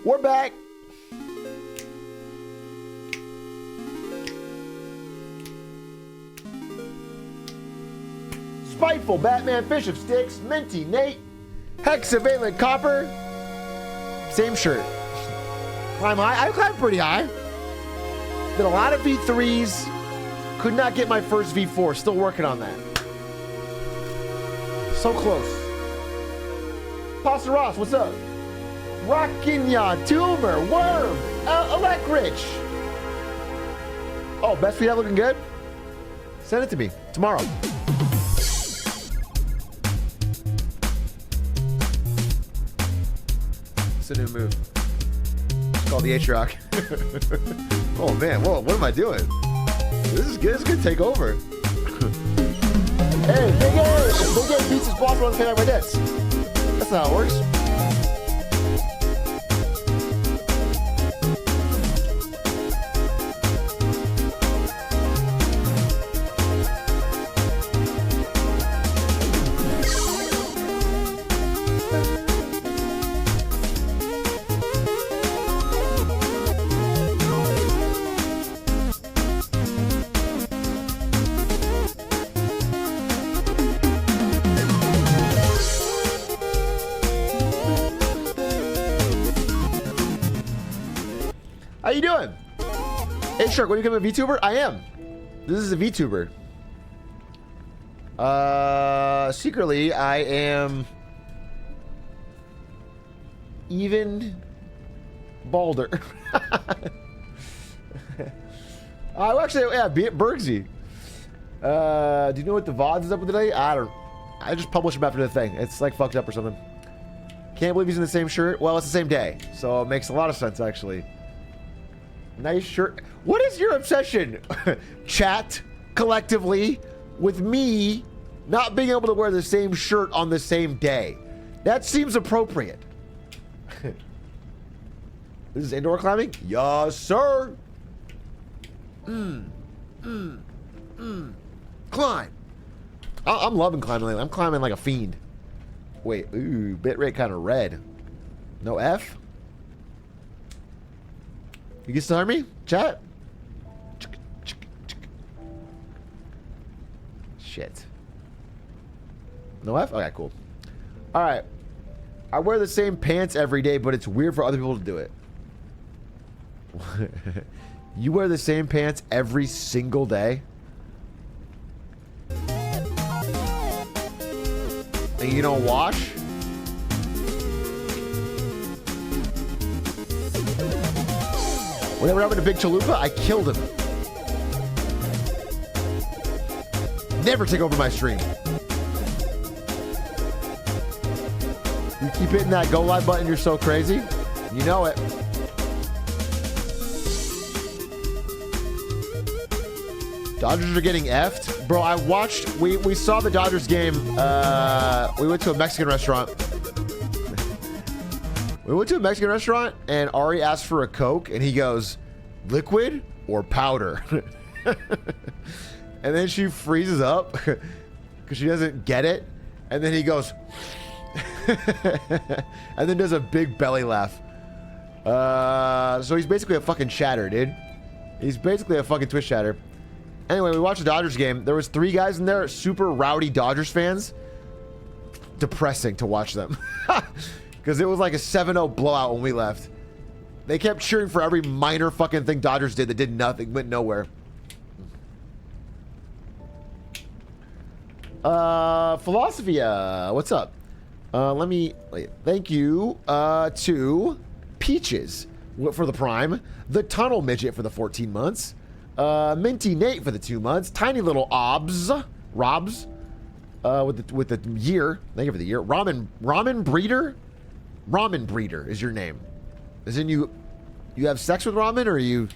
We're back. Spiteful Batman, Fish of Sticks, Minty Nate, Hexavalent Copper. Same shirt. Climb high. I climbed pretty high. Did a lot of V3s. Could not get my first V4. Still working on that. So close. Pasta Ross, what's up? Rockinya, Tumor, Worm, Electrich. Oh, best we have looking good? Send it to me tomorrow. It's a new move. It's called the Atrioc. Oh man, whoa, what am I doing? This is good. This is gonna take over. Hey, Big A beats his boss on pay my debts. That's not how it works. How you doing? Hey Shark, when you become a VTuber? I am. This is a VTuber. Secretly, I am even balder. Actually, yeah, Bergsy. Do you know what the VODs is up with today? I just published them after the thing. It's like fucked up or something. Can't believe he's in the same shirt. Well, it's the same day, so it makes a lot of sense actually. Nice shirt. What is your obsession, chat, collectively, with me not being able to wear the same shirt on the same day? That seems appropriate. This is indoor climbing? Yes, sir. Climb. I'm loving climbing lately. I'm climbing like a fiend. Wait, ooh, bitrate kind of red. No F? You can still hear me? Chat? Shit. No F? Okay, cool. Alright. I wear the same pants every day, but it's weird for other people to do it. You wear the same pants every single day? And you don't wash? Whenever I went to Big Chalupa, I killed him. Never take over my stream. You keep hitting that go live button, you're so crazy. You know it. Dodgers are getting effed. Bro, I watched, we saw the Dodgers game. We went to a Mexican restaurant. We went to a Mexican restaurant and Ari asked for a Coke and he goes, liquid or powder? And then she freezes up because she doesn't get it. And then he goes, and then does a big belly laugh. So he's basically a fucking chatter, dude. He's basically a fucking Twitch chatter. Anyway, we watched the Dodgers game. There was 3 guys in there, super rowdy Dodgers fans. Depressing to watch them. Because it was like a 7-0 blowout when we left. They kept cheering for every minor fucking thing Dodgers did that did nothing, went nowhere. Philosophia, what's up? Thank you to Peaches for the Prime, the Tunnel Midget for the 14 months, Minty Nate for the 2 months, Tiny Little Robs, with the year. Thank you for the year. Ramen Breeder. Ramen Breeder is your name. As in you have sex with ramen, or you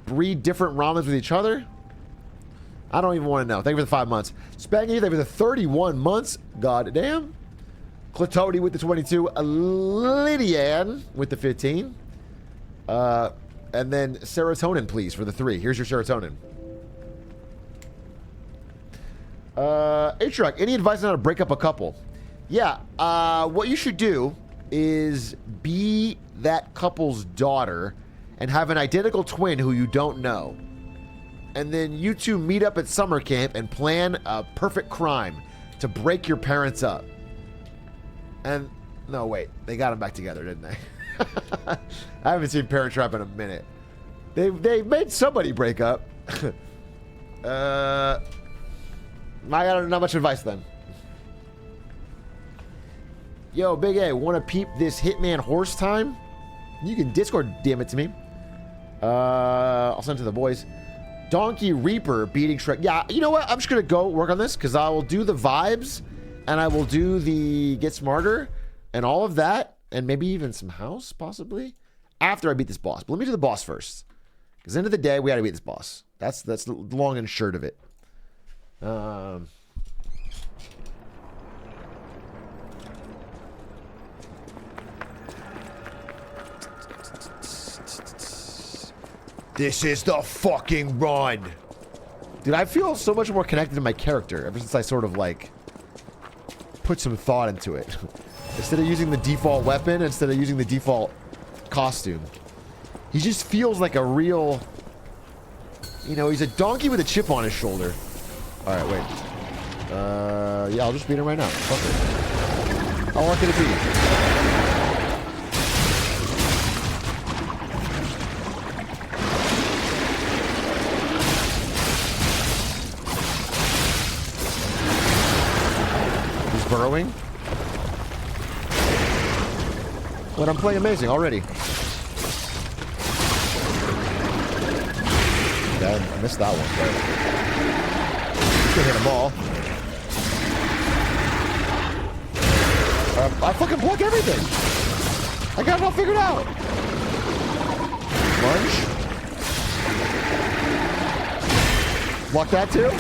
breed different ramens with each other? I don't even want to know. Thank you for the 5 months. Spangy, thank you for the 31 months. God damn. Clatody with the 22. Lydian with the 15. And then serotonin, please, for the 3. Here's your serotonin. Atrioc, any advice on how to break up a couple? Yeah, what you should do is be that couple's daughter and have an identical twin who you don't know. And then you two meet up at summer camp and plan a perfect crime to break your parents up. And, no, wait. They got them back together, didn't they? I haven't seen Parent Trap in a minute. They made somebody break up. I got not much advice then. Yo, Big A, want to peep this Hitman horse time? You can Discord DM it to me. I'll send it to the boys. Donkey Reaper beating Shrek. Yeah, you know what? I'm just going to go work on this because I will do the vibes and I will do the Get Smarter and all of that and maybe even some house possibly after I beat this boss. But let me do the boss first because end of the day, we got to beat this boss. That's the long and short of it. This is the fucking run. Dude, I feel so much more connected to my character ever since I sort of like put some thought into it. Instead of using the default weapon, instead of using the default costume. He just feels like a real, you know, he's a donkey with a chip on his shoulder. All right, wait. Yeah, I'll just beat him right now. Fuck it. How hard can it be? Burrowing. But I'm playing amazing already. Yeah, I missed that one, but you can hit them all. I fucking block everything. I got it all figured out. Lunge. Block that too.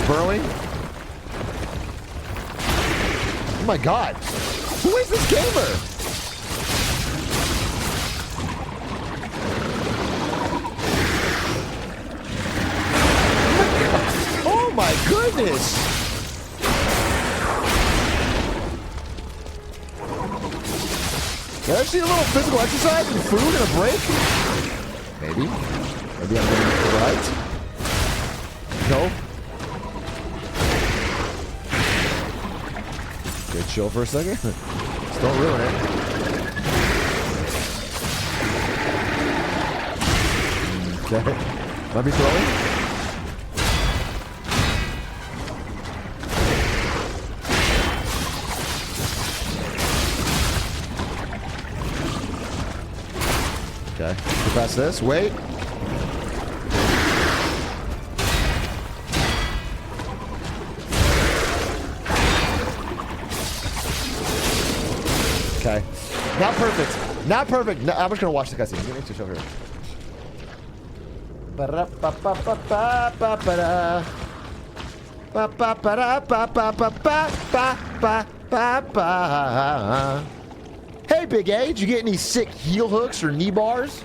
Burrowing. Oh my god. Who is this gamer? Oh my goodness. Did I see a little physical exercise and food and a break? Maybe. Maybe I'm getting it right. No. Chill for a second. Just don't ruin it. Okay. Let me throw it. Okay. Get past this. Wait. Okay. Not perfect. Not perfect. No, I'm just going to watch the cutscene. I'm going to show here. Hey, Big A, did you get any sick heel hooks or knee bars?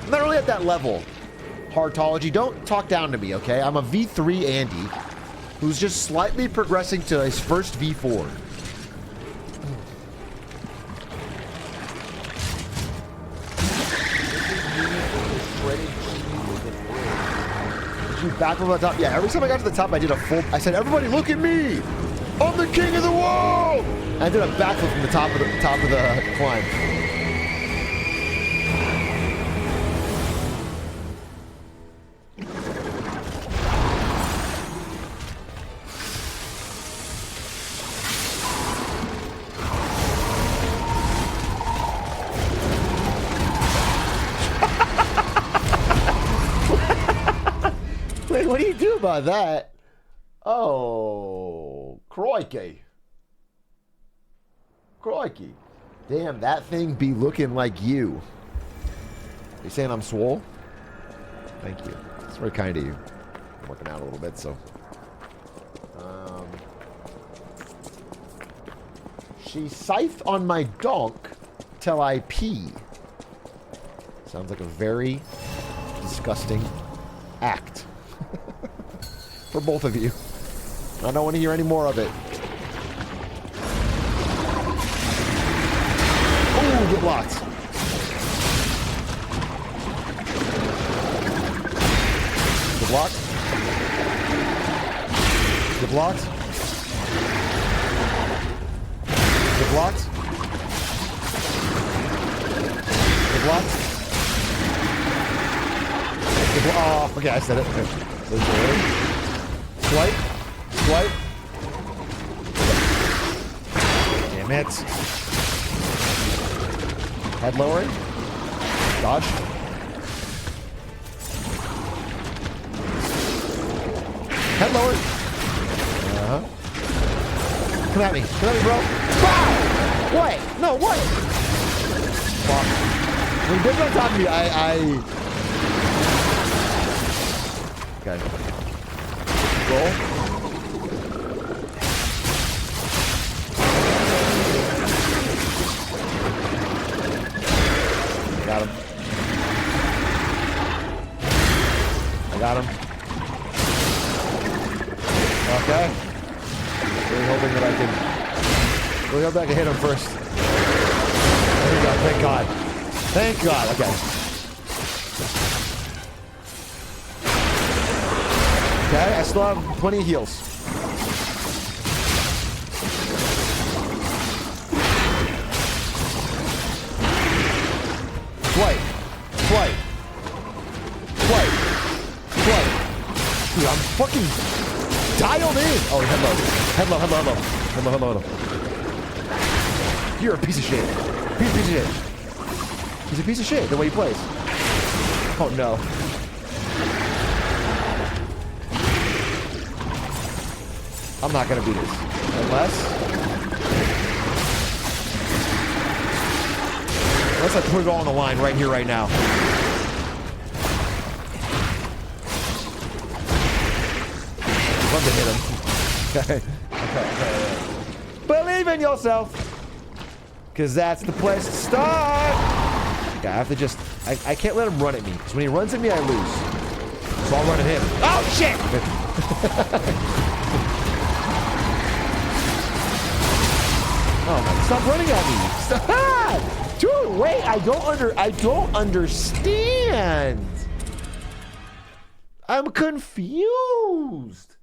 I'm not really at that level. Heartology, don't talk down to me, okay? I'm a V3 Andy who's just slightly progressing to his first V4. Back from the top. Yeah, every time I got to the top, I did a full. I said, "Everybody, look at me! I'm the king of the world!" And I did a backflip from the top of the climb. What do you do about that? Oh, crikey. Crikey. Damn, that thing be looking like you. Are you saying I'm swole? Thank you. It's very kind of you. I'm working out a little bit, so. She scythed on my donk till I pee. Sounds like a very disgusting act. For both of you. I don't want to hear any more of it. get blocked. Get blocked. Get blocked. Get blocked. Get blocked. Oh, okay, I said it. Okay. Swipe. Swipe. Damn it. Head lowering. Dodge. Head lowered. Uh-huh. Come at me. Come at me, bro. Wow! What? No, what? Fuck. When Big's on top of me, Okay. Roll. Got him. I got him. Okay. Really hoping that I can... Really hope I can hit him first. There we go. Thank God. Thank God. Okay. Okay, I still have plenty of heals. Swipe. Swipe. Swipe. Swipe. Dude, I'm fucking dialed in. Oh, head low. Head low, head low, head low. Head low, head low, head low. You're a piece of shit. Piece of shit. He's a piece of shit, the way he plays. Oh, no. I'm not gonna do this. Unless I put it all on the line right here, right now. I'd love to hit him. Okay. Okay. Believe in yourself. Because that's the place to start. Okay, I have to just... I can't let him run at me. Because when he runs at me, I lose. So I'll run at him. Oh, shit! Oh my, stop running at me. Stop! Dude, wait, I don't understand. I'm confused.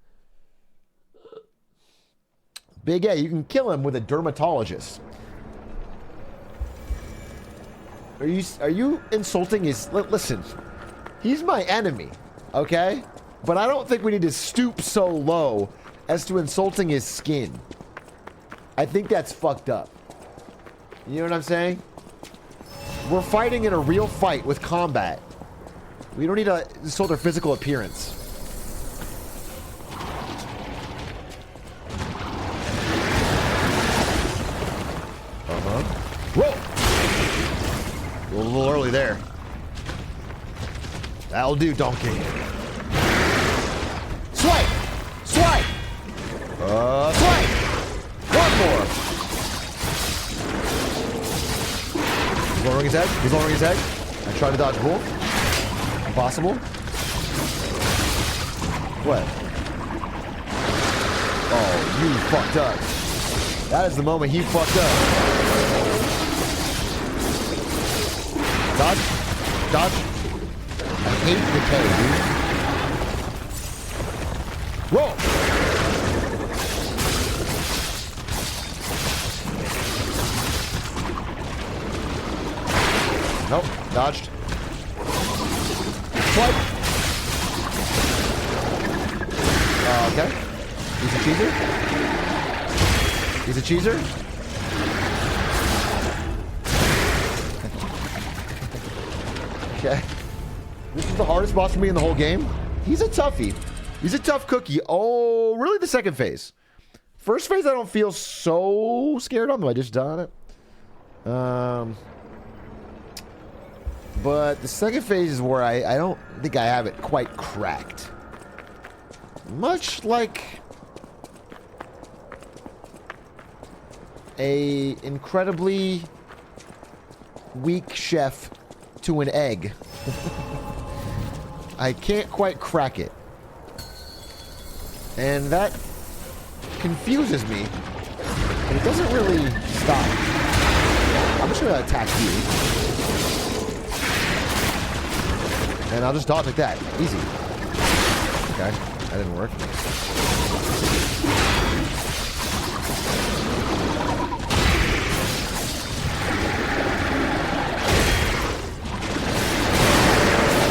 Big A, you can kill him with a dermatologist. Are you insulting his... Listen, he's my enemy, okay? But I don't think we need to stoop so low as to insulting his skin. I think that's fucked up. You know what I'm saying? We're fighting in a real fight with combat. We don't need to insult their physical appearance. Uh-huh. Whoa! A little early there. That'll do, donkey. Swipe! Swipe! Swipe! One more! He's lowering his head. He's lowering his head. I try to dodge bull. Impossible. What? Oh, you fucked up. That is the moment he fucked up. Dodge. Dodge. I hate decay, dude. Whoa! Nope. Dodged. Swipe. Okay. He's a cheeser. He's a cheeser. Okay. This is the hardest boss for me in the whole game. He's a toughie. He's a tough cookie. Oh, really the second phase. First phase I don't feel so scared on, though I just done it. But the second phase is where I don't think I have it quite cracked. Much like a incredibly weak chef to an egg. I can't quite crack it. And that confuses me. But it doesn't really stop. I'm just gonna attack you. And I'll just dodge like that. Easy. Okay, that didn't work.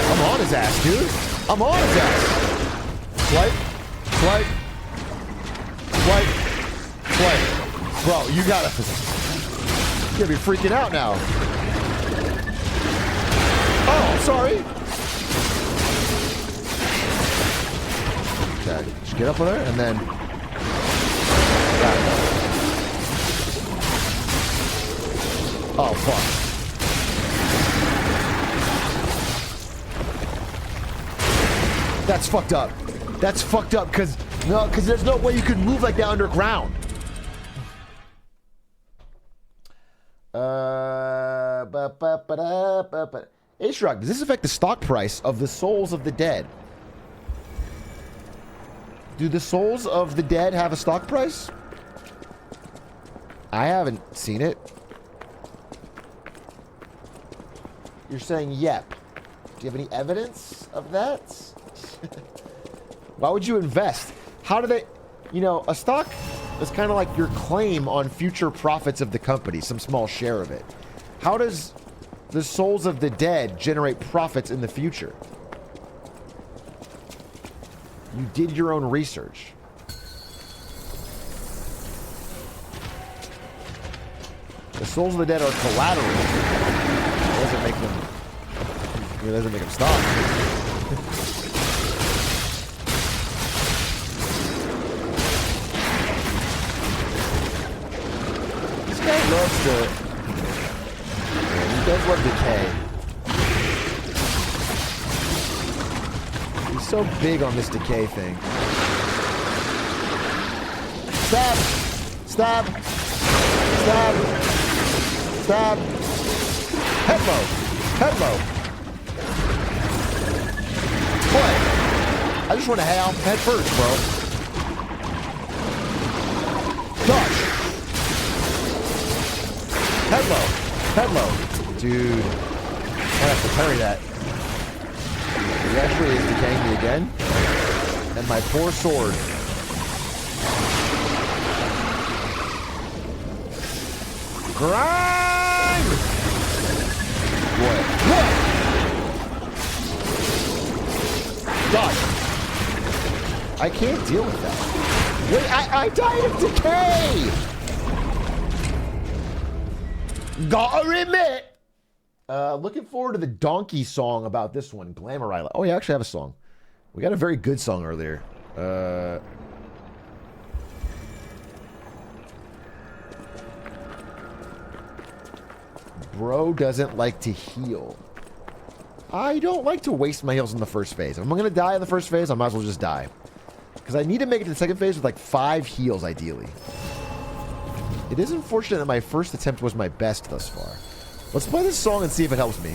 I'm on his ass, dude. I'm on his ass. Swipe. Swipe. Swipe. Swipe. Bro, you gotta be freaking out now. Oh, sorry. Okay, just get up with her and then. Oh, fuck. That's fucked up. That's fucked up because there's no way you could move like that underground. Atrioc, does this affect the stock price of the souls of the dead? Do the souls of the dead have a stock price? I haven't seen it. You're saying yep. Do you have any evidence of that? Why would you invest? How do they... You know, a stock is kind of like your claim on future profits of the company, some small share of it. How does the souls of the dead generate profits in the future? You did your own research. The souls of the dead are collateral. It doesn't make them... It doesn't make them stop. This guy loves to... He does love decay. He's so big on this decay thing. Stab! Stab! Stab! Stab! Head low! Head low! Boy! I just want to head first, bro. Dodge! Head low! Head low! Dude. I have to parry that. He actually is decaying me again. And my poor sword. Grind! What? What? Dodge. I can't deal with that. Wait, I died of decay! Gotta admit. Looking forward to the donkey song about this one. Glamour Island. Oh, we actually have a song. We got a very good song earlier. Bro doesn't like to heal. I don't like to waste my heals in the first phase. If I'm going to die in the first phase, I might as well just die. Because I need to make it to the second phase with like 5 heals, ideally. It is unfortunate that my first attempt was my best thus far. Let's play this song and see if it helps me.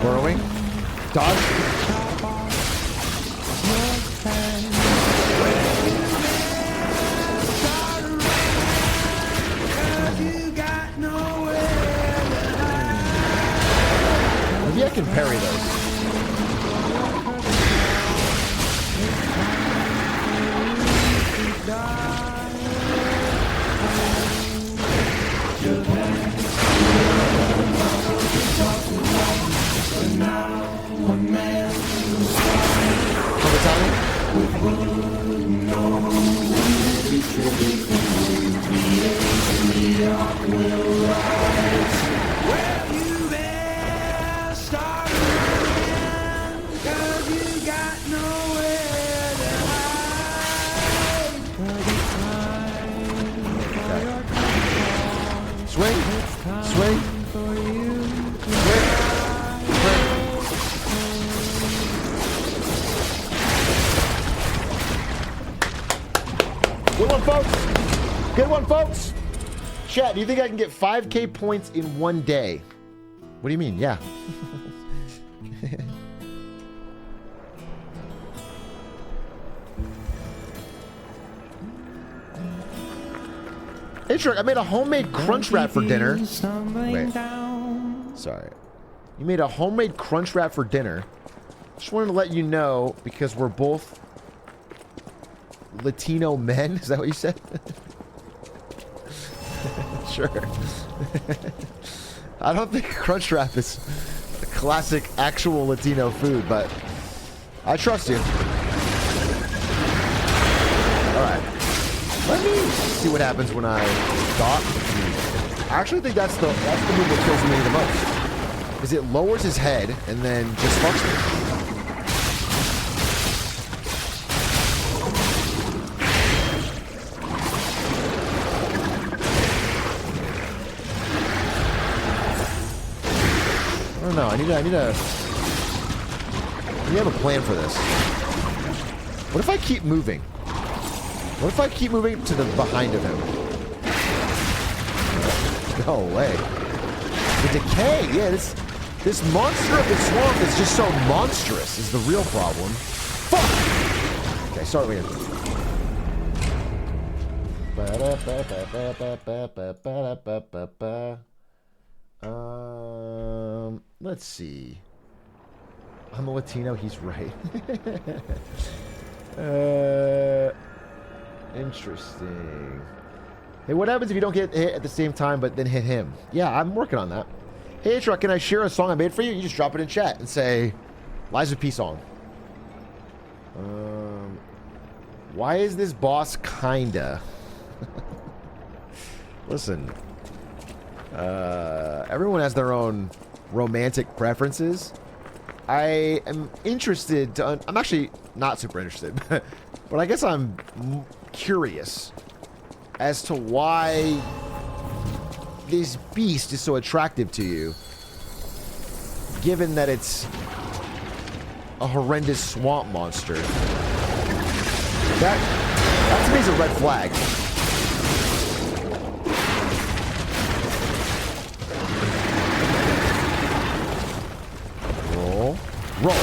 Burrowing. Dodge. Maybe I can parry those. will rise. Where you been? Start again. 'Cause you got nowhere to hide. 'Cause it's time for your comfort. Swing. It's time Swing. for you to Swing. Swing. Good one, folks. Good one, folks. Chat, do you think I can get 5K points in one day? What do you mean? Yeah. Hey, Shrek, I made a homemade crunch wrap for dinner. Wait. Sorry. You made a homemade crunch wrap for dinner. Just wanted to let you know because we're both Latino men. Is that what you said? Sure. I don't think crunch wrap is a classic actual Latino food, but I trust you. Alright. Let me see what happens when I dot. I actually think that's the move that kills me the most. Is it lowers his head and then just fucks me. I don't know. I need to have a plan for this. What if I keep moving? What if I keep moving to the behind of him? No way. The decay, yeah, this monster of the swamp is just so monstrous is the real problem. Fuck! Okay, start again. Let's see. I'm a Latino, he's right. Interesting. Hey, what happens if you don't get hit at the same time but then hit him? Yeah, I'm working on that. Hey, Atrioc, can I share a song I made for you? You just drop it in chat and say, Liza P song. Why is this boss kinda? Listen. Everyone has their own romantic preferences. I am interested to... I'm actually not super interested. But I guess I'm curious as to why this beast is so attractive to you, given that it's a horrendous swamp monster. That to me is a red flag. Roll. Roll.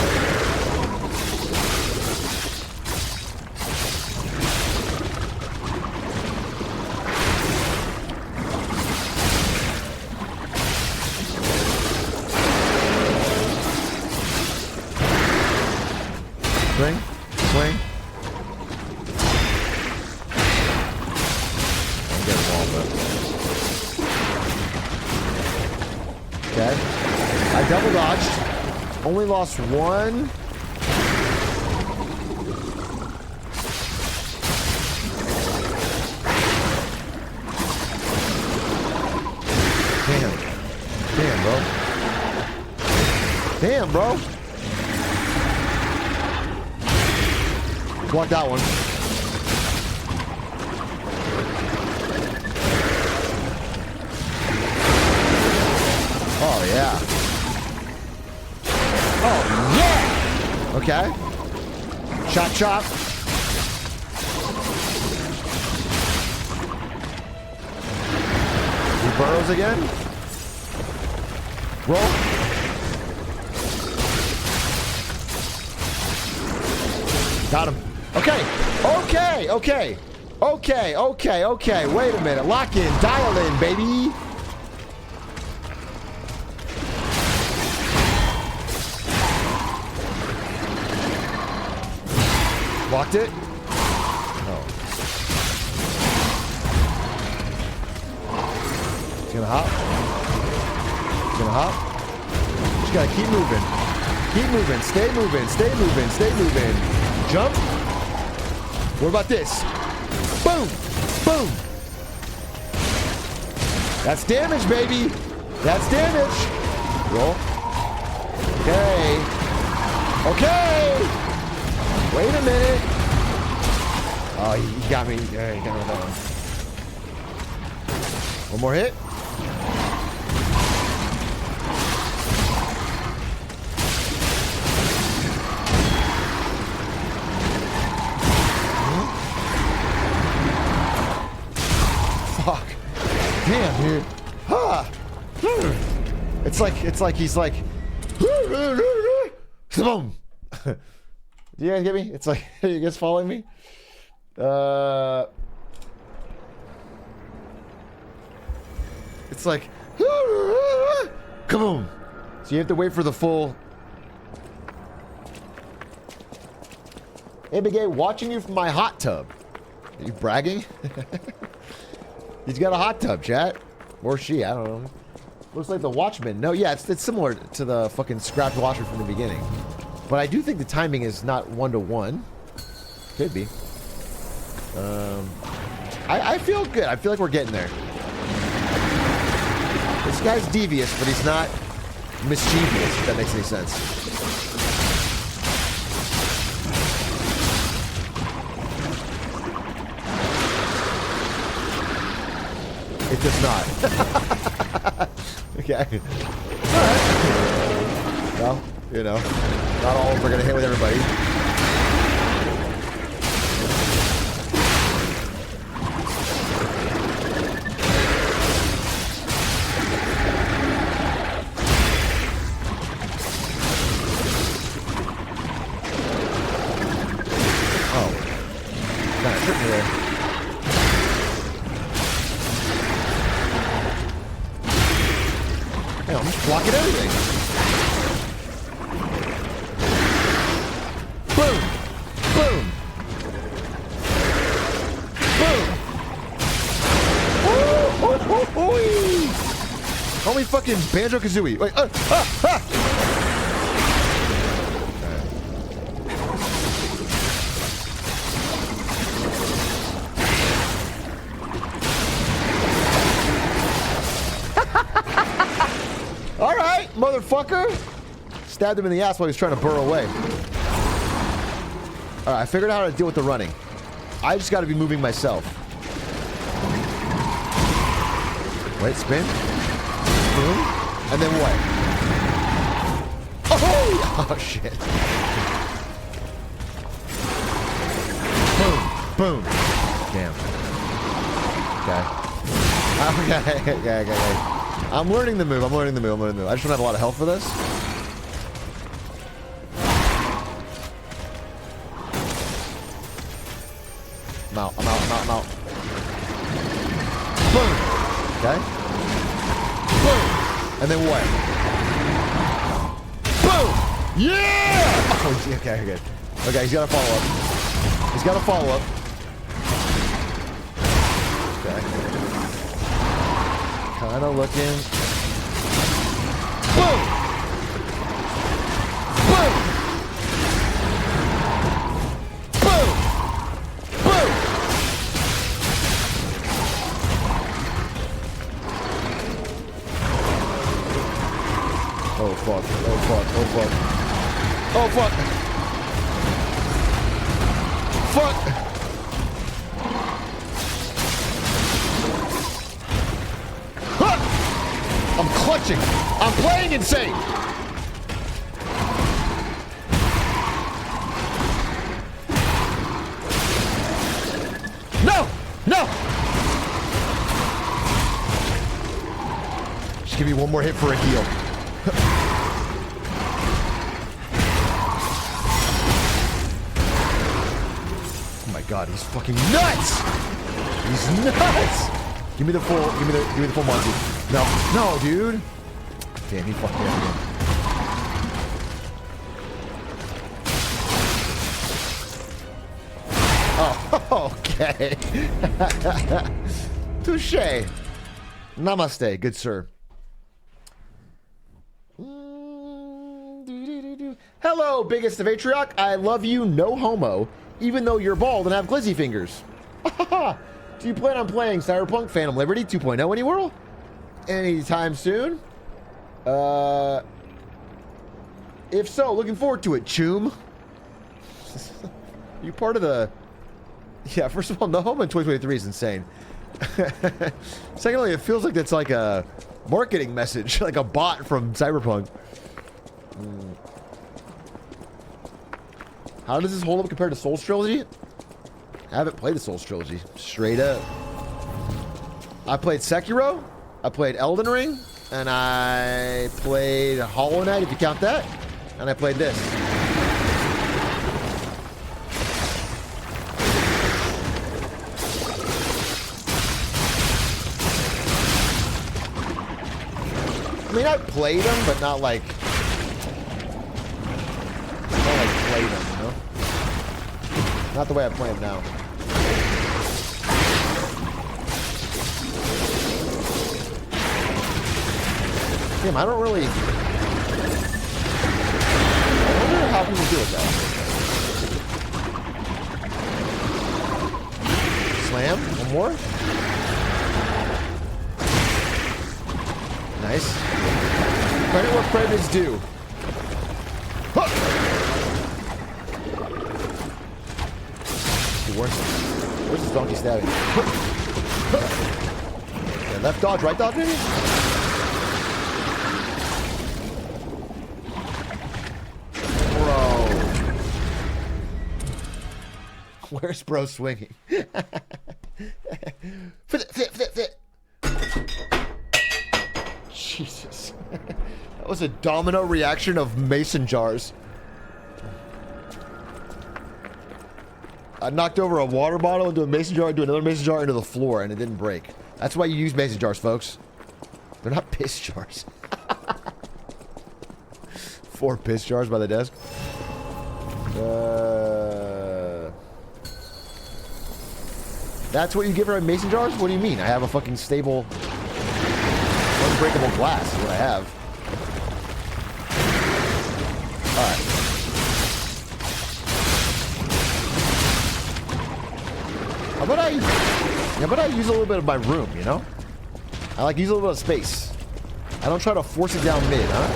Swing. Swing. I'll get a wall, but... Okay. I double dodged. Only lost one. Damn. Damn, bro. Damn, bro. Block that one. Oh, yeah. Oh, yeah! Okay. Chop, chop. He burrows again. Roll. Got him. Okay. Okay. Okay. Okay. Okay. Okay. Wait a minute. Lock in. Dial in, baby. Locked it. Oh. It's gonna hop. It's gonna hop. Just gotta keep moving. Keep moving. Stay moving. Stay moving. Stay moving. Jump. What about this? Boom. Boom. That's damage, baby. That's damage. Roll. Okay. Okay. Wait a minute. Oh, he got me. Yeah, he got me with that one. One more hit. Fuck. Damn, dude. Ah. It's like he's like. Boom. Do you guys get me? It's like, are you guys following me? It's like, kaboom. So you have to wait for the full. Hey, Big A, watching you from my hot tub. Are you bragging? He's got a hot tub, chat. Or she, I don't know. Looks like the Watchman. No, yeah, it's similar to the fucking scrapped Watchman from the beginning. But I do think the timing is not 1-to-1. Could be. I feel good. I feel like we're getting there. This guy's devious, but he's not mischievous, if that makes any sense. It does not. Okay. Alright. Well, you know, not all of them are gonna hit with everybody. Oh. Kinda tripped me there. I'm just blocking everything. Boom! Boom! Boom! Call me fucking Banjo-Kazooie. Wait, Alright, motherfucker! Stabbed him in the ass while he was trying to burrow away. Alright, I figured out how to deal with the running. I just gotta be moving myself. Wait, spin. Boom. And then what? Oh! Oh, shit. Boom. Boom. Damn. Okay. Okay. I'm learning the move. I just want to have a lot of health for this. I'm out. Boom. Okay. Boom. And then what? Boom. Yeah! Oh, okay, good. Okay, he's got to follow up. Okay. Kind of looking. Boom! Boom! Boom! Boom! Oh fuck. Fuck! I'm clutching. I'm playing insane. No! Just give me one more hit for a heal. Oh my god, he's fucking nuts! He's nuts! Give me the full Monty. No, dude. Damn, he fucked me up again. Oh, okay. Touché. Namaste, good sir. Hello, biggest of Atrioc. I love you, no homo, even though you're bald and have glizzy fingers. Do you plan on playing Cyberpunk Phantom Liberty 2.0 any world? anytime soon. If so, looking forward to it, Choom. You part of the... Yeah, first of all, no home in 2023 is insane. Secondly, it feels like it's like a marketing message, like a bot from Cyberpunk. How does this hold up compared to Souls Trilogy? I haven't played the Souls Trilogy. Straight up. I played Sekiro, I played Elden Ring, and I played Hollow Knight, if you count that, and I played this. I mean, I played them, but not like played them, you know? Not the way I play them now. Damn, I don't really... I wonder how people do it, though. Slam? One more? Nice. Credit where credit is due. Huh! Where's this donkey stabbing? Yeah, left dodge, right dodge, maybe? Bro. Where's bro swinging? Fit. Jesus. That was a domino reaction of mason jars. I knocked over a water bottle into a mason jar, into another mason jar, into the floor, and it didn't break. That's why you use mason jars, folks. They're not piss jars. 4 piss jars by the desk. That's what you give her at mason jars? What do you mean? I have a fucking stable, unbreakable glass is what I have. Alright. How about I use a little bit of my room, you know? I like use a little bit of space. I don't try to force it down mid, huh?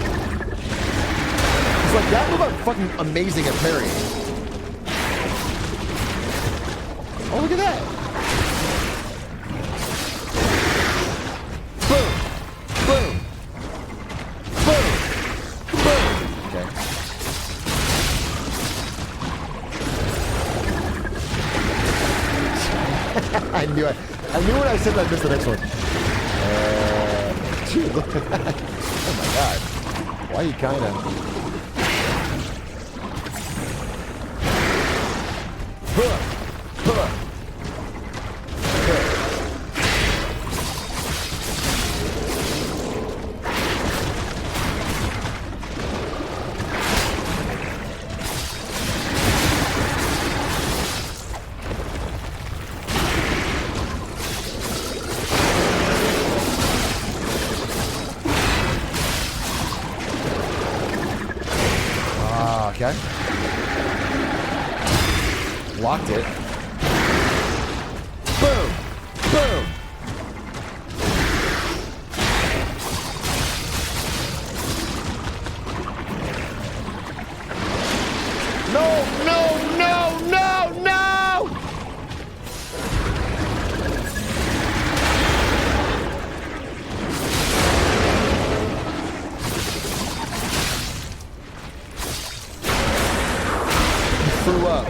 It's like that move I'm fucking amazing at parrying. Oh, look at that. Boom. Boom. Boom. Boom. Okay. I knew when I said that I missed the next one. Dude, look at that. Oh my god. Why are you kinda... Okay. Locked it. Boom! Boom! No! No! No! No! No! Threw up. I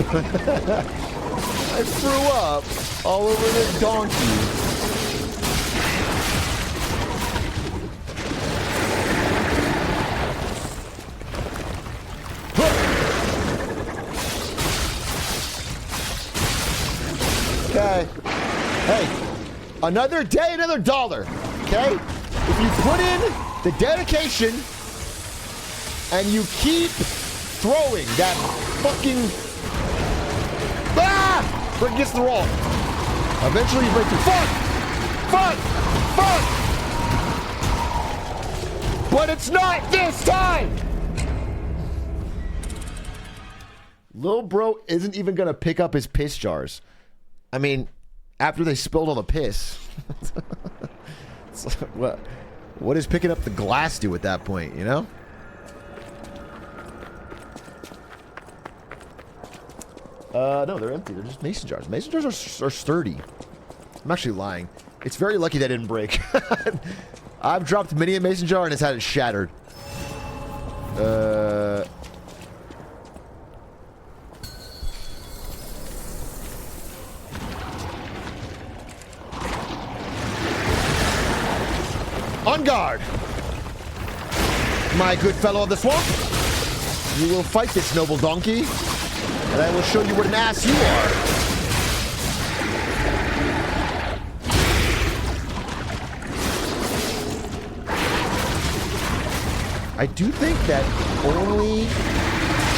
threw up all over the donkey. Okay. Hey, another day, another dollar. Okay? If you put in the dedication and you keep throwing that fucking... Ah! But it gets the roll. Eventually you break through. Fuck! Fuck! Fuck! But it's not this time! Lil bro isn't even gonna pick up his piss jars. I mean, after they spilled all the piss. What? What does picking up the glass do at that point, you know? No, they're empty. They're just mason jars. Mason jars are sturdy. I'm actually lying. It's very lucky that didn't break. I've dropped many a mason jar and it's had it shattered. On guard! My good fellow of the swamp, you will fight this noble donkey, and I will show you what an ass you are. I do think that only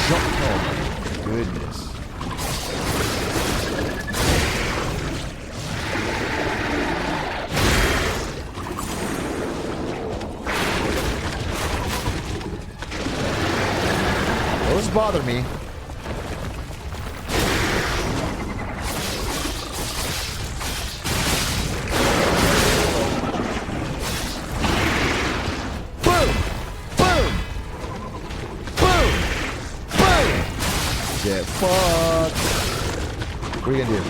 jump. Oh my goodness. Those bother me. Boom! Boom! Boom! Boom! Get fucked. What are you gonna do?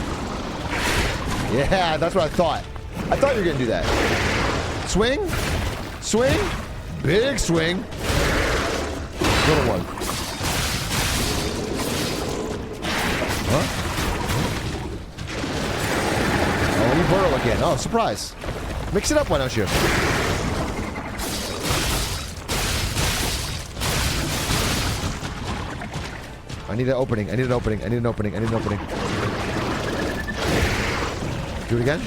Yeah, that's what I thought. I thought you were gonna do that. Swing? Swing? Big swing. Little one. Huh? Oh, you burrow again. Oh, surprise. Mix it up, why don't you? I need an opening. I need an opening. I need an opening. I need an opening. Do it again.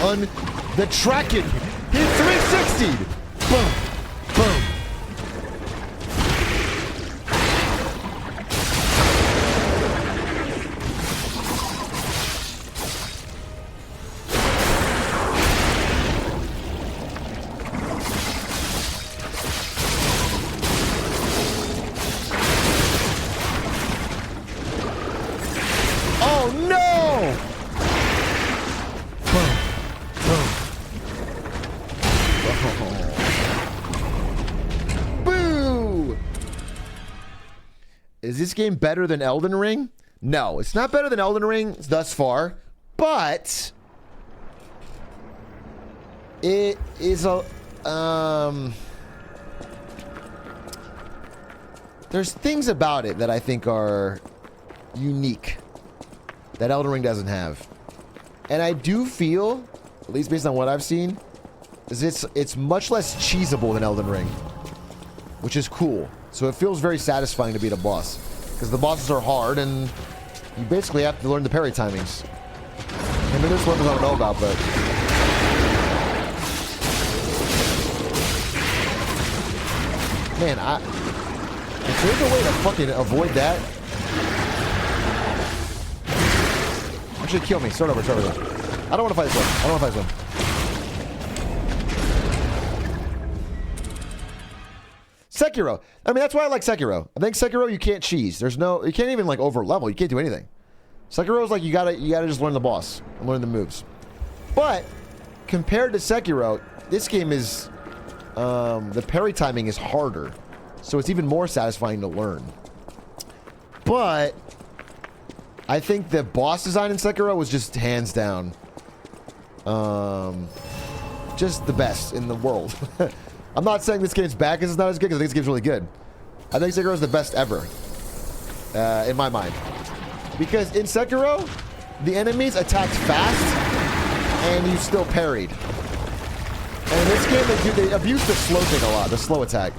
On the tracking. He 360'd. Boom. Boom. Oh no! Boom. Boom. Boo! Is this game better than Elden Ring? No, it's not better than Elden Ring thus far, but it is a there's things about it that I think are unique that Elden Ring doesn't have. And I do feel, at least based on what I've seen, is it's much less cheesable than Elden Ring, which is cool. So it feels very satisfying to beat a boss, because the bosses are hard and you basically have to learn the parry timings. I mean, there's ones I don't know about, but man, if there's a way to fucking avoid that. Actually, kill me. Start over. Start over. I don't want to fight this one. I don't want to fight this one. Sekiro. I mean, that's why I like Sekiro. I think Sekiro, you can't cheese. There's no, you can't even like over level. You can't do anything. Sekiro is like you gotta just learn the boss and learn the moves. But compared to Sekiro, this game is the parry timing is harder, so it's even more satisfying to learn. But I think the boss design in Sekiro was just hands down just the best in the world. I'm not saying this game's bad because it's not as good, because I think this game's really good. I think Sekiro is the best ever in my mind, because in Sekiro the enemies attacked fast and you still parried, and in this game they abuse the slow thing a lot, the slow attack,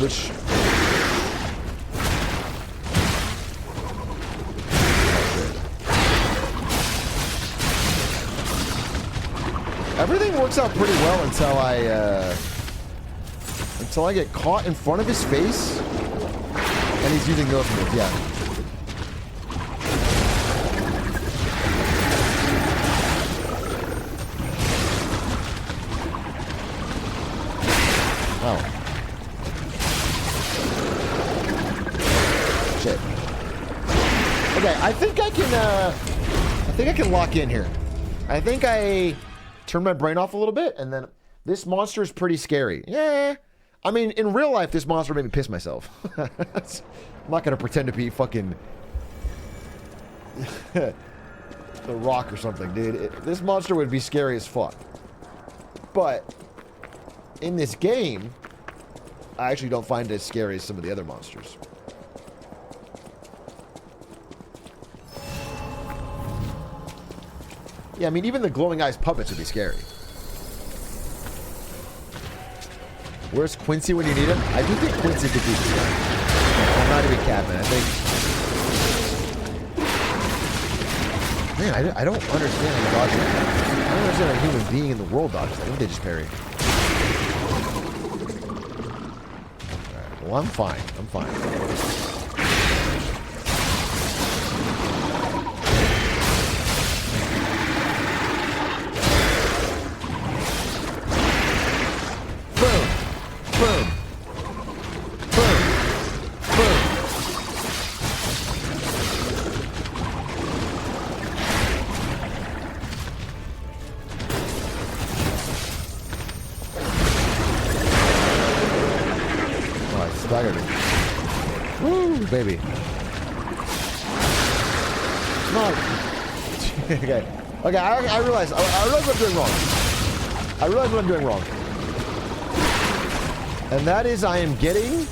which everything works out pretty well until I get caught in front of his face and he's using those moves. Yeah. Oh. Shit. Okay, I think I can lock in here. I think I turn my brain off a little bit, and then this monster is pretty scary. Yeah. I mean, in real life, this monster made me piss myself. I'm not going to pretend to be fucking The Rock or something, dude. This monster would be scary as fuck. But in this game, I actually don't find it as scary as some of the other monsters. Yeah, I mean, even the glowing eyes puppets would be scary. Where's Quincy when you need him? I do think Quincy could do this guy. I'm not even capping. I think... Man, I don't understand how to dodge that. I don't understand how a human being in the world dodges that. I think they just parry. Alright, well, I'm fine. I'm fine. Baby. Come on. Okay. Okay, I realize what I'm doing wrong. I realize what I'm doing wrong. And that is I am getting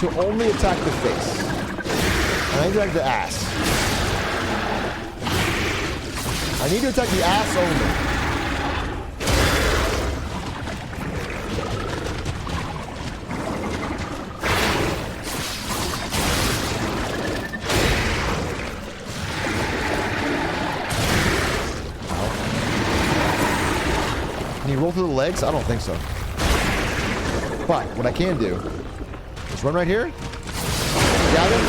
to only attack the face. And I need to attack the ass. I need to attack the ass only. Can you roll through the legs? I don't think so. But what I can do is run right here. Got him.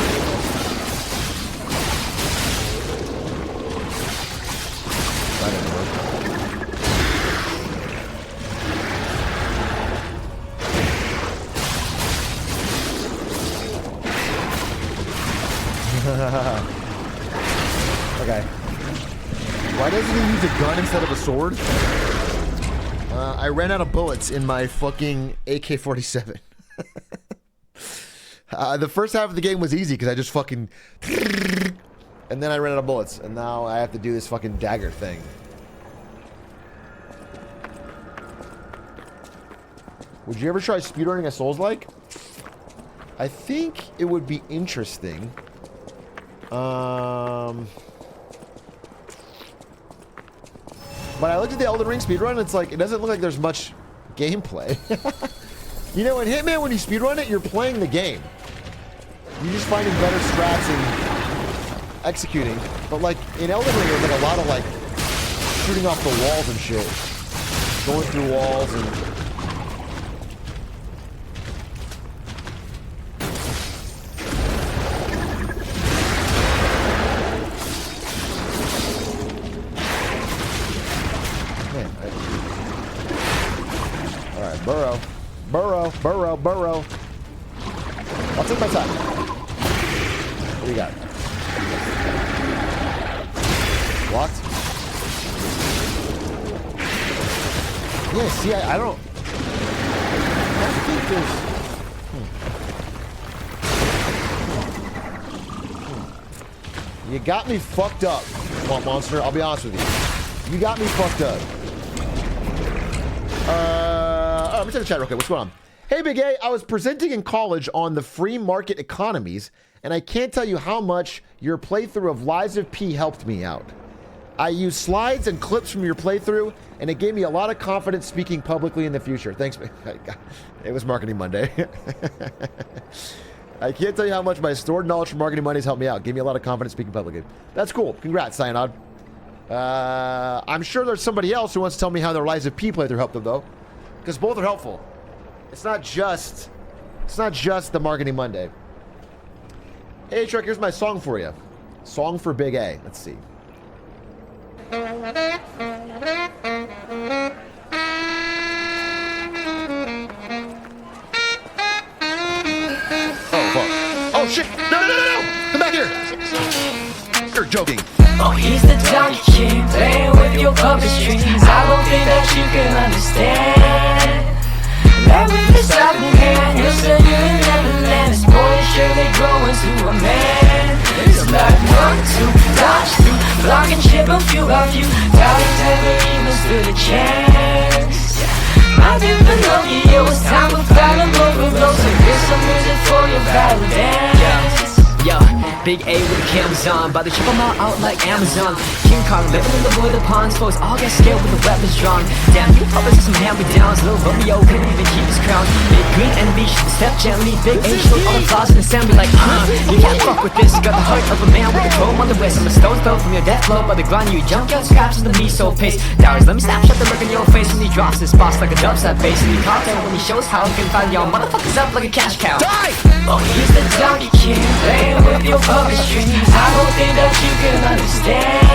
That didn't work. Okay. Why doesn't he use a gun instead of a sword? I ran out of bullets in my fucking AK-47. The first half of the game was easy because I just fucking... And then I ran out of bullets. And now I have to do this fucking dagger thing. Would you ever try speedrunning a Souls-like? I think it would be interesting. But I looked at the Elden Ring speedrun, it's like, it doesn't look like there's much gameplay. You know, in Hitman, when you speedrun it, you're playing the game. You're just finding better strats and executing. But like, in Elden Ring, there's like a lot of like, shooting off the walls and shit. Going through walls and... Alright, burrow. Burrow, burrow, burrow. I'll take my time. What do you got? Blocked? Yeah, see, I don't... I think there's... You got me fucked up, Swamp Monster. I'll be honest with you. You got me fucked up. Let me check the chat real quick. What's going on? Hey, Big A. I was presenting in college on the free market economies, and I can't tell you how much your playthrough of Lies of P helped me out. I used slides and clips from your playthrough, and it gave me a lot of confidence speaking publicly in the future. Thanks. It was Marketing Monday. I can't tell you how much my stored knowledge from Marketing Mondays helped me out. Gave me a lot of confidence speaking publicly. That's cool. Congrats, Cyanod. I'm sure there's somebody else who wants to tell me how their Lies of P playthrough helped them, though. Because both are helpful. It's not just the Marketing Monday. Hey, Atrioc, here's my song for you. Song for Big A. Let's see. Oh, fuck. Oh, shit. No, no, no, no, no. Come back here. You're joking. Oh, he's the Jockey King, playing with your puppet strings. I don't think that you can understand that with this stopping hand, he'll send you in Neverland. This boy is surely growing to a man. It's like 1, 2, dodge through, blocking, chip a few of you. Doubters never even stood a chance. I didn't know you, it was time to battle over blows. So here's some music for your battle dance. Yo, Big A with the cameras on, about to ship them all out like Amazon. King Kong living in the wood, the pawns, foes all get scared with the weapons drawn. Damn, you puppets are some hand-me-downs. Little Romeo couldn't even keep his crown. Big Green enemy should step gently. Big A showed all the flaws in the sound, be like, you can't fuck with this. Got the heart of a man with a chrome on the wrist. I'm a stone's throw from your death flow by the ground. You jump out scraps in the me so pace. Dowers, let me snapshot the look in your face when he drops his boss like a dubstep bass. And he caught him when he shows how he can find y'all motherfuckers up like a cash cow. Die! Oh, he's the Donkey King, playing with your puppet strings. I don't think that you can understand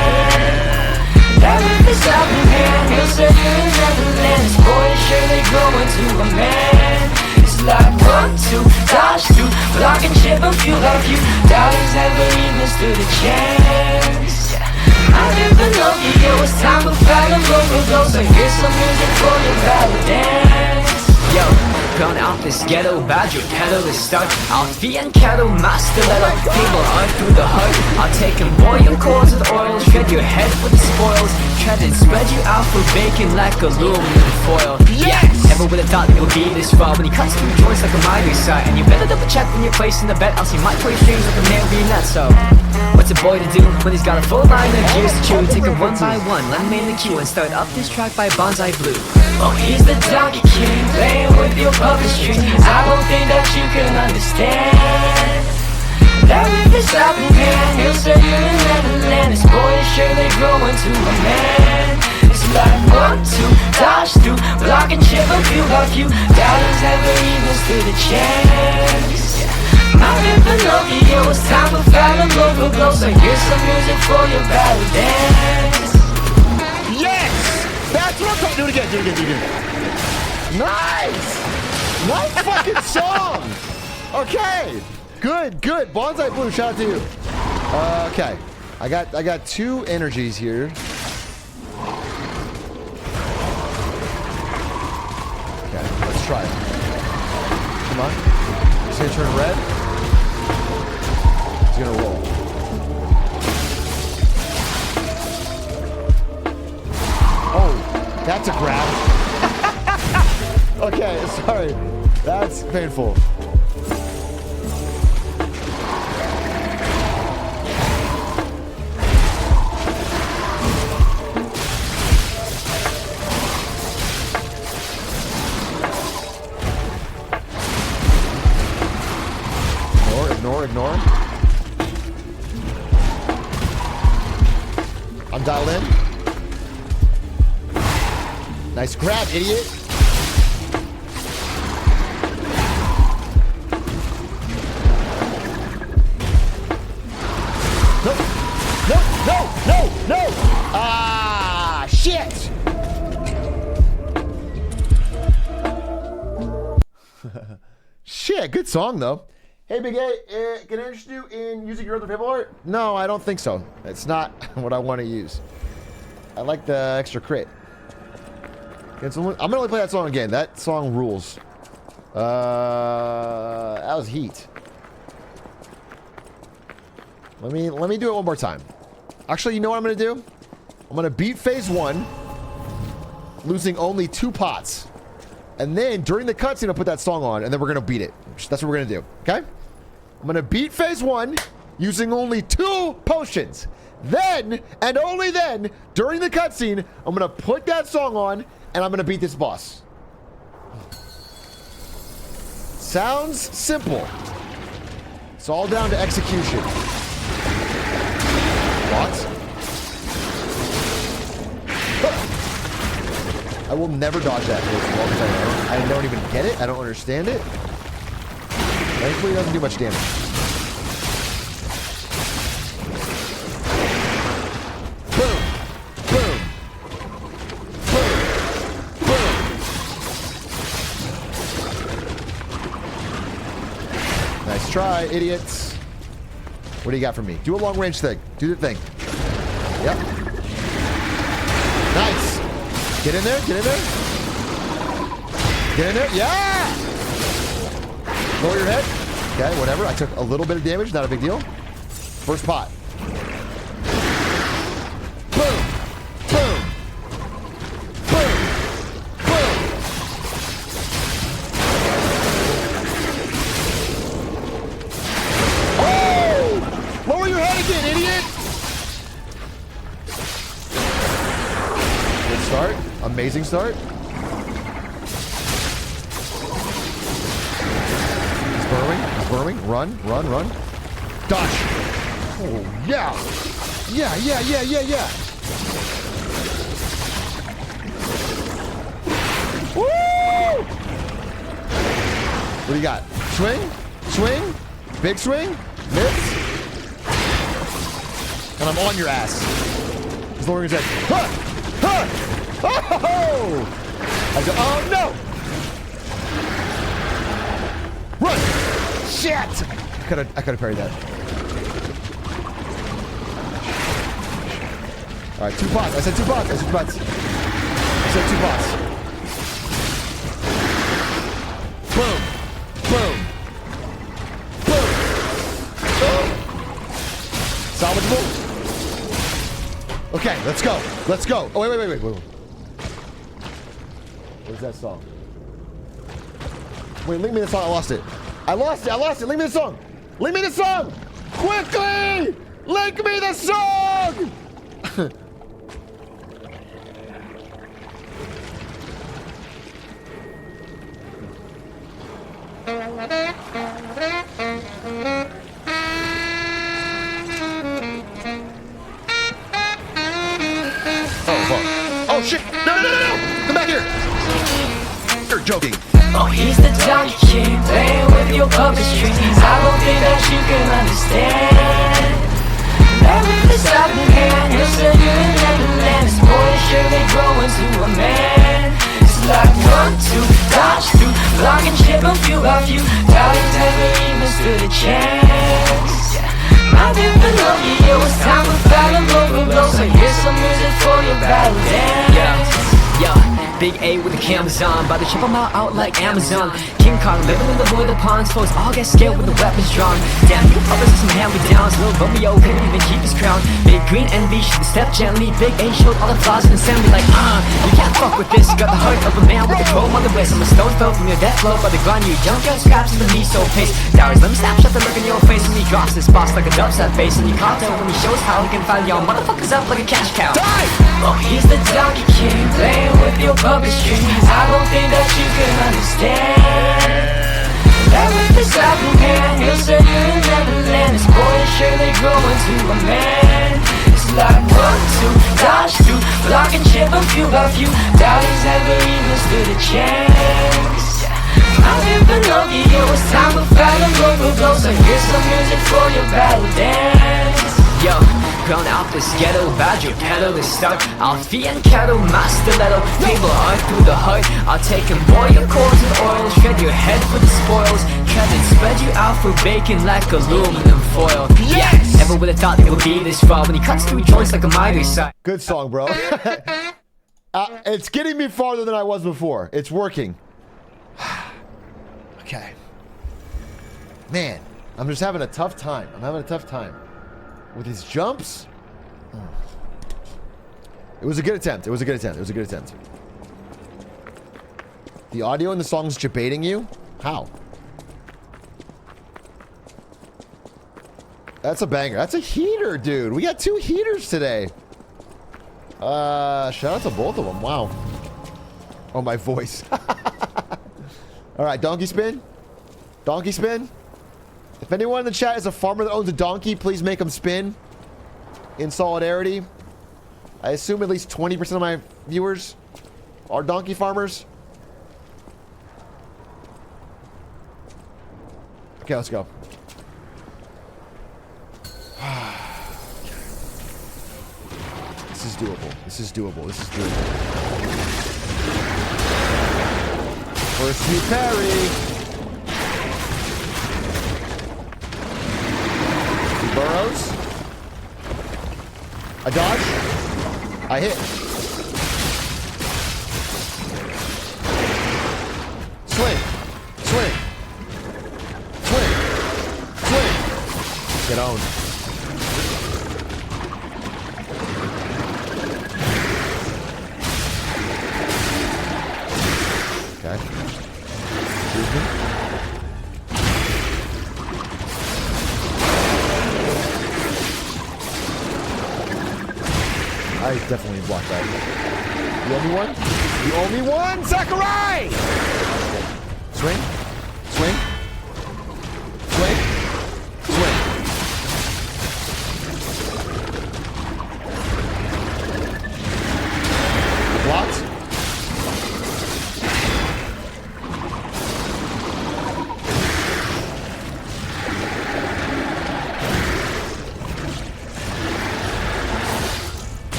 that with this stopping hand, he'll send you in Neverland. This boy is surely growing to a man. It's like 1, 2, dodge through, blocking, chip a few of you. Doubters never even stood a chance. I never know you, it was time to fight and over blows. So here's some music for your battle dance. Yo, gone out this ghetto, badger pedal is stuck. Alfie and kettle, master letter, people hunt through the heart. I'll take and boil your cords with oil, shred your head with the spoils, tread and spread you out for bacon like aluminum foil. Yes! Never would have thought it would be this raw when he cuts through joints like a migrate side. And you better double check when you're placing the bet, else he might play strings like a marionette. So what's a boy to do when he's got a full line of gears to chew? Take it one by one, let him in the queue and start up this track by Bonsai Blue. Oh, he's the Donkey King, playing with your puppet strings. I don't think that you can understand that with this stopping hand, he'll send you in Neverland. This boy is surely growing to a man. It's like 1, 2, dodge through, blocking, chip a few of you. Doubters never even stood a chance. I never know you, it was time to fight and over blows. So here's some music for your battle dance. Yes! That's what I'm talking. Do it again. Do it again. Do it again. Nice! Nice fucking song. Okay. Good. Good. Bonsai Blue. Shout out to you. Okay. I got 2 energies here. Okay. Let's try it. Come on. It's gonna turn red. It's gonna roll. Oh, that's a grab. Okay, sorry. That's painful. Ignore. I'm dialed in. Nice grab, idiot. No! Ah, shit! Shit, good song though. Hey, Big A, can I interest you in using your other fable art? No, I don't think so. It's not what I want to use. I like the extra crit. I'm gonna only play that song again. That song rules. That was heat. Let me do it one more time. Actually, you know what I'm gonna do? I'm gonna beat phase 1, losing only 2 pots. And then during the cutscene, I'll put that song on, and then we're gonna beat it. That's what we're gonna do, okay? I'm gonna beat phase 1 using only 2 potions. Then, and only then, during the cutscene, I'm gonna put that song on, and I'm gonna beat this boss. Sounds simple. It's all down to execution. What? I will never dodge that for as long as I know. I don't even get it. I don't understand it. Thankfully, it doesn't do much damage. Boom. Boom. Boom. Boom. Nice try, idiots. What do you got for me? Do a long range thing. Do the thing. Yep. Nice. Get in there. Get in there. Get in there. Yeah! Lower your head. Okay, whatever. I took a little bit of damage. Not a big deal. First pot. Boom. Boom. Boom. Boom. Oh! Lower your head again, idiot! Good start. Amazing start. He's burrowing. He's burrowing. Run, run, run. Dodge. Oh, yeah. Yeah, yeah, yeah, yeah, yeah. Woo! What do you got? Swing? Swing? Big swing? Miss? And I'm on your ass. He's lowering his head. Huh! Huh! Oh! I go, oh no! Run! Shit! I could have parried that. All right, 2 pots. I said 2 pots. I said 2 pots. I said 2 pots. Boom. Boom. Boom. Boom. Salvageable. Okay, let's go. Let's go. Oh, wait. What is that song? Wait, link me the song. I lost it. I lost it. Link me the song. Link me the song. Quickly! Link me the song! Oh, shit! No! Come back here! You're joking. Oh, he's the Donkey King, playing with your puppet strings. I don't think that you can understand. That with his helping hand, he'll send you in Neverland. His boy is surely grow into a man. It's like 1, 2, dodge through, block and chip him few by few. Doubt he's never even stood a chance. I didn't know you, it was time to battle over blows. So here's some music for your battle dance. Big A with the cameras on, about to ship them out like Amazon. King Kong living in the void of ponds, foes all get scared with the weapons drawn. Damn, you puppets with some hand-me-downs, little Romeo couldn't even keep his crown. Big green envy should have stepped gently. Big A showed all the flaws in assembly like, you can't fuck with this. Got the heart of a man with a chrome on the wrist. I'm a stone fell from your death flow by the ground. You jump out scraps in the knee so pace. Dowers, let me snapshot the look in your face when he drops this boss like a dubstep bass. And you can't tell when he shows how he can find y'all motherfuckers up like a cash cow. Die! Oh, he's the Donkey King, playing with your puppet strings. I don't think that you can understand. That with his helping hand, he'll send you in Neverland. His boy is surely grow into a man. It's like 1, 2, dodge through, block and chip him few by few. Doubt he's ever even stood a chance. I didn't know you, it was time to fight him over blows. So here's some music for your battle dance. Yo, grown out this ghetto, badger pedal this start. Alfie and kettle, my stiletto, table hard through the heart. I'll take and boil your cords with oil, shred your head for the spoils. Cut and spread you out for bacon like aluminum foil. Yes! Never would've thought it would be this raw when he cuts through joints like a miter side. Good song, bro. It's getting me farther than I was before. It's working. Okay. Man, I'm just having a tough time. I'm having a tough time. With his jumps? It was a good attempt. It was a good attempt. It was a good attempt. The audio in the song's debating you? How? That's a banger. That's a heater, dude. We got 2 heaters today. Shout out to both of them. Wow. Oh, my voice. All right, donkey spin. Donkey spin. If anyone in the chat is a farmer that owns a donkey, please make him spin in solidarity. I assume at least 20% of my viewers are donkey farmers. Okay, let's go. This is doable. This is doable. This is doable. First sweet parry. He burrows. I dodge. I hit. zone. Okay. Excuse me. I definitely blocked that. You owe me one? You owe me one, Sakurai! Swing. Swing. Swing. Swing. Blocked.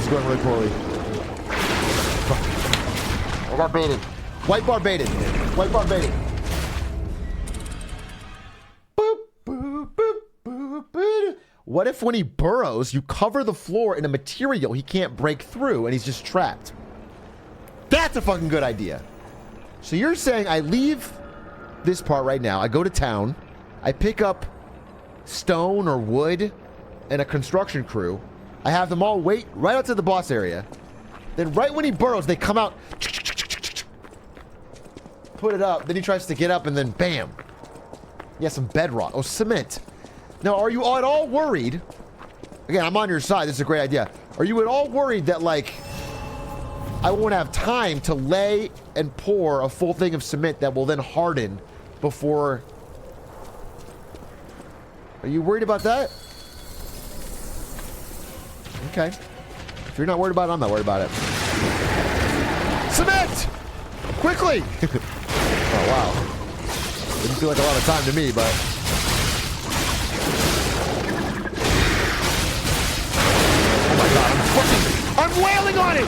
Going really poorly. I got baited. White bar baited. White bar baited. Boop, boop, boop, boop, boop. What if when he burrows, you cover the floor in a material he can't break through and he's just trapped? That's a fucking good idea. So you're saying I leave this part right now, I go to town, I pick up stone or wood and a construction crew, I have them all wait right outside the boss area. Then right when he burrows, they come out, put it up, then he tries to get up and then bam. Yeah, some bedrock. Oh, cement. Now, are you at all worried? Again, I'm on your side. This is a great idea. Are you at all worried that, like, I won't have time to lay and pour a full thing of cement that will then harden before... Are you worried about that? Okay. If you're not worried about it, I'm not worried about it. Cement! Quickly! Oh, wow. Didn't feel like a lot of time to me, but... Oh my god, I'm wailing on it!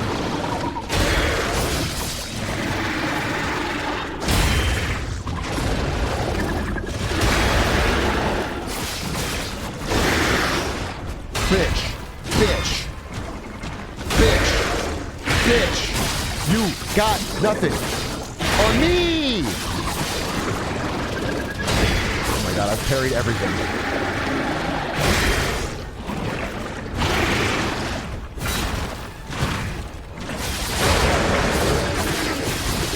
Bitch. Bitch. Bitch. Bitch. You got nothing. On me! Oh my god, I've parried everything.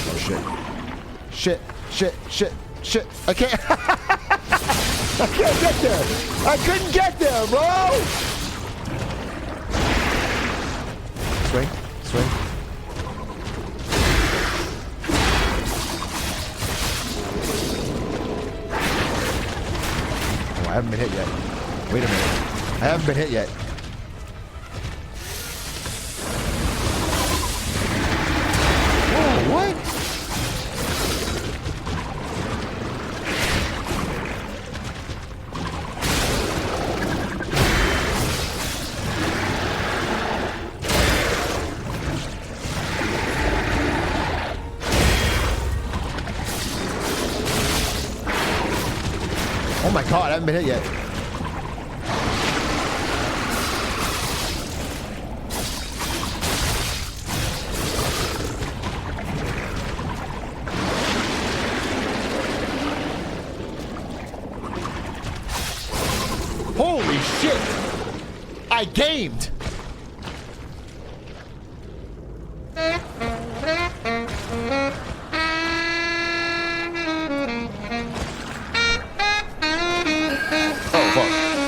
Oh shit. Shit. Shit. Shit. Shit. I can't. I can't get there. I couldn't get there, bro! Swing, swing. Oh, I haven't been hit yet. Wait a minute. I haven't been hit yet. Whoa, what? Oh my god, I haven't been hit yet. Holy shit! I gamed!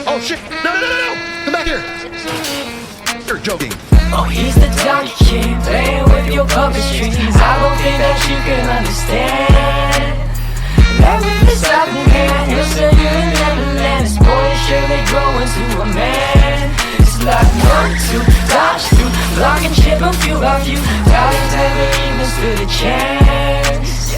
Oh shit! No, no, no, no, no! Come back here! You're joking. Oh, he's the Donkey King, playing with your puppetry. I don't think that you can understand that with this apple hand, he'll send you in Neverland. This boy is surely grow into a man. It's like run to, dodge through, block and chip and few by few. Dollars never even stood a chance.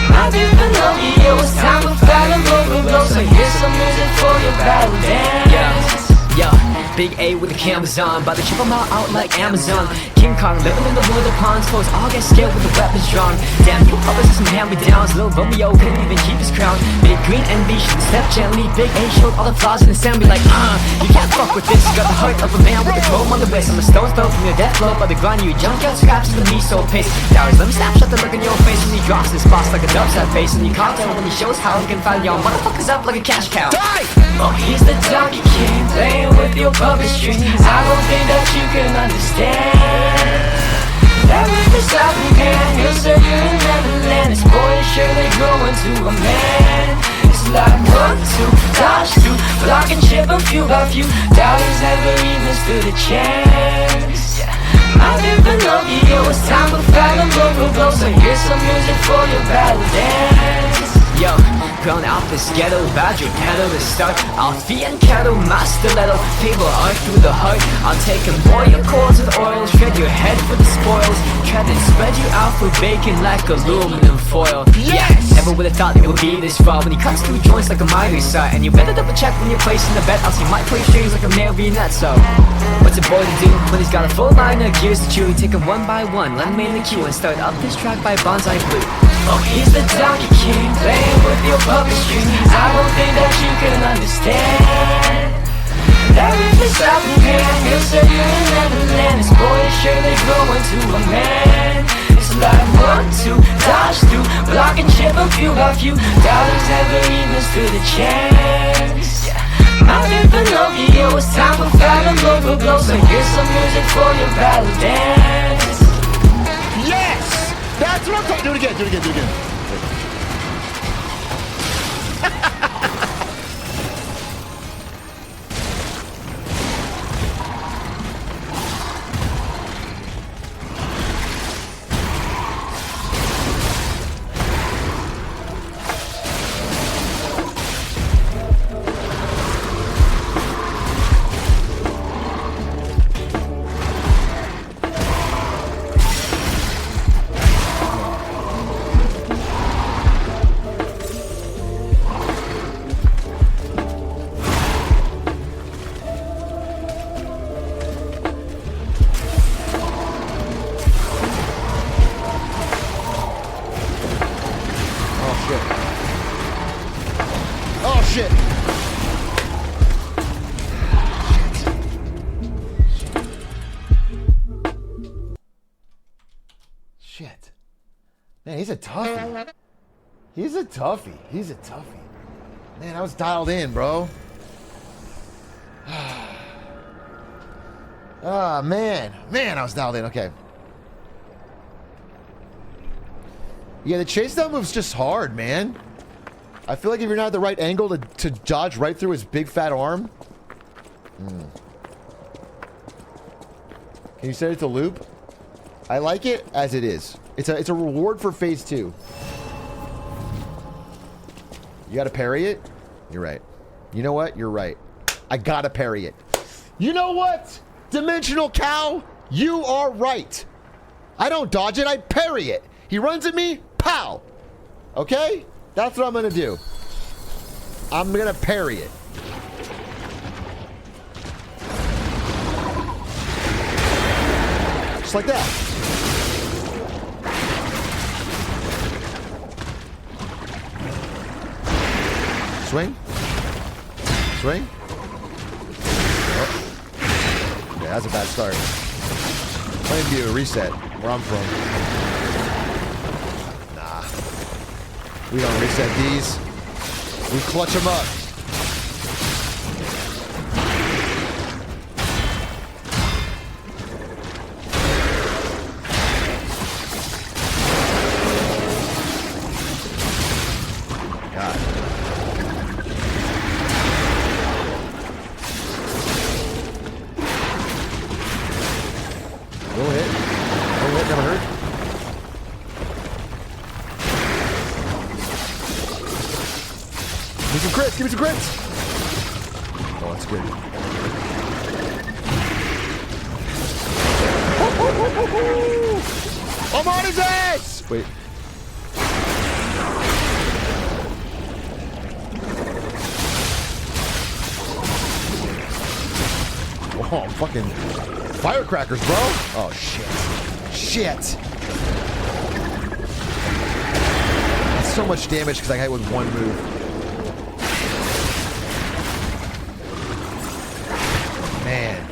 My dear Pinocchio, it's time to fight and blow. So here's some music for your battle dance. Yeah, Big A with the cameras on, about to chip 'em out like Amazon. King Kong living in the before the pawns foes all get scared with the weapons drawn. Damn, you puppets are some hand-me-downs. Little Romeo couldn't even keep his crown. Big green envy should step gently. Big A showed all the flaws in the sound. Be like, you can't fuck with this. You got the heart of a man with a chrome on the wrist. I'm a stone's throw from your death flow by the grind. You junkyard scraps to the miso paste. Dowers, let me snapshot the look in your face when he drops this boss like a dubstep bass. And you can't tell when he shows how he can find y'all motherfuckers up like a cash cow. Die! Oh, he's the Donkey King, playing with your puppetry. I don't think that you can understand that with his helping hand, he'll set you in Neverland. This boy is surely growing to a man. It's like 1, 2, dodge through, block and chip him few by few. Doubters never even stood a chance. Out in Pinocchio, it's time for Fathom Local Blow. So here's some music for your battle dance. Yo, grown out this ghetto, badger pedal to start. I'll fee and kettle, my stiletto, table art through the heart. I'll take and boil your cords with oil, shred your head for the spoils, tread and spread you out for bacon like aluminum foil. Yes! Never would've thought it would be this raw when he cuts through joints like a mighty saw. And you better double check when you're placing the bet, else he might play strings like a marionette. So what's a boy to do when he's got a full line of gears to chew? Take them one by one, let him in the queue and start up this track by Bonsai Blue. Oh, he's the Donkey King, playing with your puppetry. I don't think that you can understand that with his helping hand, he'll set you in Neverland. This boy is surely growing to a man. It's like 1, 2, dodge through, block and chip him few by few. Doubters never even stood a chance. Out in Pinocchio, it's time for Fathom Local Blow. So here's some music for your battle dance. Yes! That's what I'm talking. Do it again. Do it again. Do it again. Oh shit. Shit. Man, he's a toughie. He's a toughie. He's a toughie. Man, I was dialed in, bro. Ah, man. Man, I was dialed in. Okay. Yeah, the chase down move's just hard, man. I feel like if you're not at the right angle to dodge right through his big fat arm. Can you set it to loop? I like it as it is. It's a reward for phase 2. You gotta parry it? You're right. You know what? You're right. I gotta parry it. You know what? Dimensional cow, you are right. I don't dodge it, I parry it. He runs at me, pow. Okay? That's what I'm gonna do. I'm gonna parry it. Just like that. Swing. Swing. Oh. Yeah, that's a bad start. Might need to do a reset where I'm from. We don't reset these. We clutch them up. God. Little hit. Little hit never hurt. Give me some crits, give me some crits! Oh, that's good. I'm on his ass! Wait. Oh, I'm fucking firecrackers, bro! Oh, shit. shit. That's so much damage because I hit with one move. Man.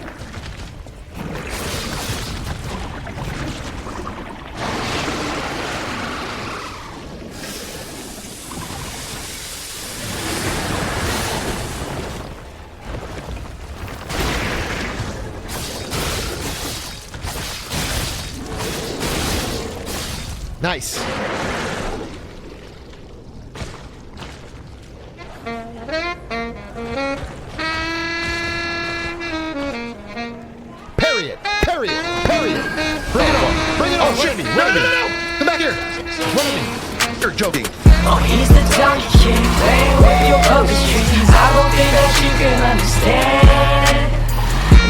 Nice. Parry it. Parry it. Parry it. Bring it on. Bring it on. Shit me. No, no, no, no. Come back here. Run at me. You're joking. Oh, he's the Donkey King, playing with your puppetry. I don't think that you can understand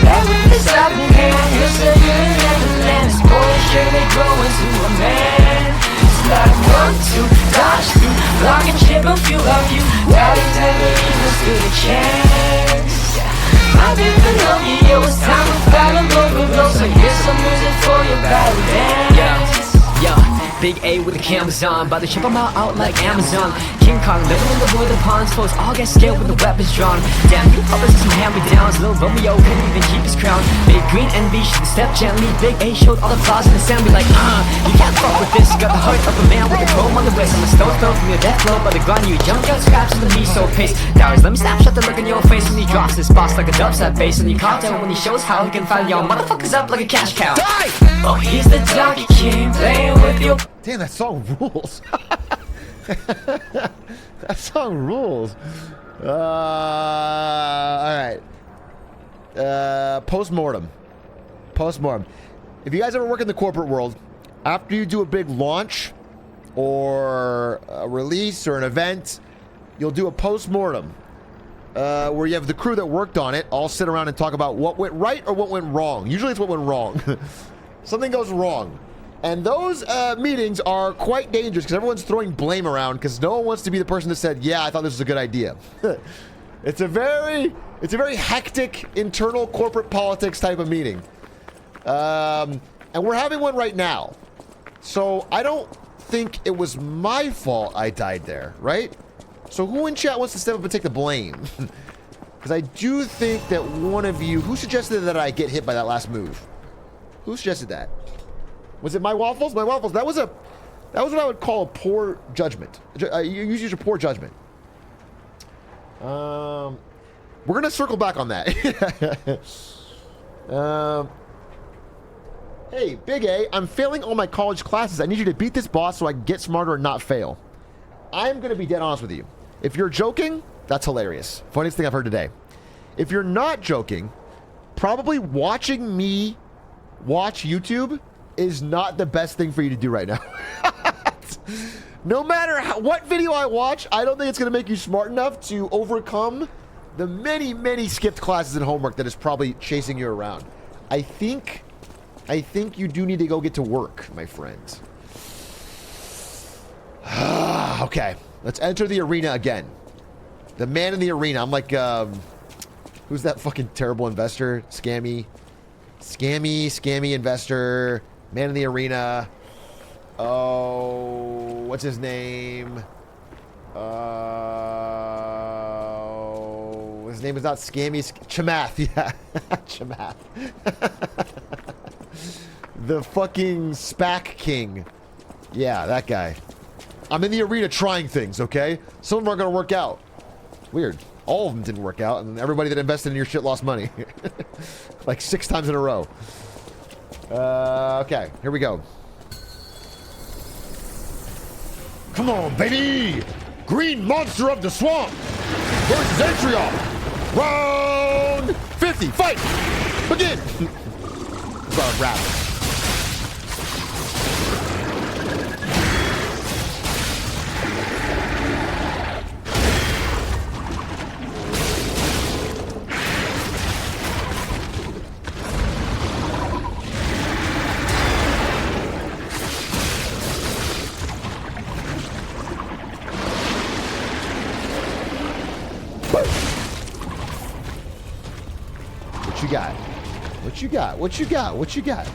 that with this stopping hand, he'll say you're in Neverland. This boy is surely grow into a man. It's like 1, 2, dodge through, block and chip a few of you. Daddy never even stood a chance. I didn't know you, it was time to battle over blows. So here's some music for your battle dance. Yeah, Big A with the cameras on, about to ship them out like Amazon. King Kong living in the wood, the pawns, foes all get scared with the weapons drawn. Damn, you puppets some hand-me-downs, little Romeo couldn't even keep his crown. Big Green Envy should step gently, Big A showed all the flaws in the sound, be like, you can't fuck with this. Got the heart of a man with a chrome on the wrist. I'm a stone throw from your death blow, by the ground you jump out, scraps in the miso paste. Dowers, let me snapshot the look in your face when he drops his boss like a dubstep bass. And he caught out when he shows how he can find y'all motherfuckers up like a cash cow. Die! Oh, he's the Donkey King, playing with your Damn, that song rules. That song rules. Alright. Post-mortem. Post-mortem. If you guys ever work in the corporate world, after you do a big launch or a release or an event, you'll do a post-mortem where you have the crew that worked on it all sit around and talk about what went right or what went wrong. Usually it's what went wrong. Something goes wrong. And those meetings are quite dangerous because everyone's throwing blame around because no one wants to be the person that said, yeah, I thought this was a good idea. It's a very hectic internal corporate politics type of meeting. And we're having one right now. So I don't think it was my fault I died there, right? So who in chat wants to step up and take the blame? Because I do think that one of you... Who suggested that I get hit by that last move? Who suggested that? Was it my waffles? My waffles. That was what I would call a poor judgment. You use your poor judgment. We're gonna circle back on that. Hey, Big A, I'm failing all my college classes. I need you to beat this boss so I can get smarter and not fail. I'm gonna be dead honest with you. If you're joking, that's hilarious. Funniest thing I've heard today. If you're not joking, probably watching me watch YouTube is not the best thing for you to do right now. No matter what video I watch, I don't think it's going to make you smart enough to overcome the many, many skipped classes and homework that is probably chasing you around. I think you do need to go get to work, my friend. Okay, let's enter the arena again. The man in the arena. I'm like, who's that fucking terrible investor? Scammy investor. Man in the arena. Oh, what's his name? His name is not Scammy. Chamath. Yeah, Chamath. The fucking SPAC king. Yeah, that guy. I'm in the arena trying things, okay? Some of them aren't going to work out. Weird. All of them didn't work out, and everybody that invested in your shit lost money. Like 6 times in a row. Okay, here we go. Come on, baby! Green monster of the swamp versus Atrioc. Round 50, fight! Begin! It's about a rap. What you got? What you got? What you got? What you got?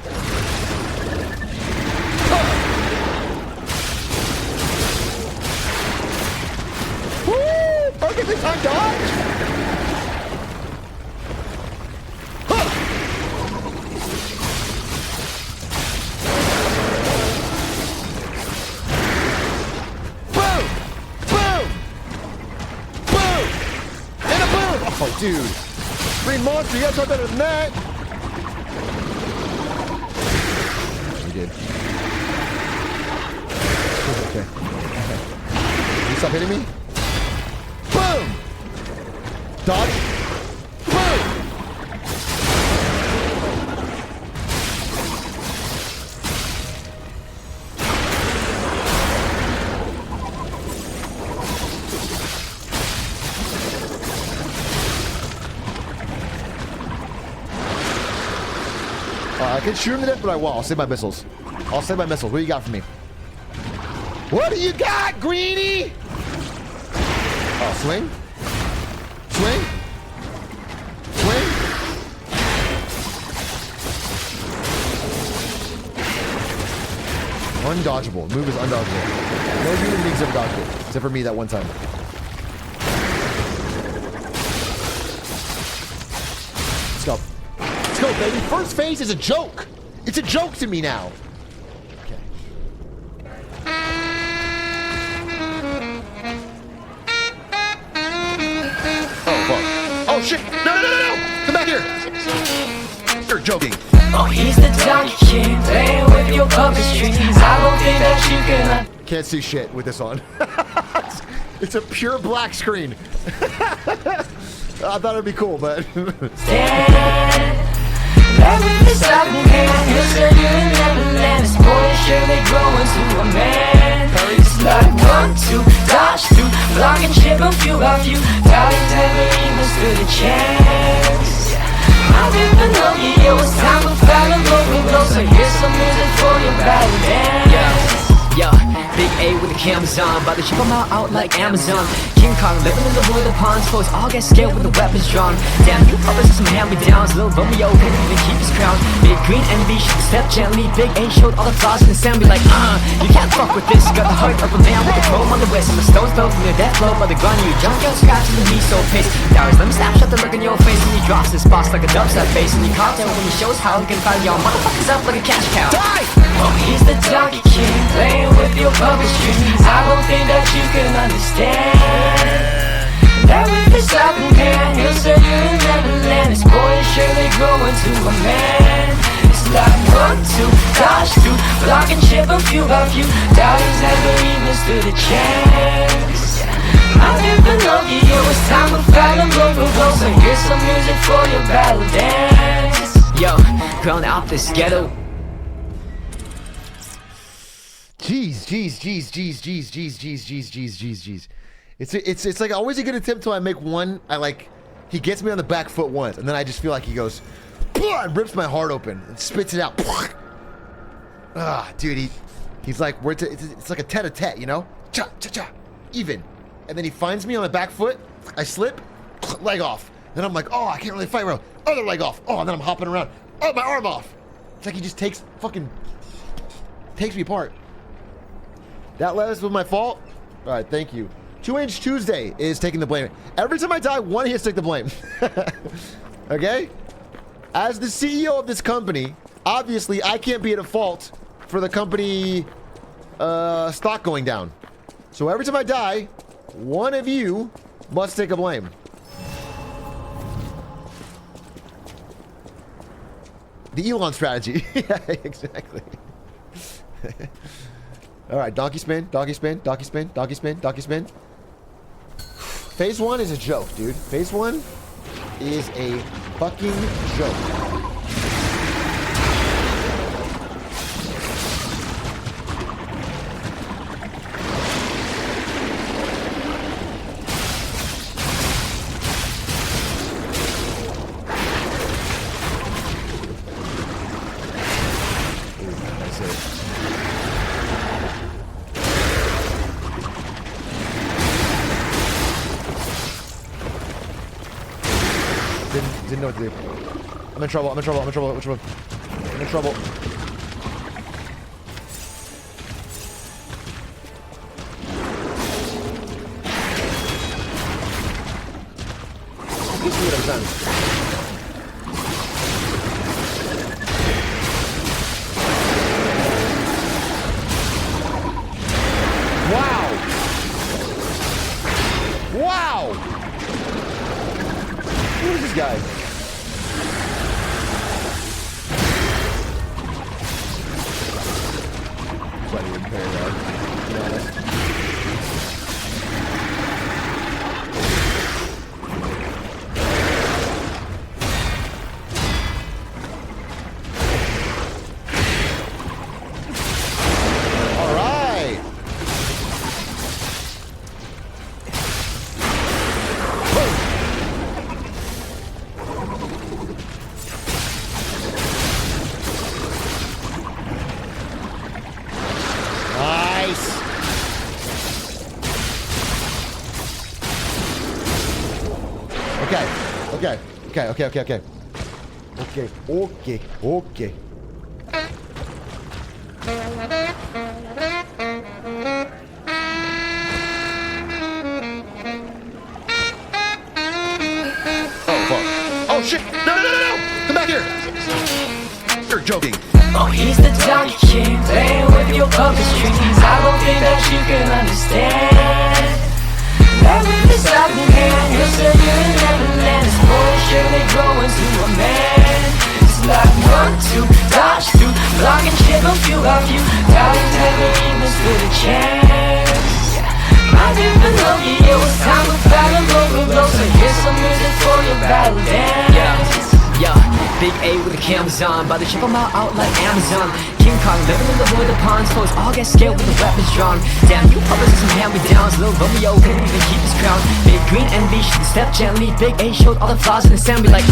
dude. Green monster, you gotta try better than that. You did. Okay. You stop hitting me? Boom! Dodge. Boom! I can shoot him to death, but I won't. I'll save my missiles. I'll save my missiles. What do you got for me? What do you got, Greenie? Oh, swing. Swing. Swing. Undodgeable. Move is undodgeable. No human beings ever dodged it, except for me that one time. Let's go. Let's go, baby. First phase is a joke. It's a joke to me now. Okay. Oh, fuck. Oh, shit. No, no, no, no, no. Come back here. You're joking. Oh, he's the Donkey King, playing with your puppet strings. I don't think that you can Can't see shit with this on. It's a pure black screen. I thought it'd be cool, but... understand. That with this stopping hand, he'll send you in Neverland. This boy is surely growing to a man. It's like 1, 2, dodge through, block and chip and few by few. Doubting never even stood a chance. I didn't know it was time to follow over blows. So here's some music for your battle dance. Yeah, big A with the cameras on, about to ship them out like Amazon. King Kong living in the wood of ponds, foes all get scared with the weapons drawn. Damn, you puppets are some hand-me-downs, little Romeo couldn't even keep his crown. Big green envy should step gently, Big A showed all the flaws in the sound, be like, you can't fuck with this. Got the heart of a man with a chrome on the wrist, and the stones fell from their death blow by the gun. You jump out, scratching the knee so pissed. Dowers, let me snapshot the look in your face, and he drops this boss like a dubstep bass, and he caught down when he shows how he can fire y'all motherfuckers up like a cash cow. Die! Oh, he's the Donkey King, playing with your puppet strings. I don't think that you can understand. That with his stopping hand, he'll send you in Neverland. This boy is surely growing to a man. It's like 1, 2, dodge through, block and chip and few by few. Doubt he's never even stood a chance. I didn't know it was time to fight and blow for blow. So here's some music for your battle dance. Yo, grown out this ghetto. Jeez. It's like always a good attempt till I make one. He gets me on the back foot once, and then I just feel like he goes, and rips my heart open and spits it out. Dude, he's like, it's like a tete-a-tete, you know? Cha-cha-cha, even. And then he finds me on the back foot, I slip, leg off. Then I'm like, oh, I can't really fight well. Other leg off. Oh, and then I'm hopping around. Oh, my arm off. It's like he just takes me apart. That was my fault. All right, thank you. 2-inch Tuesday is taking the blame. Every time I die, one of you has to take the blame. Okay? As the CEO of this company, obviously I can't be at fault for the company stock going down. So every time I die, one of you must take a blame. The Elon strategy. Yeah, exactly. All right, donkey spin, donkey spin, donkey spin, donkey spin, donkey spin. Phase 1 is a joke, dude. Phase 1 is a fucking joke. Didn't know what to do. I'm in trouble. I'm in trouble. I'm in trouble. I'm in trouble. I'm in trouble. Please do what I'm saying. Wow! Wow! very well, to be honest. All right. Nice. Okay. Okay. Okay. Okay. Okay. Okay. Okay. Okay. Okay. Oh fuck. Oh shit. No, no, no, no, no. Come back here. You're joking. Oh, he's the Donkey King, playing with your puppet strings. I don't think that you can understand that with his helping hand, he'll set you in Neverland. His boy surely grow into a man. It's like 1, 2, dodge through, block and chip a few of you. Doubting never even stood a chance. I didn't know you, it was time to battle over blow. So here's some music for your battle dance. Yeah, big A with the cameras on, about to check them out like Amazon. King Kong living in the wood, the ponds, foes all get scared with the weapons drawn. Damn, you puppets are some hand-me-downs, little Romeo couldn't even keep his crown. Big green envy should step gently, Big A showed all the flaws in his sound. Be like,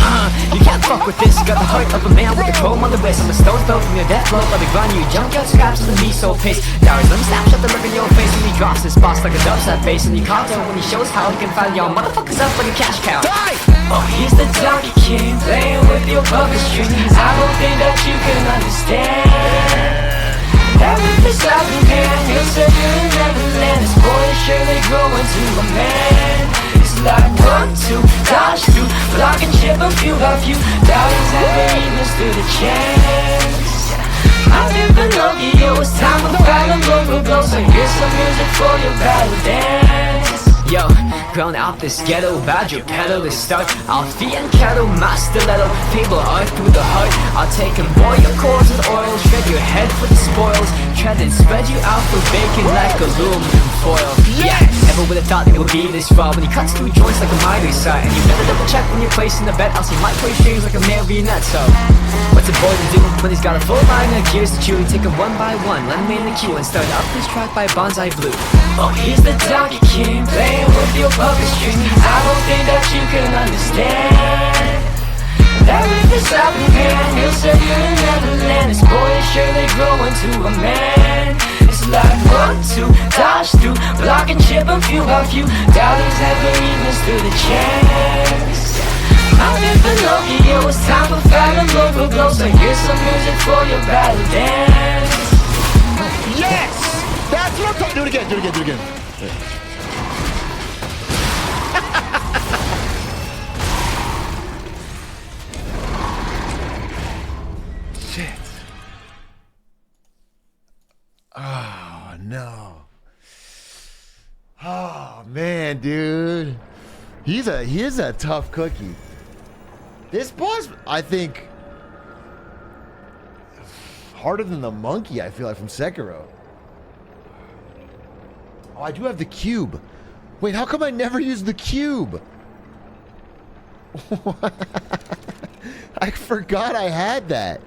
you can't fuck with this. Got the heart of a man with a chrome on the wrist. I'm a stone's throw from your death blow, but the run you junkyard scraps with the miso paste. Dowers, let me snapshot the look in your face when he drops his boss like a dubstep bass. And you can't tell when he shows how he can find y'all motherfuckers up like a cash cow. Die! Oh, he's the Donkey King, playing with your puppet strings. I don't think that you can understand that with his helping hand, he'll set you in Neverland. His boy surely grow into a man. It's like 1, 2, dodge through, block and chip a few of you. Doubters never even stood a chance. I never know you, it was time to battle over blow. So here's some music for your battle dance. Yo, grown out this ghetto, badger pedal to start. Alfie and cattle, my stiletto, fable art through the heart. I'll take and boil your cores with oil, shred your head for the spoils, tread and spread you out for bacon like aluminum foil. Yeah, never would have thought it would be this raw when he cuts through joints like a mighty side. And you never double check when you're placing the bet, else he might play strings like a marionette. So, what's a boy to do when he's got a full line of gears to chew? Take them one by one, let him in the queue and start up this track by Bonsai Blue. Oh, he's the Donkey King, playing with your puppet strings. I don't think that you can understand that with his helping hand, he'll set you in Neverland. His boy surely grow into a man. It's like 1, 2, dodge through, block and chip a few of you. Doubters never even stood a chance. I never know you, it was time to fight him over blow. So here's some music for your battle dance. Yes! That's what I'm talking. Do it again. Do it again. Do it again. Shit. Oh no. Oh man, dude. He is a tough cookie. This boss, I think, harder than the monkey. I feel like from Sekiro. Oh, I do have the cube. Wait, how come I never used the cube? I forgot I had that.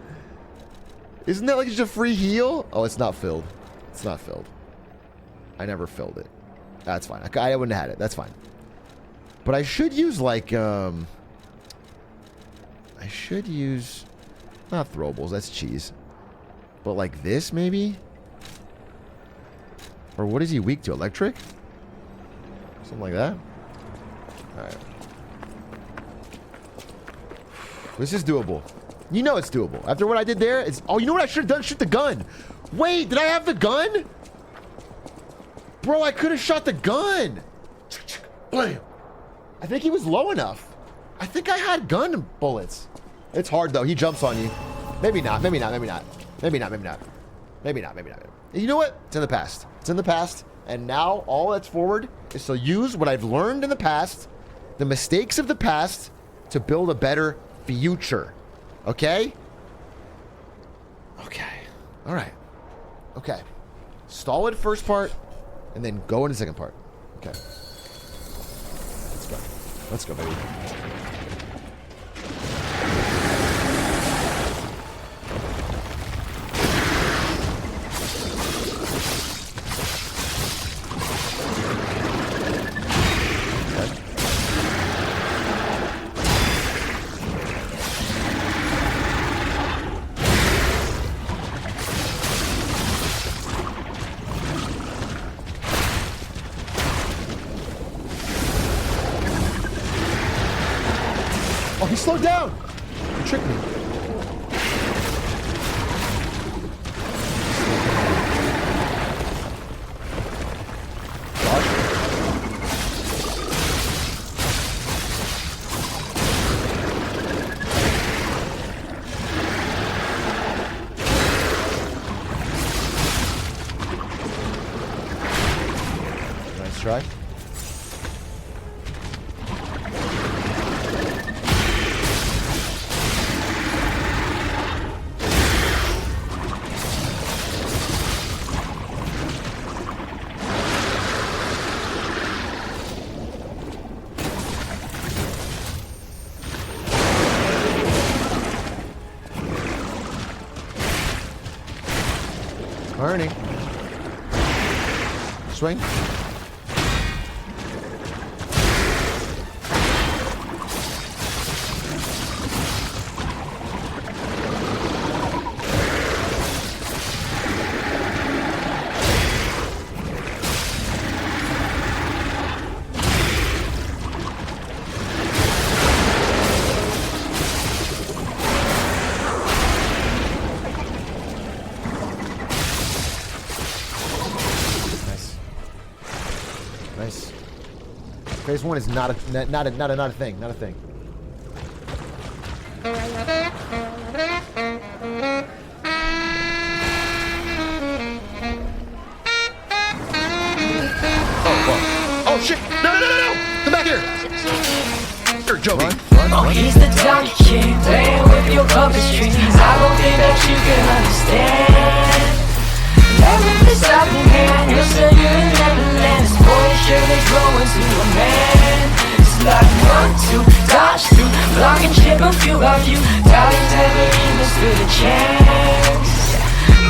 Isn't that like just a free heal? Oh, it's not filled. It's not filled. I never filled it. That's fine. I wouldn't have had it. That's fine. But I should use like, I should use, not throwables, that's cheese. But like this maybe? Or what is he weak to? Electric? Something like that? Alright. This is doable. You know it's doable. After what I did there, it's... Oh, you know what I should have done? Shoot the gun. Wait, did I have the gun? Bro, I could have shot the gun. Blam. I think he was low enough. I think I had gun bullets. It's hard, though. He jumps on you. Maybe not. Maybe not. Maybe not. Maybe not. Maybe not. Maybe not. Maybe not. You know what? It's in the past. It's in the past. And now all that's forward is to use what I've learned in the past, the mistakes of the past, to build a better future. Okay? Okay. All right. Okay. Stall it first part, and then go into second part. Okay. Let's go. Let's go, baby. Oh, he slowed down! You tricked me. Nice try. Turning. Swing. Nice. Phase one is not a thing. Not a thing. Oh shit! No! Come back here! You're joking. Oh, he's the Donkey King, playing with your puppet strings. I don't think that you can understand. That with the stopping hand, he'll sell you in Neverland. This boy is surely growing to a man. It's like 1, 2, dodge through, block and chip a few of you. Doubters never even stood a chance.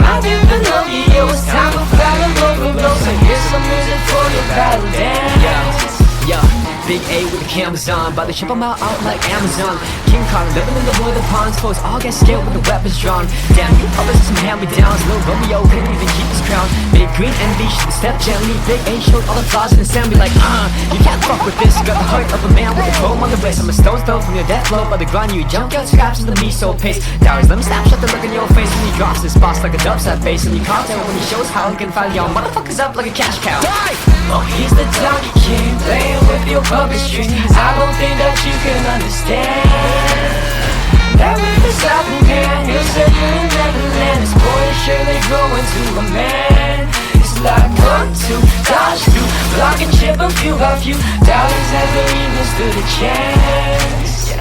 My dear Pinocchio, it's time to battle over blows. So here's some music for your battle dance. Yeah, Big A with the cameras on, about to ship them out like Amazon. King Kong living in the wood, the pawns, foes all get scared with the weapons drawn. Damn, you puppets some hand-me-downs, little Romeo couldn't even keep his crown. Big Green Envy should step gently, Big A showed all the flaws in the sound, be like, you can't fuck with this. Got the heart of a man with a chrome on the wrist. I'm a stone's throw from your death flow, by the grind you jump out scraps in the miso paste. Towers, let me snapshot the look in your face when he drops his boss like a dubstep bass. And he calls out when he shows how he can fire y'all motherfuckers up like a cash cow. Die! Oh, he's the Donkey King, playing with your puppet strings. I don't think that you can understand. That with the stopping hand, he'll sell you in Neverland. This boy is surely growing to a man. It's like 1, 2, dodge through, block and chip a few of you. Doubters never even stood a chance.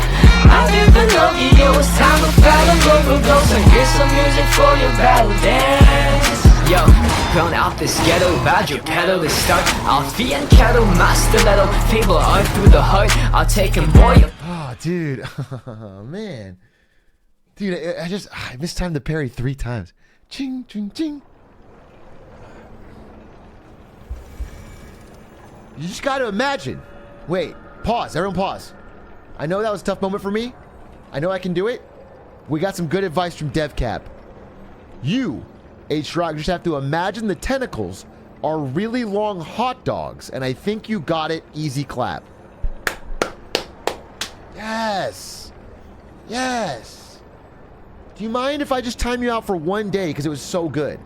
My dear Pinocchio, it's time to battle over blows. So here's some music for your battle dance. Yo, grown out this ghetto, badger pedal to start. Alfie and kettle, my stiletto, fable art through the heart. I'll take him, boy. Oh, dude. Oh, man. Dude, I mistimed the parry 3 times. Ching, ching, ching. You just got to imagine. Wait, pause. Everyone pause. I know that was a tough moment for me. I know I can do it. We got some good advice from DevCap. You, Atrioc, just have to imagine the tentacles are really long hot dogs, and I think you got it. Easy clap. Yes. Yes. Do you mind if I just time you out for 1 day because it was so good?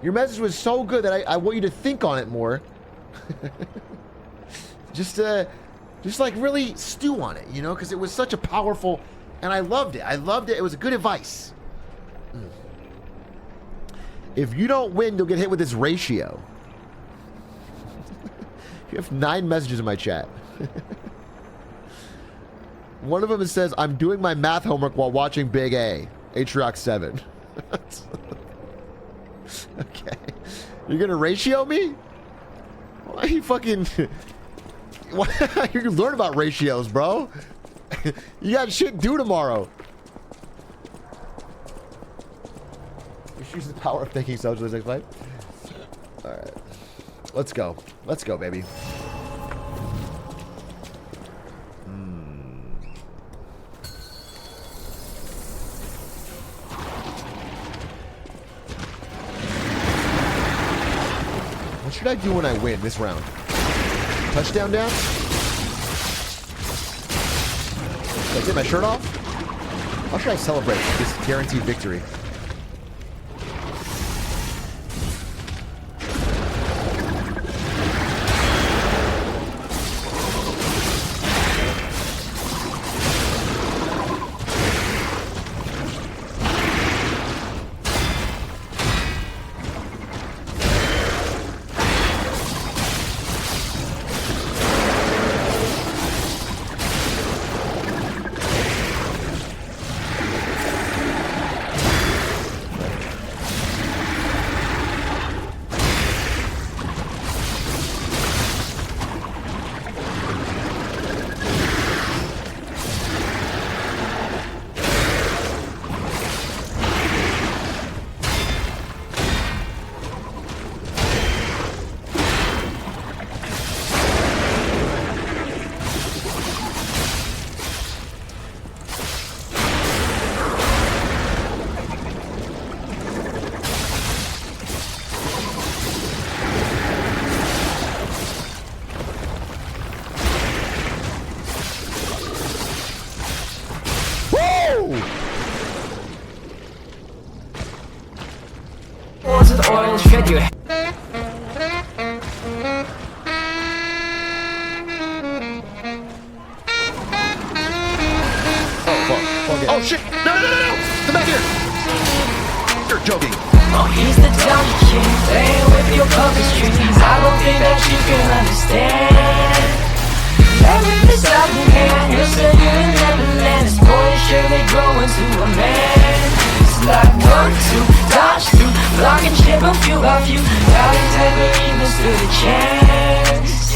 Your message was so good that I want you to think on it more. just like really stew on it, you know, because it was such a powerful, and I loved it. I loved it. It was a good advice. If you don't win, you'll get hit with this ratio. You have 9 messages in my chat. One of them says, I'm doing my math homework while watching Big A. Atrioc 7. Okay. You're gonna ratio me? Why are you fucking... Why? You can learn about ratios, bro. You got shit to do tomorrow. Use the power of thinking socialist next fight. Alright. Let's go. Let's go, baby. What should I do when I win this round? Touchdown down? Did I get my shirt off? How should I celebrate this guaranteed victory? Oil shred your Oh shit! No! Come back here! You're joking. Oh, he's the Donkey King, playing with your puppet strings. I don't think that you can understand. Everything's out in hand, he'll say you're in Neverland. This boy is surely growing to a man. It's like 1, 2, dodge through, block and chip a few by few. Now he's never even stood a chance.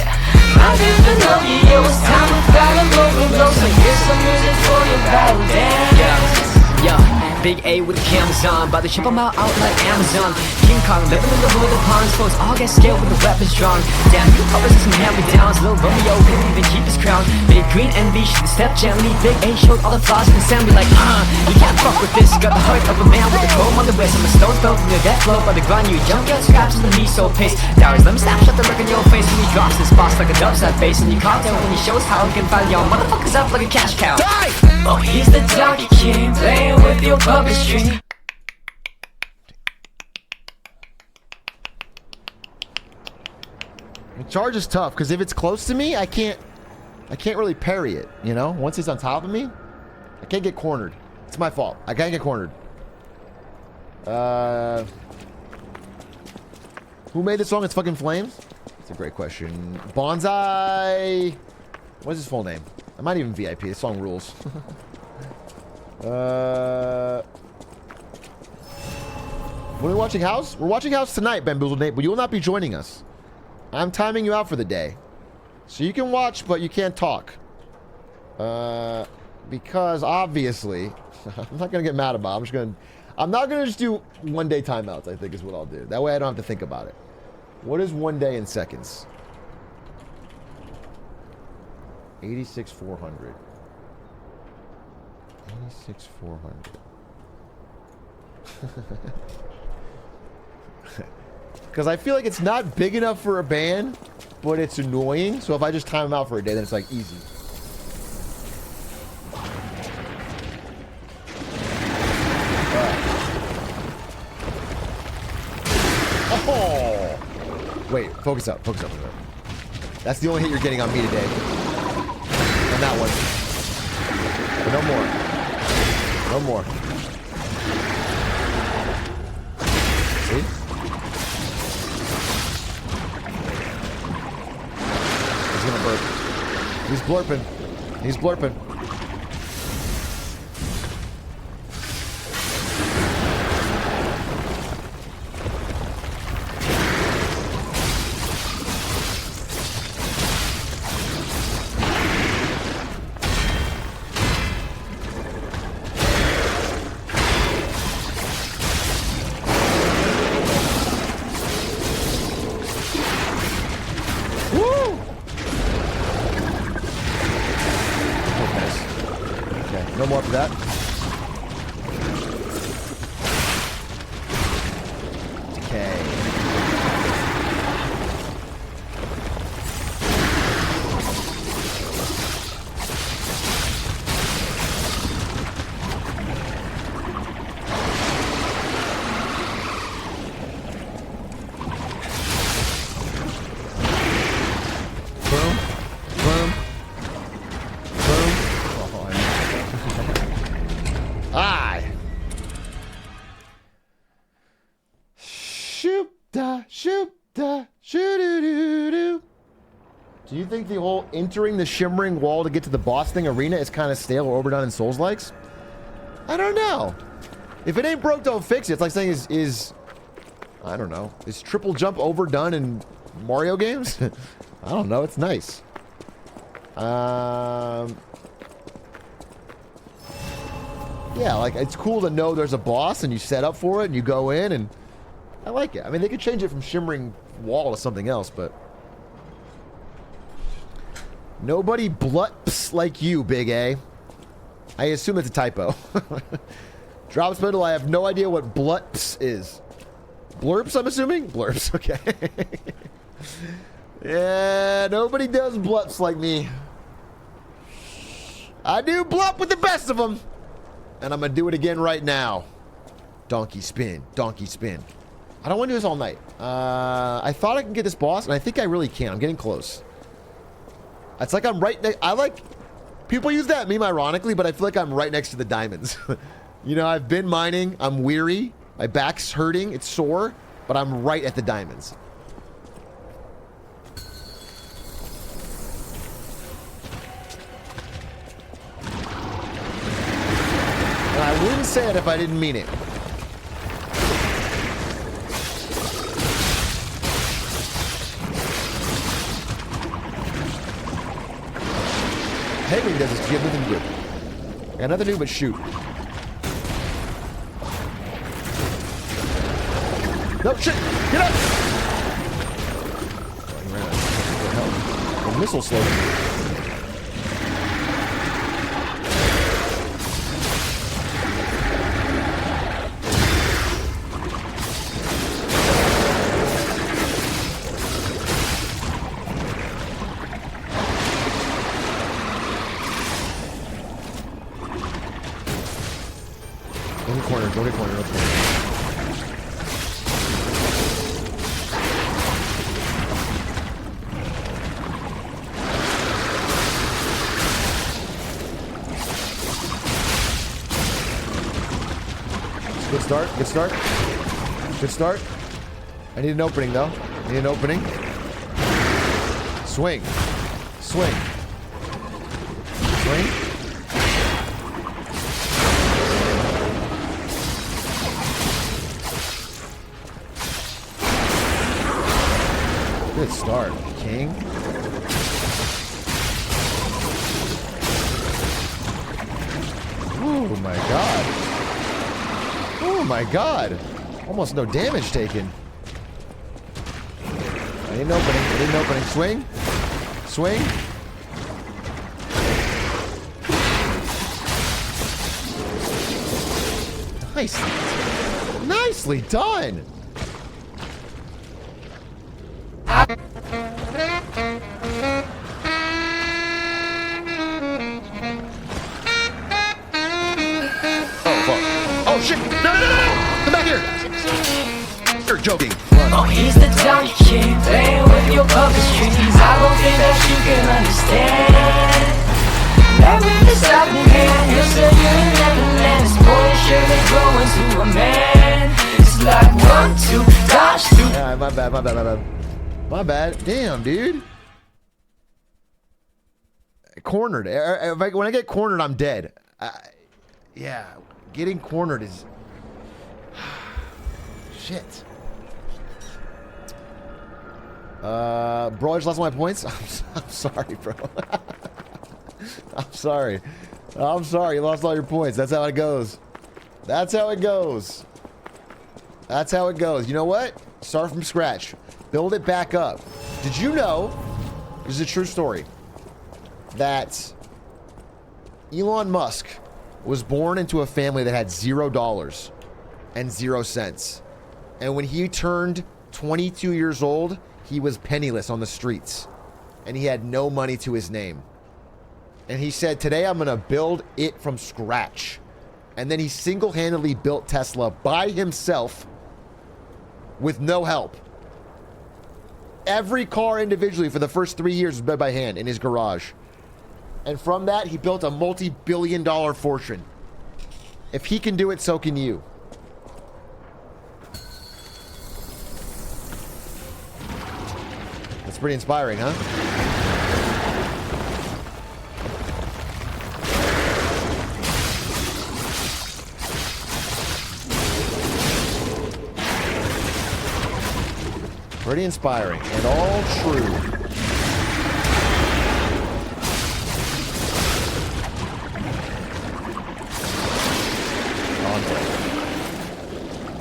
I didn't know you, it was time to battle over blows. So here's some music for your battle dance. Yo, Big A with the cameras on, about to ship them out like Amazon. King Kong living in the hood, the pawns foes all get scared when the weapons drawn. Damn, you puppets and some hand-me-downs. Lil Romeo couldn't even keep his crown. Big Green Envy should have stepped gently. Big A showed all the flaws and Sam be like, you can't fuck with this. Got the heart of a man with a chrome on the wrist. I'm a stone's throw from your death flow by the grind. You junkyard scraps in the miso paste. Dowries, let me snapshot the look in your face when he drops this boss like a dubstep bass. And you caught down when he shows how he can file y'all motherfuckers up like a cash cow. Die! Oh, he's the Donkey King, playing with your puppet string. Charge is tough because if it's close to me, I can't really parry it. You know, once it's on top of me, I can't get cornered. It's my fault. I can't get cornered. Who made this song? It's fucking Flames. That's a great question. Bonsai. What is his full name? I'm not even VIP. This song rules. When are we watching House? We're watching House tonight, Bamboozled Nate, but you will not be joining us. I'm timing you out for the day. So you can watch, but you can't talk. Because obviously, I'm not going to get mad about it. I'm not going to just do one-day timeouts, I think is what I'll do. That way I don't have to think about it. What is 1 day in seconds? 86,400. 86,400. Because I feel like it's not big enough for a ban, but it's annoying. So if I just time them out for a day, then it's like easy. Oh! Wait, focus up, focus up. That's the only hit you're getting on me today. On that one. But no more. No more. See? He's gonna burp. He's blurping. He's blurping. after that. Okay. Do you think the whole entering the shimmering wall to get to the boss thing arena is kind of stale or overdone in Souls-likes? I don't know. If it ain't broke, don't fix it. It's like saying is I don't know. Is triple jump overdone in Mario games? I don't know. It's nice. Yeah, like it's cool to know there's a boss and you set up for it and you go in and I like it. I mean, they could change it from shimmering wall to something else, but nobody blutps like you, Big A. I assume it's a typo. Drop spindle, I have no idea what blutps is. Blurps, I'm assuming? Blurps, okay. Yeah, nobody does blutps like me. I do blup with the best of them. And I'm going to do it again right now. Donkey spin. Donkey spin. I don't want to do this all night. I thought I can get this boss, and I think I really can. I'm getting close. It's like I'm right next... I like... People use that meme ironically, but I feel like I'm right next to the diamonds. You know, I've been mining. I'm weary. My back's hurting. It's sore. But I'm right at the diamonds. And I wouldn't say it if I didn't mean it. Hey, when he does this, you have nothing to do. I got nothing to do but shoot. No, shit! Get up! Oh, he ran out. What the hell? The missile slowed him. Go to corner, go to corner, go to corner. Good start, good start. Good start. I need an opening, though. I need an opening. Swing. Swing. Swing. Good start, King. Oh my god. Oh my god. Almost no damage taken. I need an opening. I need an opening. Swing. Swing. Nice. Nicely done. Oh shit! No, no, no, no! Come back here! You're joking. Oh, he's the Donkey King, playing with your puppetry. I don't think that you can understand. That with the stopping hand, he'll say you in Neverland. This boy is surely growing to a man. It's like 1, 2, dodge through. Yeah, my bad, my bad, my bad. My bad. Damn, dude. Cornered. When I get cornered, I'm dead. Yeah, getting cornered is... Shit. Bro, I just lost all my points? I'm sorry, bro. I'm sorry. I'm sorry, you lost all your points. That's how it goes. That's how it goes. That's how it goes. You know what? Start from scratch. Build it back up. Did you know, this is a true story, that Elon Musk was born into a family that had $0 and 0 cents. And when he turned 22 years old, he was penniless on the streets. And he had no money to his name. And he said, today I'm going to build it from scratch. And then he single-handedly built Tesla by himself with no help. Every car individually for the first 3 years was built by hand in his garage. And from that, he built a multi-billion-dollar fortune. If he can do it, so can you. That's pretty inspiring, huh? Pretty inspiring and all true.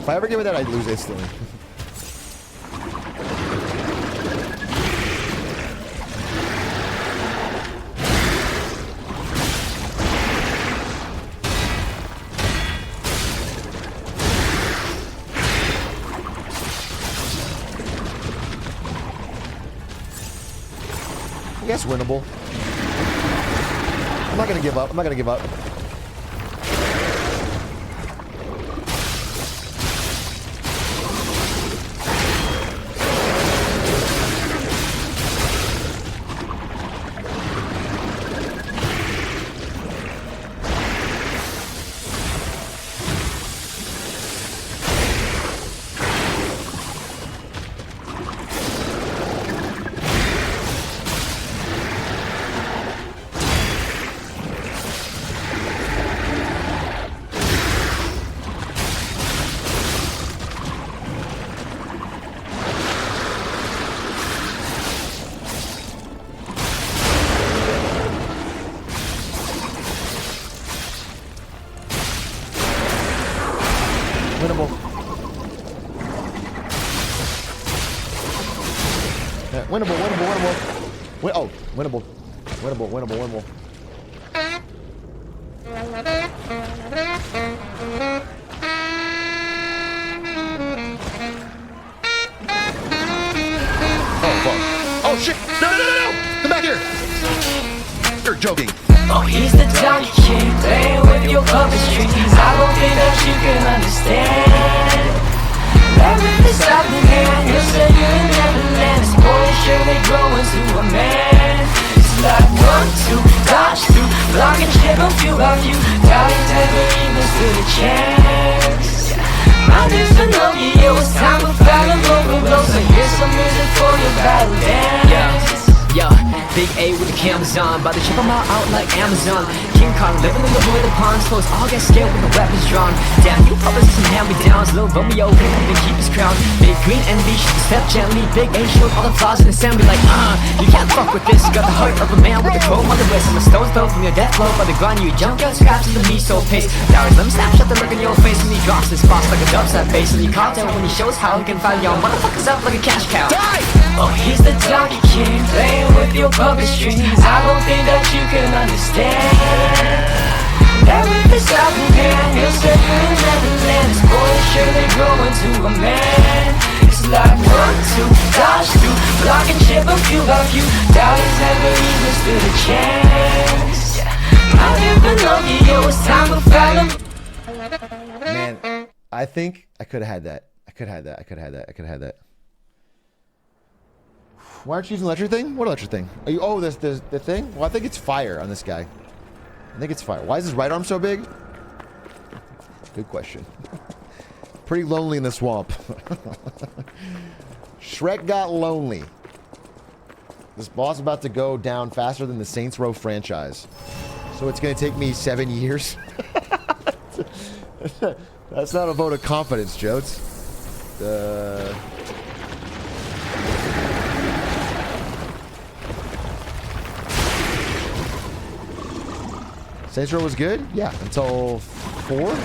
If I ever give it that, I'd lose instantly. I guess winnable. I'm not gonna give up. I'm not gonna give up. Winnable. Winnable, winnable, winnable. Oh, winnable. Winnable, winnable, winnable. Oh, fuck. Oh, shit. No, no, no, no, no. Come back here. You're joking. Oh, he's the Donkey King, playing with your puppetry. I don't think that you can understand. Everything's happening here, he'll say you in Neverland. This boy is sure they grow into a man. It's like 1, 2, dodge through, block and chip a few by few. Doubting never even stood a chance. My name's Pinocchio, it's time to battle over blows. So here's some music for your battle dance. Yeah, big A with the cameras on, about to check them all out like Amazon. King Kong living in the hood, the pawns close, all get scared when the weapons drawn. Damn, you probably see some hand-me-downs, little Romeo couldn't even keep his crown. Big green envy, should step gently, big A showed all the flaws in the assembly like, you can't fuck with this, got the heart of a man with a chrome on the wrist. I'm a stone's throw from your death flow, by the ground you jump out, scraps into me so pace. Dowers, let him snapshot the look in your face when he drops his boss like a dubstep bass. And you can't tell when he shows how he can find y'all motherfuckers up like a cash cow. Die! Oh, he's the Donkey King, playing with your puppetry. I don't think that you can understand. Everything's happening here, he'll say you in Neverland. This boy is sure they grow into a man. It's like 1, 2, dodge through, block and chip a few by few. Doubters never even stood a chance. I hear Pinocchio, it's time to fight him. Man, I think I could have had that. I could have had that. I could have had that. I could have had that. Why aren't you using the electric thing? What electric thing? Are you? Oh, the thing? Well, I think it's fire on this guy. I think it's fire. Why is his right arm so big? Good question. Pretty lonely in the swamp. Shrek got lonely. This boss is about to go down faster than the Saints Row franchise. So it's going to take me 7 years. That's not a vote of confidence, Jotes. Saints Row was good? Yeah, until 4?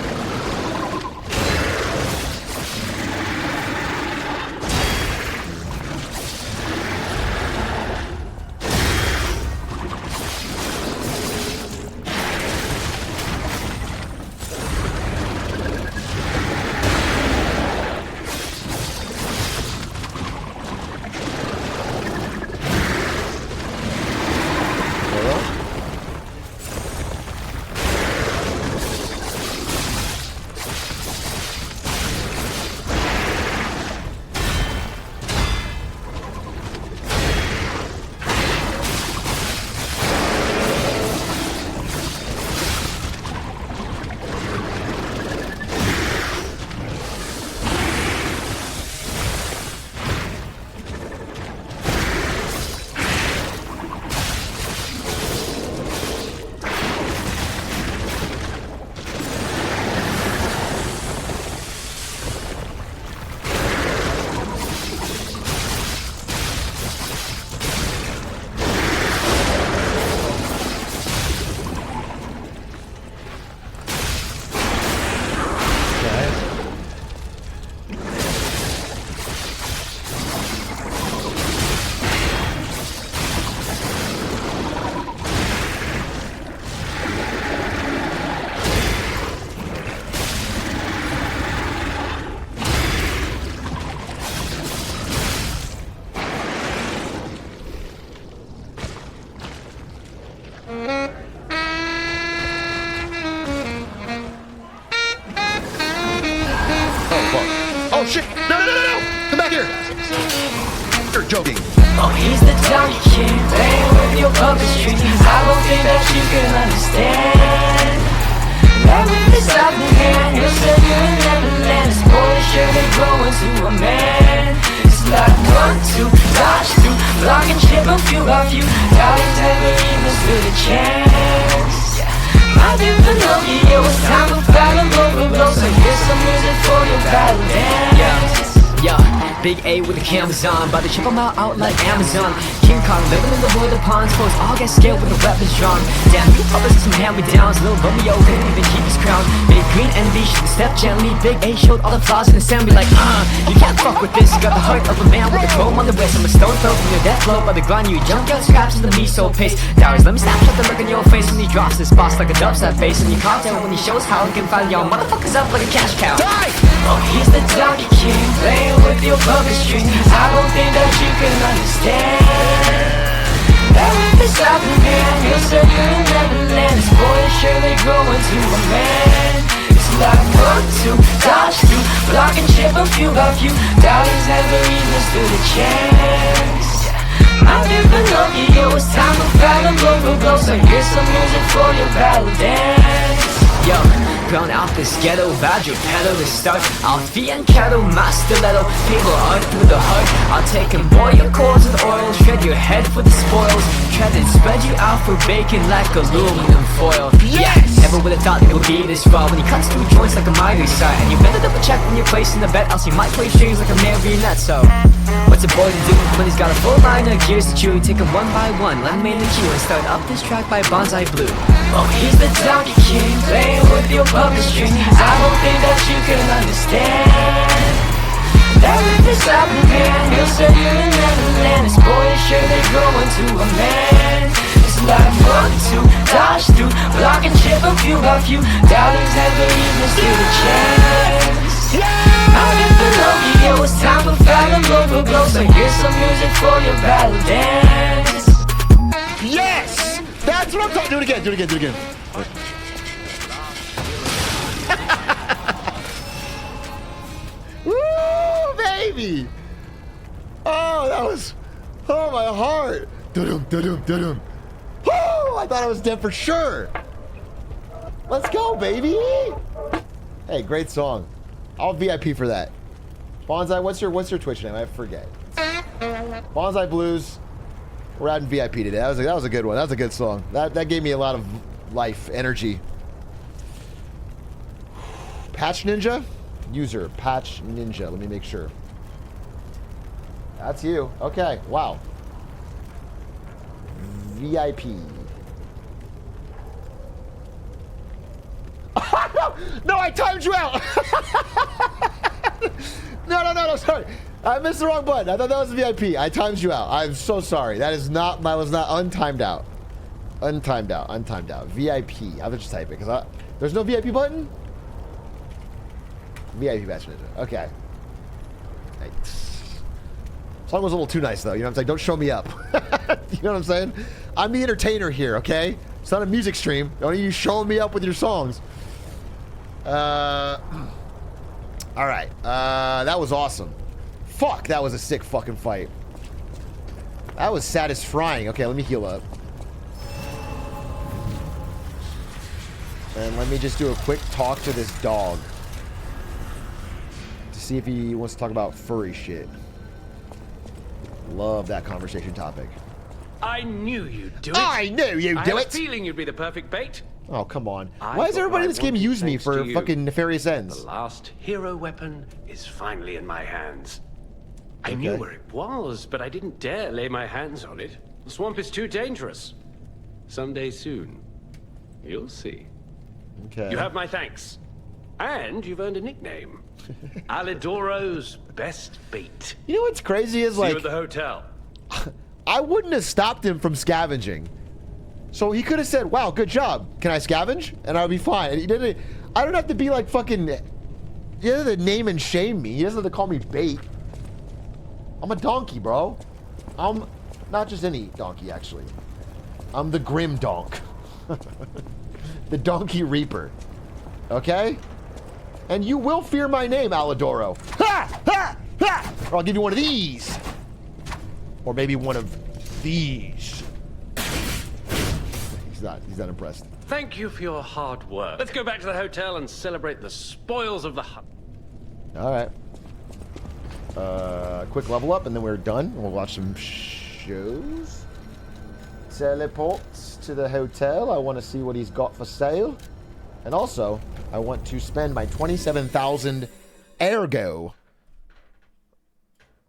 joking. Oh, he's the Donkey King, playing with your puppetry. I don't think that you can understand that with his helping hand, he'll send you in Neverland. This boy is surely grow into a man. It's like 1, 2, dodge through, block and chip a few by few. Dollars never even stood a chance. My dear Pinocchio, it's time to battle over blow. So here's some music for your battle dance. Yeah, Big A with the cameras on, about to ship them out like Amazon. King Kong living in the wood, the pawns, foes all get scared with the weapons drawn. Damn, you puppets some hand-me-downs, little Romeo couldn't even keep his crown. Big green envy should step gently, Big A showed all the flaws in the sound. Be like, you can't fuck with this. You got the heart of a man with a chrome on the wrist. I'm a stone throw from your death flow by the grind. You jump out scraps in the miso pace. Dowers, let me snapshot the look in your face when he drops this boss like a dubstep bass. And you can't tell when he shows how he can find y'all motherfuckers up like a cash cow. Die! Oh, he's the Donkey King, playing with your puppetry. I don't think that you can understand that with his helping hand, he'll send you in Neverland. This boy is surely grow into a man. It's like 1, 2, dodge through, block and chip a few by few. Dollars never even stood a chance. My dear Pinocchio, it's time to battle blow for blow. So here's some music for your battle dance. Yo, ground out this ghetto, badger pedal to start. Alfie and cattle, my stiletto, people art through the heart. I'll take and boil your cords with oil, shred your head for the spoils, tread and spread you out for bacon like aluminum foil. Yes! Never would have thought it would be this raw when he cuts through joints like a mighty side. And you better double check when you're placing the bet, else he might play strings like a marionette. So, what's a boy to do when he's got a full line of gears to chew? Take them one by one, let him in the queue and start up this track by Bonsai Blue. Oh, he's the Donkey King, playing with your puppetry. I don't think that you can understand that with his helping hand, he'll send you in Neverland. This boy is surely grow into a man. It's like 1, 2, dodge through, block and chip a few by few. Dollars never even stood a chance. I'm in Pinocchio, it's time for battle blow for blow. So here's some music for your battle dance. Yes! That's what I'm talking. Do it again. Do it again. Do it again. Woo, baby! Oh, that was. Oh, my heart. Dum dum dum. Woo! I thought I was dead for sure. Let's go, baby. Hey, great song. I'll VIP for that. Bonsai, what's your Twitch name? I forget. Bonsai Blues. We're adding VIP today. That was a good one. That was a good song. That gave me a lot of life, energy. Patch Ninja? User, Patch Ninja. Let me make sure. That's you. Okay. Wow. VIP. No, I timed you out. No, sorry. I missed the wrong button. I thought that was the VIP. I timed you out. I'm so sorry. That was not untimed out. Untimed out. VIP. I'll just type it because there's no VIP button? VIP Patch Ninja. Okay. Song was a little too nice though. You know what I'm saying? Don't show me up. You know what I'm saying? I'm the entertainer here, okay? It's not a music stream. Don't you show me up with your songs. Alright. That was awesome. Fuck, that was a sick fucking fight. That was satisfying. Okay, let me heal up. And let me just do a quick talk to this dog. To see if he wants to talk about furry shit. Love that conversation topic. I knew you'd do it. I knew you'd I do had it! a feeling you'd be the perfect bait. Oh, come on. I Why does got everybody in what this I game wanted use me thanks for to you. fucking nefarious ends? The last hero weapon is finally in my hands. I knew Okay. where it was, but I didn't dare lay my hands on it. The swamp is too dangerous. Someday soon, you'll see. Okay. You have my thanks. And you've earned a nickname. Alidoro's best bait. You know what's crazy is See you like at the hotel. I wouldn't have stopped him from scavenging. So he could have said, wow, good job. Can I scavenge? And I would be fine. And he didn't. I don't have to be like fucking. He doesn't have to name and shame me. He doesn't have to call me bait. I'm a donkey, bro. I'm not just any donkey, actually. I'm the Grim Donk. The Donkey Reaper. Okay? And you will fear my name, Alidoro. Ha! Ha! Ha! Or I'll give you one of these. Or maybe one of these. He's not impressed. Thank you for your hard work. Let's go back to the hotel and celebrate the spoils of the hunt. All right. Quick level up, and then we're done. We'll watch some shows. Teleports to the hotel. I want to see what he's got for sale. And also, I want to spend my 27,000 ergo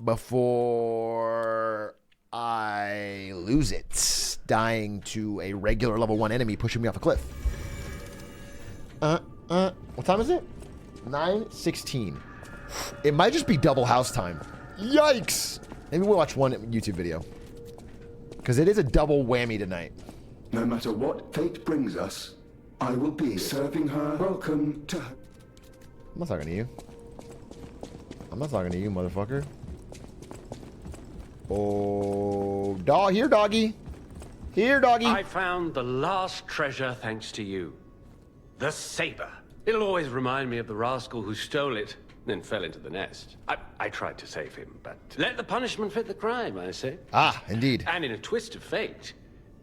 before I lose it, dying to a regular level 1 enemy pushing me off a cliff. What time is it? 9:16. It might just be double house time. Yikes! Maybe we'll watch one YouTube video. Because it is a double whammy tonight. No matter what fate brings us, I will be serving her. Welcome to... I'm not talking to you. I'm not talking to you, motherfucker. Oh, here, doggy. Here, doggy. I found the last treasure thanks to you. The saber. It'll always remind me of the rascal who stole it, then fell into the nest. I tried to save him, but let the punishment fit the crime, I say. Ah, indeed. And in a twist of fate,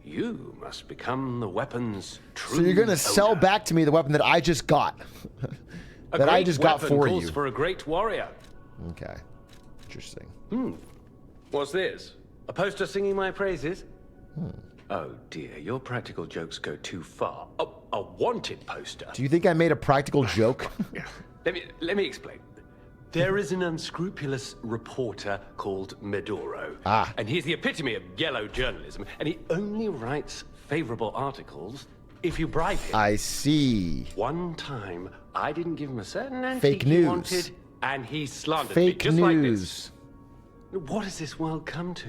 you must become the weapon's true So you're gonna owner. sell back to me the weapon that I just got. that I just got for calls you. for a great warrior. Okay. Interesting. What's this? A poster singing my praises? Oh dear, your practical jokes go too far. A wanted poster. Do you think I made a practical joke? Let me explain. There is an unscrupulous reporter called Medoro. Ah. And he's the epitome of yellow journalism, and he only writes favorable articles if you bribe him. I see. One time, I didn't give him a certain antique Fake he news. wanted, and he slandered me, Fake just like this. news. What has this world come to?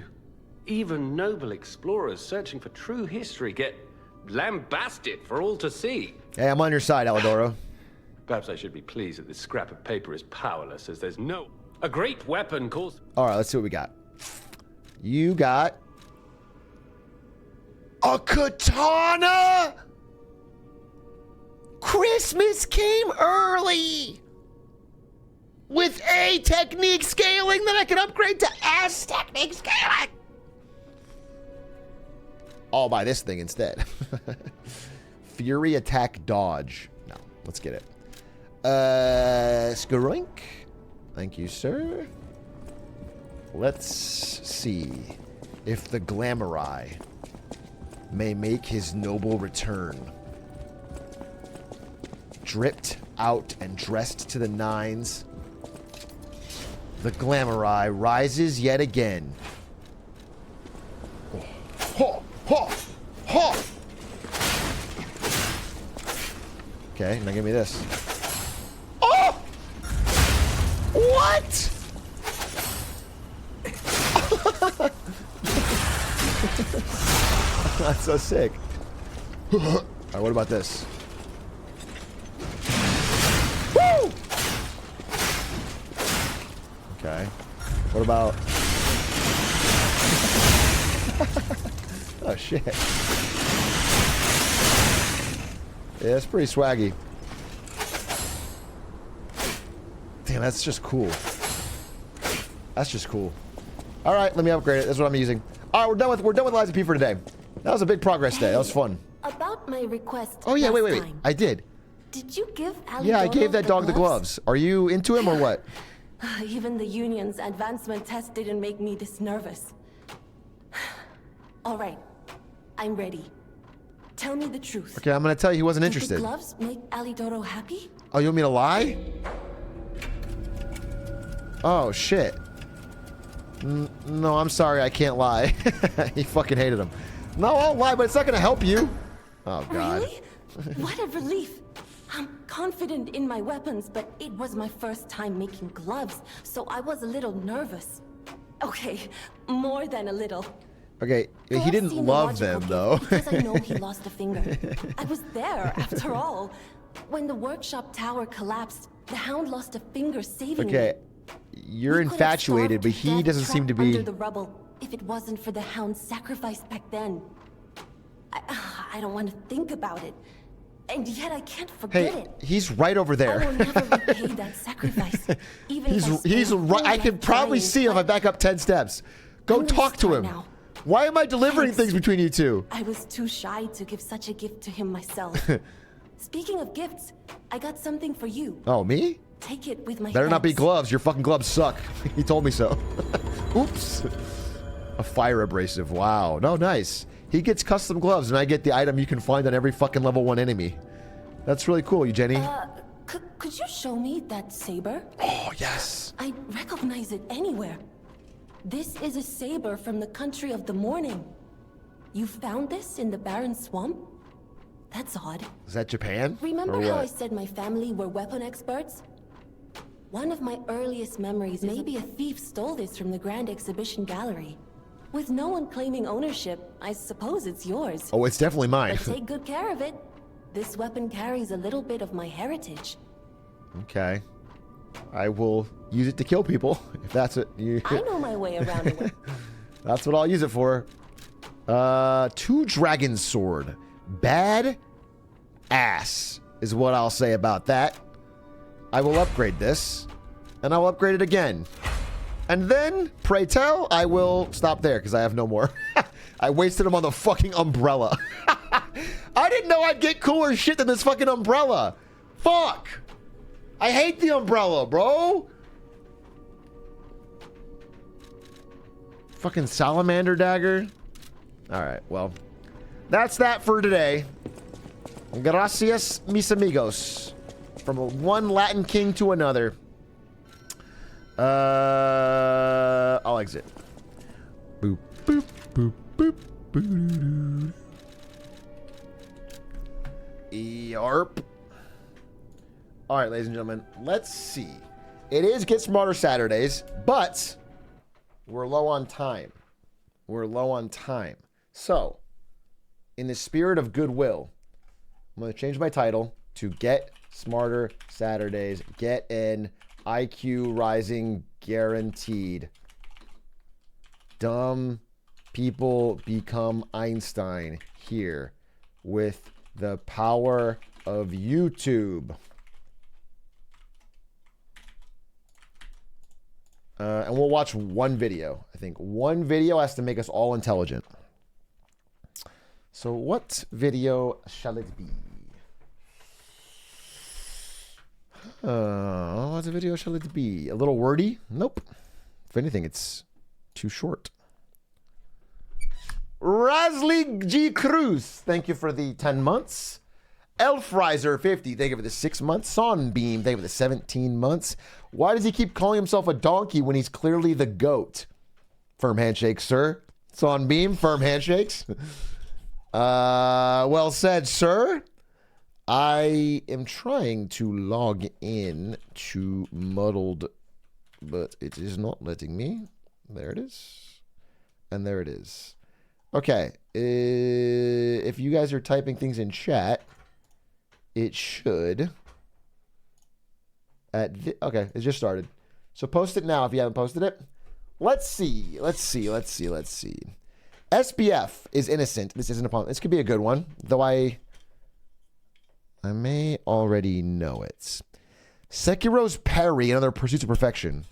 Even noble explorers searching for true history get lambasted for all to see. Hey, I'm on your side, Alidoro. Perhaps I should be pleased that this scrap of paper is powerless, as there's no... A great weapon calls... All right, let's see what we got. You got... a katana! Christmas came early! With A technique scaling that I can upgrade to S technique scaling! I'll buy this thing instead. Fury attack dodge. No, let's get it. Skaroink. Thank you, sir. Let's see if the Glamorai may make his noble return. Dripped out and dressed to the nines, the Glamorai rises yet again. Ho! Ho! Ho! Okay, now give me this. Oh! What? That's so sick. Alright, what about this? Woo! Okay. What about... oh, shit. Yeah, it's pretty swaggy. Damn, that's just cool. That's just cool. All right, let me upgrade it. That's what I'm using. All right, we're done with Liza P for today. That was a big progress day. That was fun. About my request. Oh yeah, last wait. time. I did. Did you give Ali? Yeah, I gave that dog the gloves. Are you into him or what? Even the union's advancement test didn't make me this nervous. All right, I'm ready. Tell me the truth. Okay, I'm gonna tell you he wasn't Did interested. the gloves make Alidoro happy? Oh, you want me to lie? Oh shit. No, I'm sorry, I can't lie. He fucking hated him. No, I'll lie, but it's not gonna help you. Oh god. Really? What a relief. I'm confident in my weapons, but it was my first time making gloves, so I was a little nervous. Okay, more than a little. Okay, Though he I've didn't seen the love logical them case though. Because I know he lost a finger. I was there, after all. When the workshop tower collapsed, the Hound lost a finger saving Okay, me. you're We could have infatuated, starved but to he death doesn't seem to trapped be. under the rubble if it wasn't for the Hound's sacrifice back then. I don't want to think about it. And yet I can't forget Hey, it. he's right over I there. will never repay that sacrifice. Even if I He's spend right. I my can whole probably life see him if I trying. back up 10 steps. Go I'm gonna talk to start him. now. Why am I delivering Thanks. things between you two? I was too shy to give such a gift to him myself. Speaking of gifts, I got something for you. Oh, me? Take it with my Better not be thanks. gloves. Your fucking gloves suck. He told me so. Oops. A fire abrasive. Wow. No, nice. He gets custom gloves, and I get the item you can find on every fucking level 1 enemy. That's really cool, you Jenny. Could you show me that saber? Oh, yes. I recognize it anywhere. This is a saber from the country of the morning. You found this in the barren swamp? That's odd. Is that Japan? Remember or how I what? said my family were weapon experts? One of my earliest memories, maybe a thief stole this from the Grand Exhibition Gallery. With no one claiming ownership, I suppose it's yours. Oh, it's definitely mine. But take good care of it. This weapon carries a little bit of my heritage. Okay. I will use it to kill people, if that's it. I know my way around the world. That's what I'll use it for. 2 dragon sword. Bad ass is what I'll say about that. I will upgrade this, and I'll upgrade it again. And then, pray tell, I will stop there, because I have no more. I wasted them on the fucking umbrella. I didn't know I'd get cooler shit than this fucking umbrella. Fuck. I hate the umbrella, bro. Fucking salamander dagger. All right, well, that's that for today. Gracias, mis amigos. From one Latin king to another. I'll exit. Boop, boop, boop, boop, boop. Yarp. All right, ladies and gentlemen, let's see. It is Get Smarter Saturdays, but we're low on time. We're low on time. So, in the spirit of goodwill, I'm going to change my title to Get Smarter Saturdays. Get an IQ rising guaranteed. Dumb people become Einstein here with the power of YouTube. And we'll watch one video. I think one video has to make us all intelligent. So what video shall it be? What video shall it be? A little wordy? Nope. If anything, it's too short. Rasley G. Cruz, thank you for the 10 months. Elfriser 50, thank you for the 6 months. Sonbeam, thank you for the 17 months. Why does he keep calling himself a donkey when he's clearly the goat? Firm handshakes, sir. Sonbeam, firm handshakes. Well said, sir. I am trying to log in to Muddled, but it is not letting me. There it is. And there it is. Okay. If you guys are typing things in chat, it should. Okay, it just started. So post it now if you haven't posted it. Let's see. SBF is innocent. This isn't a problem. This could be a good one, though I may already know it. Sekiro's Parry, Another Pursuit of Perfection,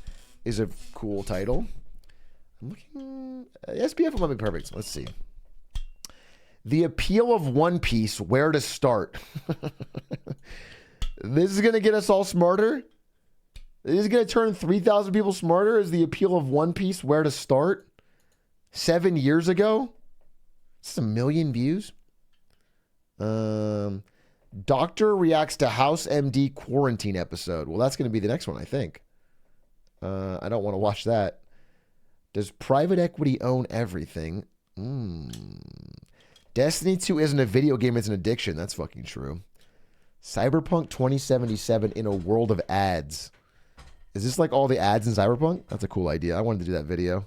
is a cool title. I'm looking. SBF might be perfect. Let's see. The Appeal of One Piece, Where to Start. This is going to get us all smarter. This is going to turn 3,000 people smarter. Is The Appeal of One Piece, Where to Start. 7 years ago. This is 1 million views. Doctor reacts to House MD quarantine episode. Well, that's going to be the next one, I think. I don't want to watch that. Does private equity own everything? Destiny 2 isn't a video game, it's an addiction. That's fucking true. Cyberpunk 2077 in a world of ads. Is this like all the ads in Cyberpunk? That's a cool idea. I wanted to do that video.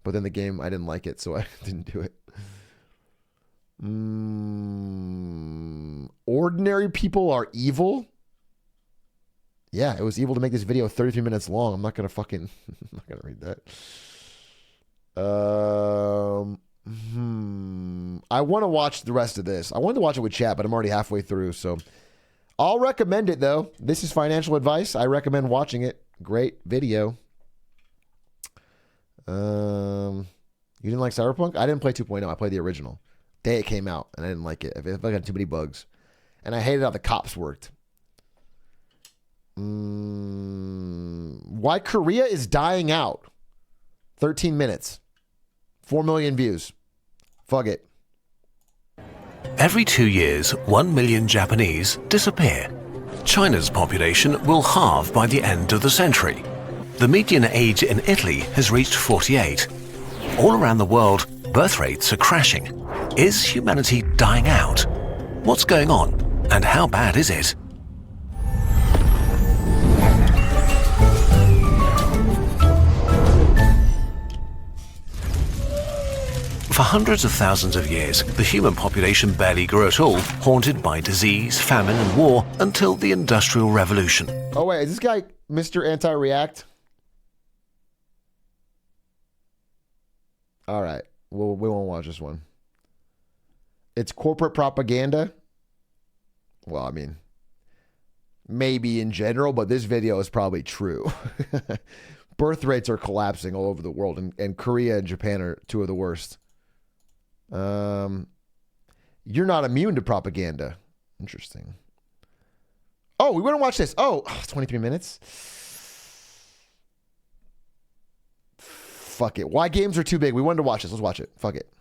But then the game, I didn't like it, so I didn't do it. Ordinary people are evil? Yeah, it was evil to make this video 33 minutes long. I'm not going to fucking... I'm not going to read that. I want to watch the rest of this. I wanted to watch it with chat, but I'm already halfway through, so... I'll recommend it, though. This is financial advice. I recommend watching it. Great video. You didn't like Cyberpunk? I didn't play 2.0. I played the original. Day it came out, and I didn't like it. I felt like it had too many bugs. And I hated how the cops worked. Why Korea is dying out. 13 minutes. 4 million views. Fuck it. Every 2 years, 1 million Japanese disappear. China's population will halve by the end of the century. The median age in Italy has reached 48. All around the world, birth rates are crashing. Is humanity dying out? What's going on, and how bad is it? For hundreds of thousands of years, the human population barely grew at all, haunted by disease, famine, and war until the Industrial Revolution. Oh, wait. Is this guy Mr. Anti-React? All right. Well, we won't watch this one. It's corporate propaganda. Well, I mean, maybe in general, but this video is probably true. Birth rates are collapsing all over the world, and Korea and Japan are two of the worst. You're not immune to propaganda. Interesting. Oh, we want to watch this. Oh, 23 minutes. Fuck it. Why games are too big? We wanted to watch this. Let's watch it. Fuck it.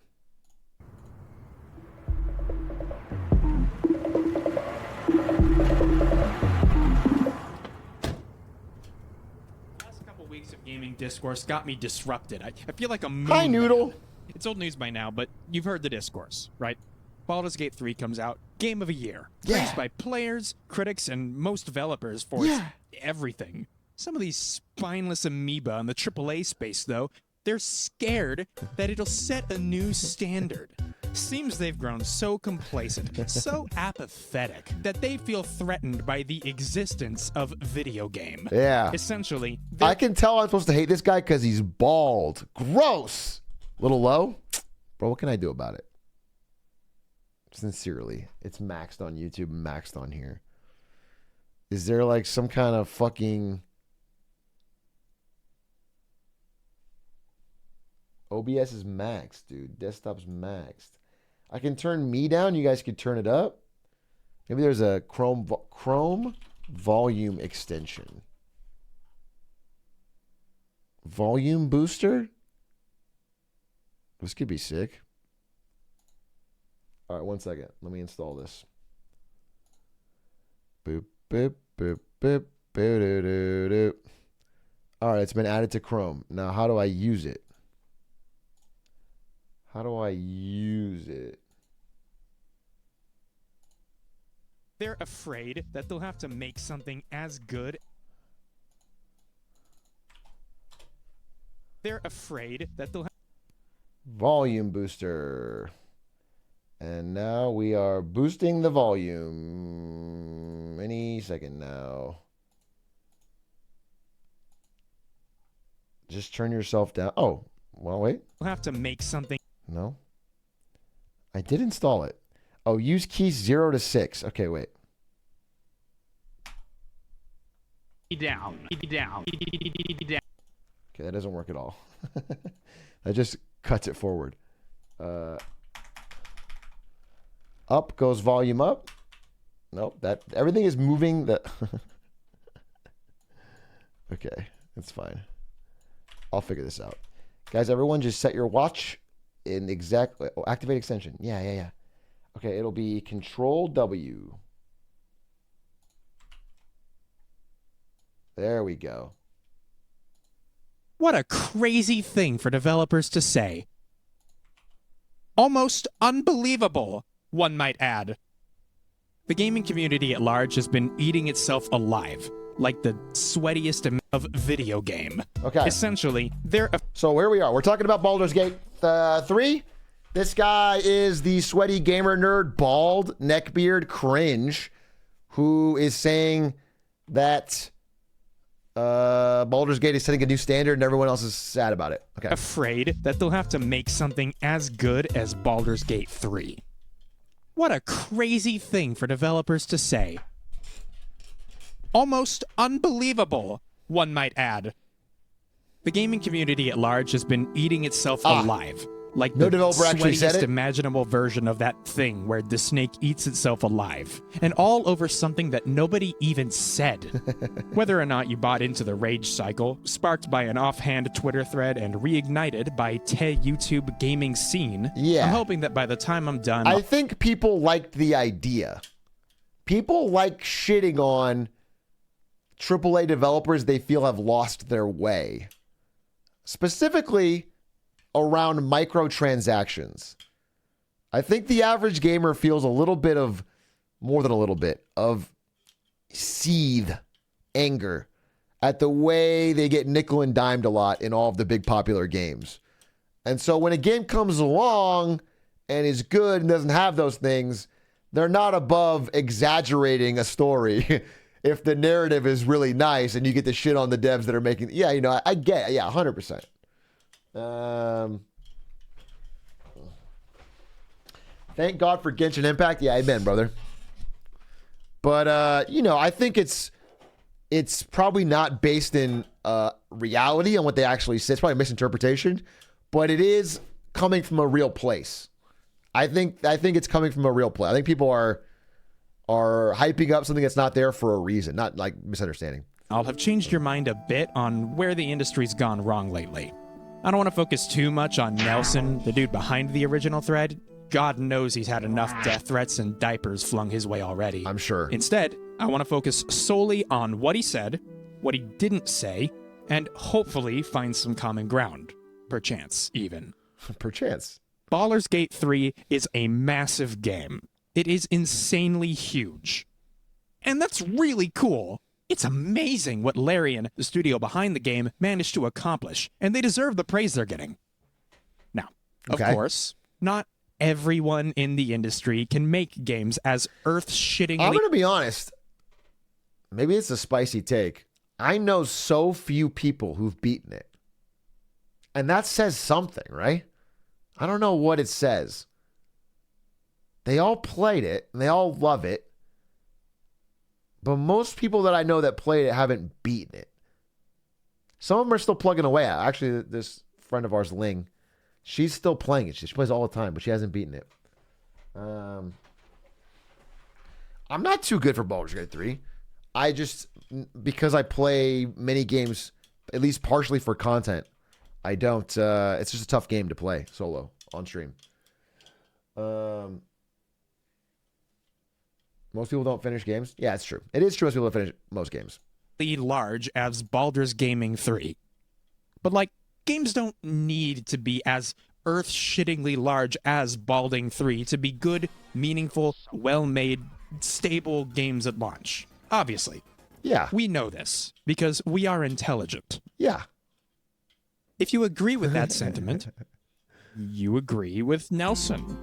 Last couple weeks of gaming discourse got me disrupted. I feel like a moon. Hi, Noodle. It's old news by now, but you've heard the discourse, right? Baldur's Gate 3 comes out, game of a year. Yeah. Praised by players, critics, and most developers for its everything. Some of these spineless amoeba in the AAA space, though, they're scared that it'll set a new standard. Seems they've grown so complacent, so apathetic, that they feel threatened by the existence of video game. Yeah. Essentially, I can tell I'm supposed to hate this guy because he's bald. Gross. Little low? Bro, what can I do about it? Sincerely. It's maxed on YouTube, maxed on here. Is there like some kind of fucking... OBS is maxed, dude. Desktop's maxed. I can turn me down. You guys could turn it up. Maybe there's a Chrome volume extension. Volume booster? This could be sick. All right, 1 second. Let me install this. Boop, boop, boop, boop, boop, doop, doop, doop. All right, it's been added to Chrome. Now, how do I use it? How do I use it? they're afraid that they'll have to make something as good. They're afraid that they'll have Volume booster. And now we are boosting the volume. Any second now. Just turn yourself down. Oh, well, wait. have to make something. No. I did install it. Oh, use keys 0 to 6. Okay, wait. Down. Okay, that doesn't work at all. That just cuts it forward. Up goes volume up. Nope, that everything is moving. The okay, that's fine. I'll figure this out, guys. Everyone, just set your watch in exactly. Oh, activate extension. Yeah. Okay, it'll be Control W. There we go. What a crazy thing for developers to say. Almost unbelievable, one might add. The gaming community at large has been eating itself alive, like the sweatiest of video game. Okay. Essentially, they're... So where we are, we're talking about Baldur's Gate 3. This guy is the sweaty gamer nerd, bald, neckbeard, cringe, who is saying that Baldur's Gate is setting a new standard and everyone else is sad about it. Okay. afraid that they'll have to make something as good as Baldur's Gate 3. What a crazy thing for developers to say. Almost unbelievable, one might add. The gaming community at large has been eating itself alive. Like No the developer actually said sweatiest it? imaginable version of that thing where the snake eats itself alive. And all over something that nobody even said. Whether or not you bought into the rage cycle, sparked by an offhand Twitter thread and reignited by YouTube gaming scene, Yeah. I'm hoping that by the time I'm done, I think people liked the idea. People like shitting on AAA developers they feel have lost their way. Specifically around microtransactions. I think the average gamer feels a little bit of, more than a little bit, of seethe anger at the way they get nickel and dimed a lot in all of the big popular games. And so when a game comes along and is good and doesn't have those things, they're not above exaggerating a story if the narrative is really nice and you get the shit on the devs that are making. Yeah, you know, I get it. Yeah, 100%. Thank God for Genshin Impact. Yeah, amen, brother. But you know, I think it's probably not based in reality on what they actually say. It's probably a misinterpretation, but it is coming from a real place. I think it's coming from a real place. I think people are hyping up something that's not there for a reason, not like misunderstanding. I'll have changed your mind a bit on where the industry's gone wrong lately. I don't want to focus too much on Nelson, the dude behind the original thread. God knows he's had enough death threats and diapers flung his way already. I'm sure. Instead, I want to focus solely on what he said, what he didn't say, and hopefully find some common ground. Perchance, even. Perchance. Baldur's Gate 3 is a massive game. It is insanely huge. And that's really cool. It's amazing what Larian, the studio behind the game, managed to accomplish, and they deserve the praise they're getting. Now, of course, not everyone in the industry can make games as earth-shittingly... I'm going to be honest. Maybe it's a spicy take. I know so few people who've beaten it. And that says something, right? I don't know what it says. They all played it, and they all love it. But most people that I know that played it haven't beaten it. Some of them are still plugging away. Actually, this friend of ours, Ling, she's still playing it. She plays all the time, but she hasn't beaten it. I'm not too good for Baldur's Gate 3. I just, because I play many games, at least partially for content, I don't, it's just a tough game to play solo on stream. Most people don't finish games. Yeah, it's true. It is true most people don't finish most games. Large as Baldur's Gaming 3. But, like, games don't need to be as earth-shittingly large as Balding 3 to be good, meaningful, well-made, stable games at launch. Obviously. Yeah. We know this, because we are intelligent. Yeah. If you agree with that sentiment, you agree with Nelson.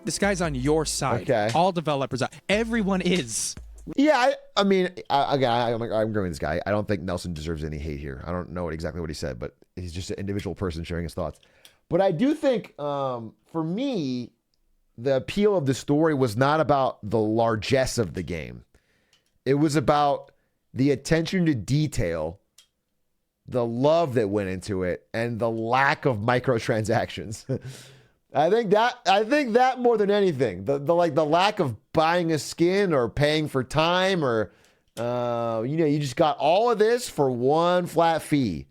This guy's on your side. Okay. All developers are. Everyone is. Yeah, I mean, I'm agreeing with this guy. I don't think Nelson deserves any hate here. I don't know exactly what he said, but he's just an individual person sharing his thoughts. But I do think, for me, the appeal of the story was not about the largesse of the game. It was about the attention to detail, the love that went into it, and the lack of microtransactions. I think that more than anything, the lack of buying a skin or paying for time or, you just got all of this for one flat fee.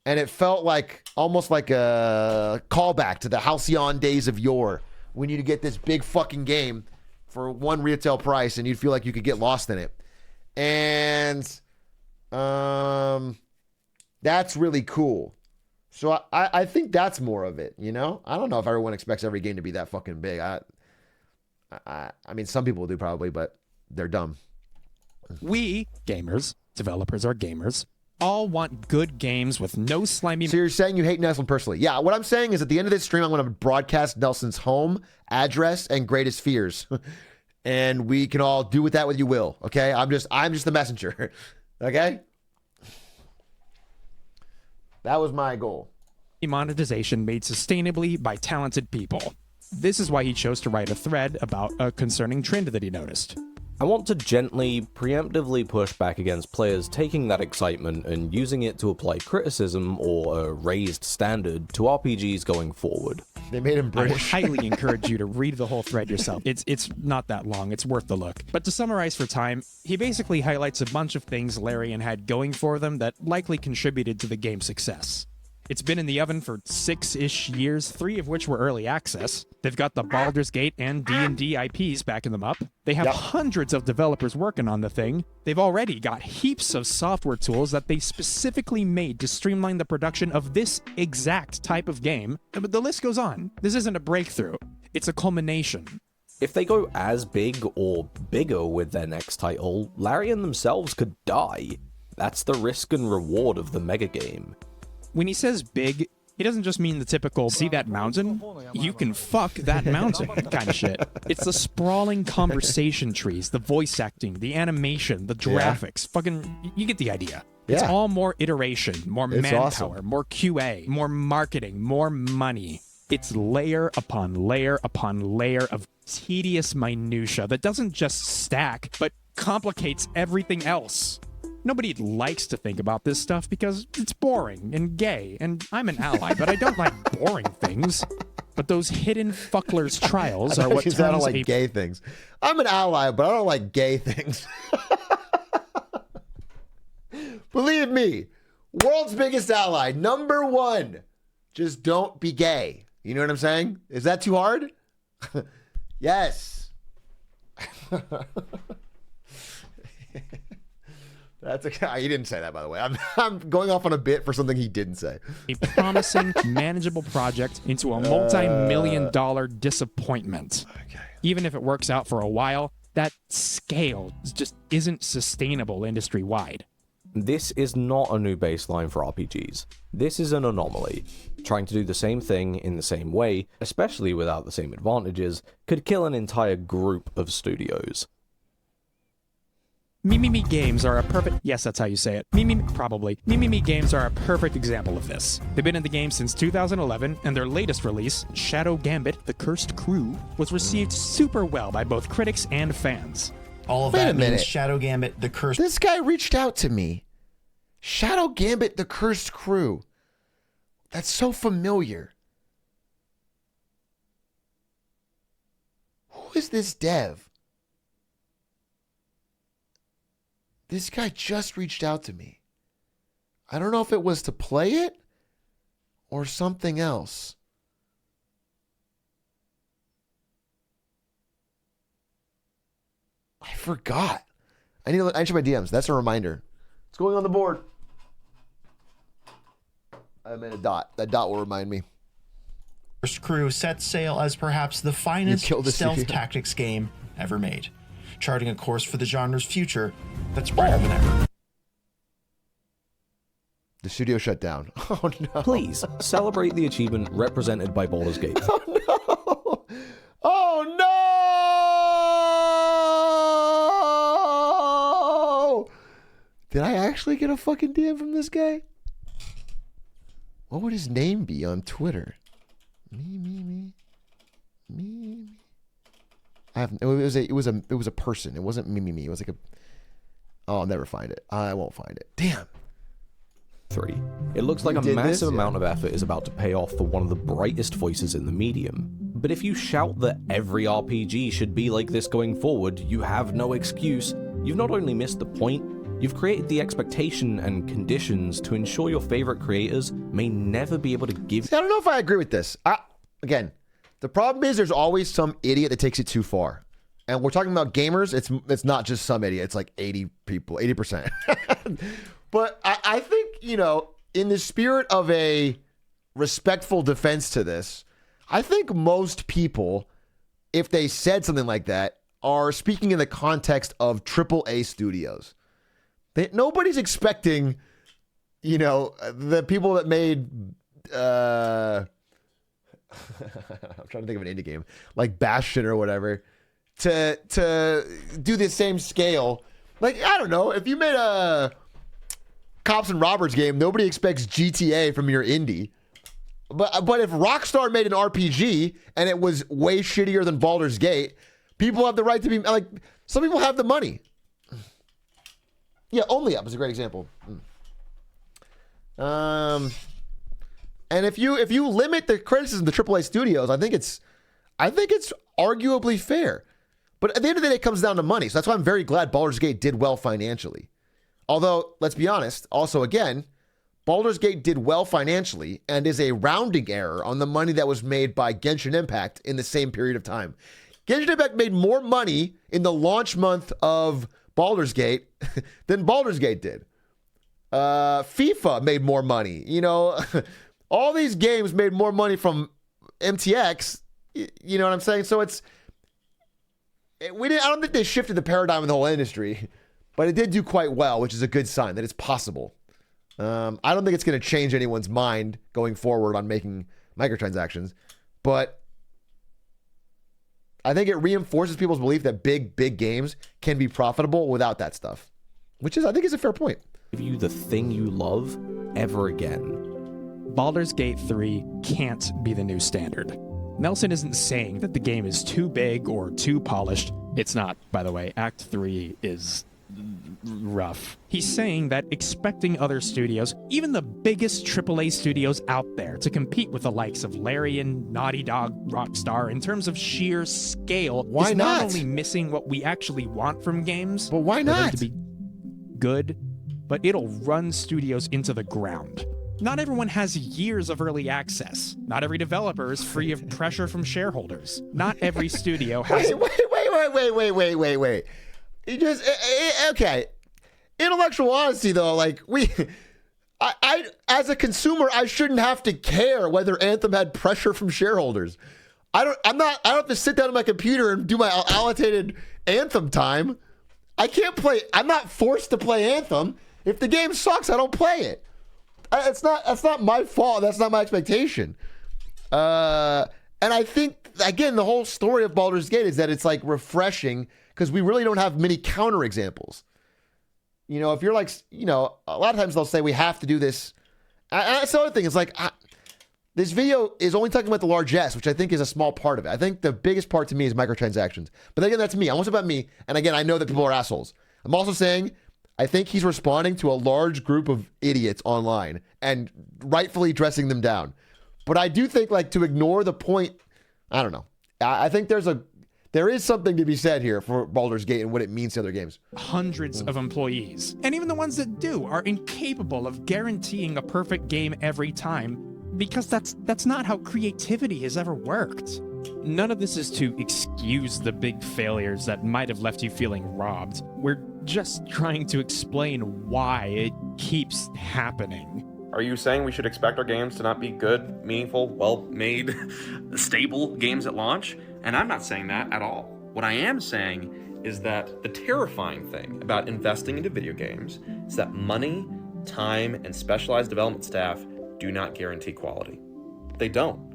And it felt like almost like a callback to the Halcyon days of yore when you'd get this big fucking game for one retail price and you'd feel like you could get lost in it. And that's really cool. So I think that's more of it, I don't know if everyone expects every game to be that fucking big. I mean, some people do probably, but they're dumb. We, gamers, developers are gamers, all want good games with no slimy... So you're saying you hate Nelson personally? Yeah, what I'm saying is at the end of this stream, I'm going to broadcast Nelson's home, address, and greatest fears. And we can all do with that what you will, okay? I'm just the messenger, okay? That was my goal. Monetization made sustainably by talented people. This is why he chose to write a thread about a concerning trend that he noticed. I want to gently, preemptively push back against players taking that excitement and using it to apply criticism or a raised standard to RPGs going forward. They made him I would British. highly encourage you to read the whole thread yourself. It's not that long. It's worth the look. But to summarize for time, he basically highlights a bunch of things Larian had going for them that likely contributed to the game's success. It's been in the oven for 6-ish years, 3 of which were early access. They've got the Baldur's Gate and D&D IPs backing them up. They have hundreds of developers working on the thing. They've already got heaps of software tools that they specifically made to streamline the production of this exact type of game. But the list goes on. This isn't a breakthrough. It's a culmination. If they go as big or bigger with their next title, Larian themselves could die. That's the risk and reward of the mega game. When he says big, he doesn't just mean the typical, see that mountain? You can fuck that mountain kind of shit. It's the sprawling conversation trees, the voice acting, the animation, the graphics. Fucking, you get the idea. It's all more iteration, more manpower, more QA, more marketing, more money. It's layer upon layer upon layer of tedious minutia that doesn't just stack, but complicates everything else. Nobody likes to think about this stuff because it's boring and gay, and I'm an ally, but I don't like boring things. But those hidden fucklers' trials are what turns I don't like gay things. I'm an ally, but I don't like gay things. Believe me, world's biggest ally, number 1. Just don't be gay. You know what I'm saying? Is that too hard? Yes. That's he didn't say that, by the way. I'm going off on a bit for something he didn't say. A promising, manageable project into a multi-million-dollar disappointment. Okay. Even if it works out for a while, that scale just isn't sustainable industry-wide. This is not a new baseline for RPGs. This is an anomaly. Trying to do the same thing in the same way, especially without the same advantages, could kill an entire group of studios. Me games are a perfect... Yes, that's how you say it. Probably. Me games are a perfect example of this. They've been in the game since 2011, and their latest release, Shadow Gambit: The Cursed Crew, was received super well by both critics and fans. All of that means Shadow Gambit: The Cursed... This guy reached out to me. Shadow Gambit: The Cursed Crew. That's so familiar. Who is this dev? This guy just reached out to me. I don't know if it was to play it or something else. I forgot. I need to check my DMs. That's a reminder. What's going on the board? I made a dot. That dot will remind me. Cursed Crew sets sail as perhaps the finest stealth tactics game ever made, charting a course for the genre's future that's brighter than ever. The studio shut down. Oh no. Please, celebrate the achievement represented by Baldur's Gate. Oh no! Oh no! Did I actually get a fucking DM from this guy? What would his name be on Twitter? Me. It was a person. It wasn't me. It was like a... Oh, I'll never find it. I won't find it. Damn. 3. It looks like a massive amount of effort is about to pay off for one of the brightest voices in the medium. But if you shout that every RPG should be like this going forward, you have no excuse. You've not only missed the point, you've created the expectation and conditions to ensure your favorite creators may never be able to give... See, I don't know if I agree with this. Again, the problem is there's always some idiot that takes it too far. And we're talking about gamers. It's not just some idiot. It's like 80 people, 80%. But I think, you know, in the spirit of a respectful defense to this, I think most people, if they said something like that, are speaking in the context of AAA studios. Nobody's expecting, you know, the people that made... I'm trying to think of an indie game, like Bastion or whatever, to do the same scale. Like, I don't know, if you made a Cops and Robbers game, nobody expects GTA from your indie. But if Rockstar made an RPG and it was way shittier than Baldur's Gate, People have the right to be like. Some people have the money. Yeah, Only Up is a great example. And if you limit the criticism to AAA studios, I think it's arguably fair. But at the end of the day, it comes down to money. So that's why I'm very glad Baldur's Gate did well financially. Although, let's be honest, also again, Baldur's Gate did well financially and is a rounding error on the money that was made by Genshin Impact in the same period of time. Genshin Impact made more money in the launch month of Baldur's Gate than Baldur's Gate did. FIFA made more money. You know, all these games made more money from MTX. You know what I'm saying? So I don't think they shifted the paradigm in the whole industry, but it did do quite well, which is a good sign that it's possible. I don't think it's going to change anyone's mind going forward on making microtransactions, but I think it reinforces people's belief that big games can be profitable without that stuff, which I think is a fair point. Give you the thing you love ever again. Baldur's Gate 3 can't be the new standard. Nelson isn't saying that the game is too big or too polished. It's not, by the way. Act 3 is rough. He's saying that expecting other studios, even the biggest AAA studios out there, to compete with the likes of Larian, Naughty Dog, Rockstar in terms of sheer scale why is not only missing what we actually want from games. But why not? For them to be good, but it'll run studios into the ground. Not everyone has years of early access. Not every developer is free of pressure from shareholders. Not every studio has... Wait. You just... Okay. Intellectual honesty, though, like, I as a consumer, I shouldn't have to care whether Anthem had pressure from shareholders. I don't have to sit down on my computer and do my allocated Anthem time. I can't play... I'm not forced to play Anthem. If the game sucks, I don't play it. That's not my fault. That's not my expectation. And I think, again, the whole story of Baldur's Gate is that it's like refreshing because we really don't have many counterexamples. You know, if you're like, you know, a lot of times they'll say we have to do this. That's the other thing. It's like this video is only talking about the largesse, which I think is a small part of it. I think the biggest part to me is microtransactions. But again, that's me. I'm also about me. And again, I know that people are assholes. I'm also saying I think he's responding to a large group of idiots online and rightfully dressing them down. But I do think, like, to ignore the point, I don't know. I think there is something to be said here for Baldur's Gate and what it means to other games. Hundreds of employees, and even the ones that do, are incapable of guaranteeing a perfect game every time because that's not how creativity has ever worked. None of this is to excuse the big failures that might have left you feeling robbed. We're just trying to explain why it keeps happening. Are you saying we should expect our games to not be good, meaningful, well-made, stable games at launch? And I'm not saying that at all. What I am saying is that the terrifying thing about investing into video games is that money, time, and specialized development staff do not guarantee quality. They don't.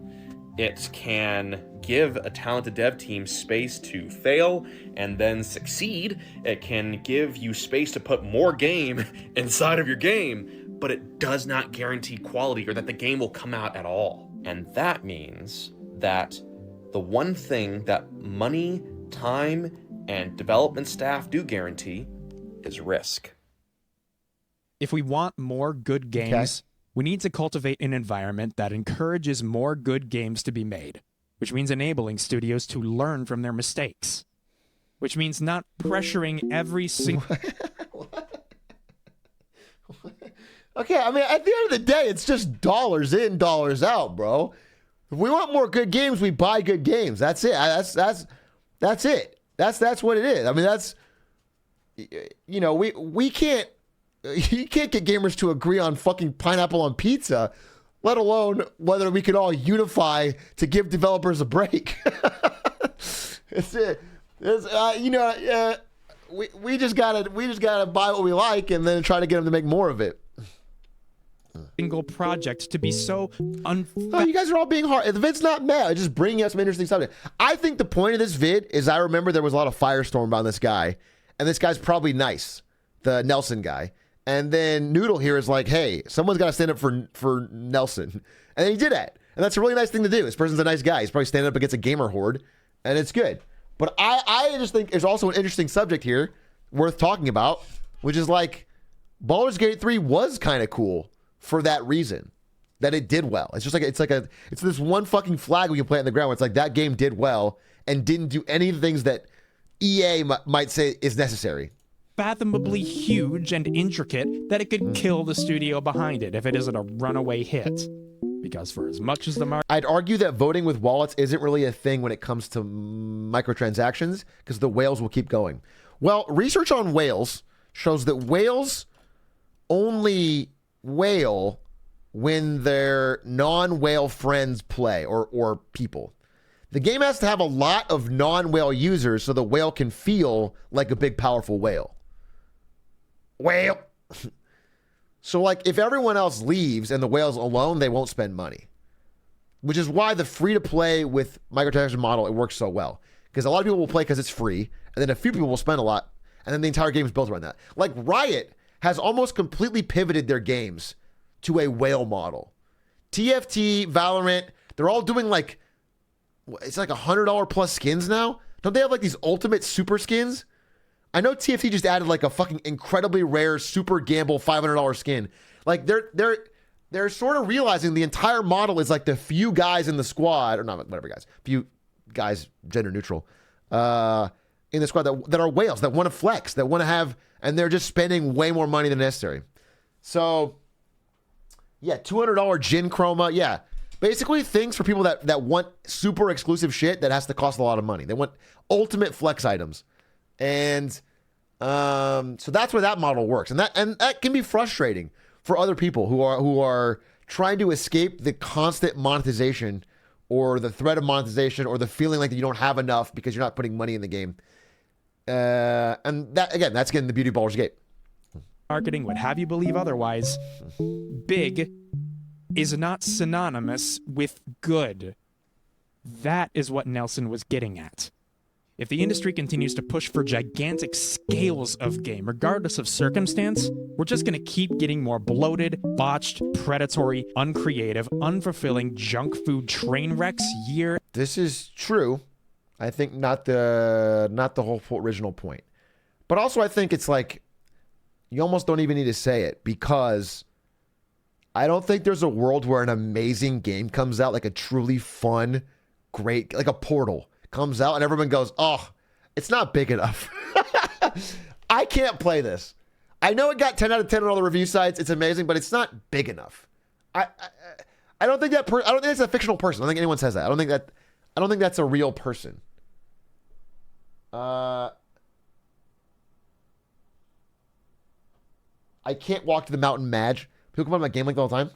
It can give a talented dev team space to fail and then succeed. It can give you space to put more game inside of your game, but it does not guarantee quality or that the game will come out at all. And that means that the one thing that money, time, and development staff do guarantee is risk. If we want more good games, we need to cultivate an environment that encourages more good games to be made, which means enabling studios to learn from their mistakes, which means not pressuring every single... Okay, I mean, at the end of the day, it's just dollars in, dollars out, bro. If we want more good games, we buy good games. That's it. That's it. That's what it is. I mean, that's, you know, we can't, you can't get gamers to agree on fucking pineapple on pizza, let alone whether we could all unify to give developers a break. It's you know, we just gotta buy what we like and then try to get them to make more of it. Single project to be so Oh, you guys are all being hard. The vid's not mad. It's just bringing up some interesting stuff. I think the point of this vid is I remember there was a lot of firestorm about this guy, and this guy's probably nice, the Nelson guy. And then Noodle here is like, hey, someone's got to stand up for Nelson. And then he did that. And that's a really nice thing to do. This person's a nice guy. He's probably standing up against a gamer horde, and it's good. But I just think there's also an interesting subject here worth talking about, which is like Baldur's Gate 3 was kind of cool for that reason, that it did well. It's just like it's this one fucking flag we can plant in the ground where it's like that game did well and didn't do any of the things that EA might say is necessary. Fathomably huge and intricate that it could kill the studio behind it if it isn't a runaway hit. Because for as much as the market... I'd argue that voting with wallets isn't really a thing when it comes to microtransactions because the whales will keep going. Well, research on whales shows that whales only whale when their non-whale friends play or people. The game has to have a lot of non-whale users so the whale can feel like a big, powerful whale. Whale. So, like, if everyone else leaves and the whale's alone, they won't spend money. Which is why the free-to-play with microtransaction model, it works so well. Because a lot of people will play because it's free, and then a few people will spend a lot, and then the entire game is built around that. Like, Riot has almost completely pivoted their games to a whale model. TFT, Valorant, they're all doing, like, it's like $100 plus skins now. Don't they have, like, these ultimate super skins? I know TFT just added like a fucking incredibly rare super gamble $500 skin. Like they're sort of realizing the entire model is like the few guys in the squad, or not whatever guys, few guys gender neutral, in the squad that are whales, that want to flex, that want to have, and they're just spending way more money than necessary. So yeah, $200 gin chroma, yeah. Basically things for people that want super exclusive shit that has to cost a lot of money. They want ultimate flex items. And so that's where that model works, and that can be frustrating for other people who are trying to escape the constant monetization or the threat of monetization or the feeling like that you don't have enough because you're not putting money in the game. And that again, that's getting the beauty of Baldur's Gate. Marketing would have you believe otherwise. Big is not synonymous with good. That is what Nelson was getting at. If the industry continues to push for gigantic scales of game, regardless of circumstance, we're just going to keep getting more bloated, botched, predatory, uncreative, unfulfilling junk food train wrecks year. This is true. I think not the whole original point. But also I think it's like you almost don't even need to say it because I don't think there's a world where an amazing game comes out, like a truly fun, great, like a Portal comes out and everyone goes, oh, it's not big enough. I can't play this. I know it got 10 out of 10 on all the review sites. It's amazing, but it's not big enough. I don't think that. I don't think it's a fictional person. I don't think anyone says that. I don't think that's a real person. I can't walk to the mountain Madge. People come on my game like all the time.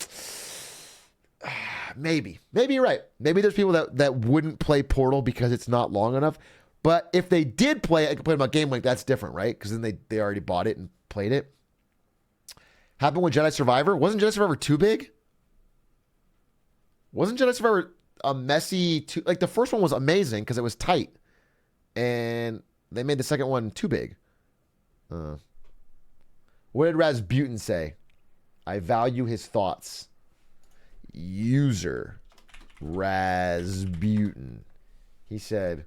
Maybe you're right. Maybe there's people that wouldn't play Portal because it's not long enough. But if they did play it, I could play about Game Link. That's different, right? Because then they already bought it and played it. Happened with Jedi Survivor. Wasn't Jedi Survivor too big? Wasn't Jedi Survivor a messy? Like the first one was amazing because it was tight, and they made the second one too big. What did Rasputin say? I value his thoughts. User Rasputin. He said,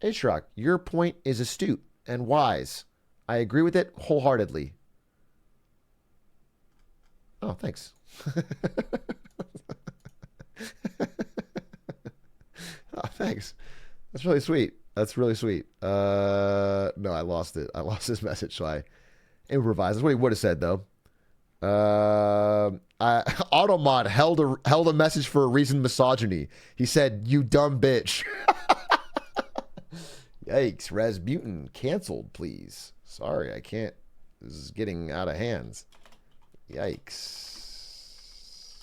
Atrioc, your point is astute and wise. I agree with it wholeheartedly. Oh, thanks. Oh, thanks. That's really sweet. That's really sweet. No, I lost it. I lost this message, so I improvised. That's what he would have said, though. Automod held a message for a reason misogyny. He said, you dumb bitch. Yikes, Rasputin, canceled, please. Sorry, I can't. This is getting out of hands. Yikes.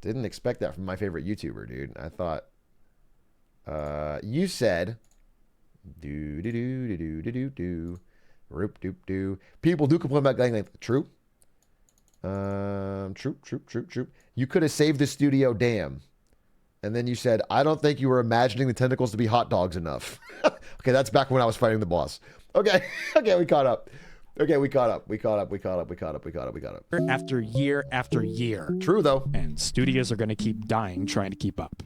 Didn't expect that from my favorite YouTuber, dude. I thought, you said, do-do-do-do-do-do-do. Roop-doop-doo. People do complain about getting like, true. True. You could have saved the studio, damn. And then you said, I don't think you were imagining the tentacles to be hot dogs enough. Okay, that's back when I was fighting the boss. Okay, we caught up. We caught up. After year after year. True, though. And studios are going to keep dying trying to keep up.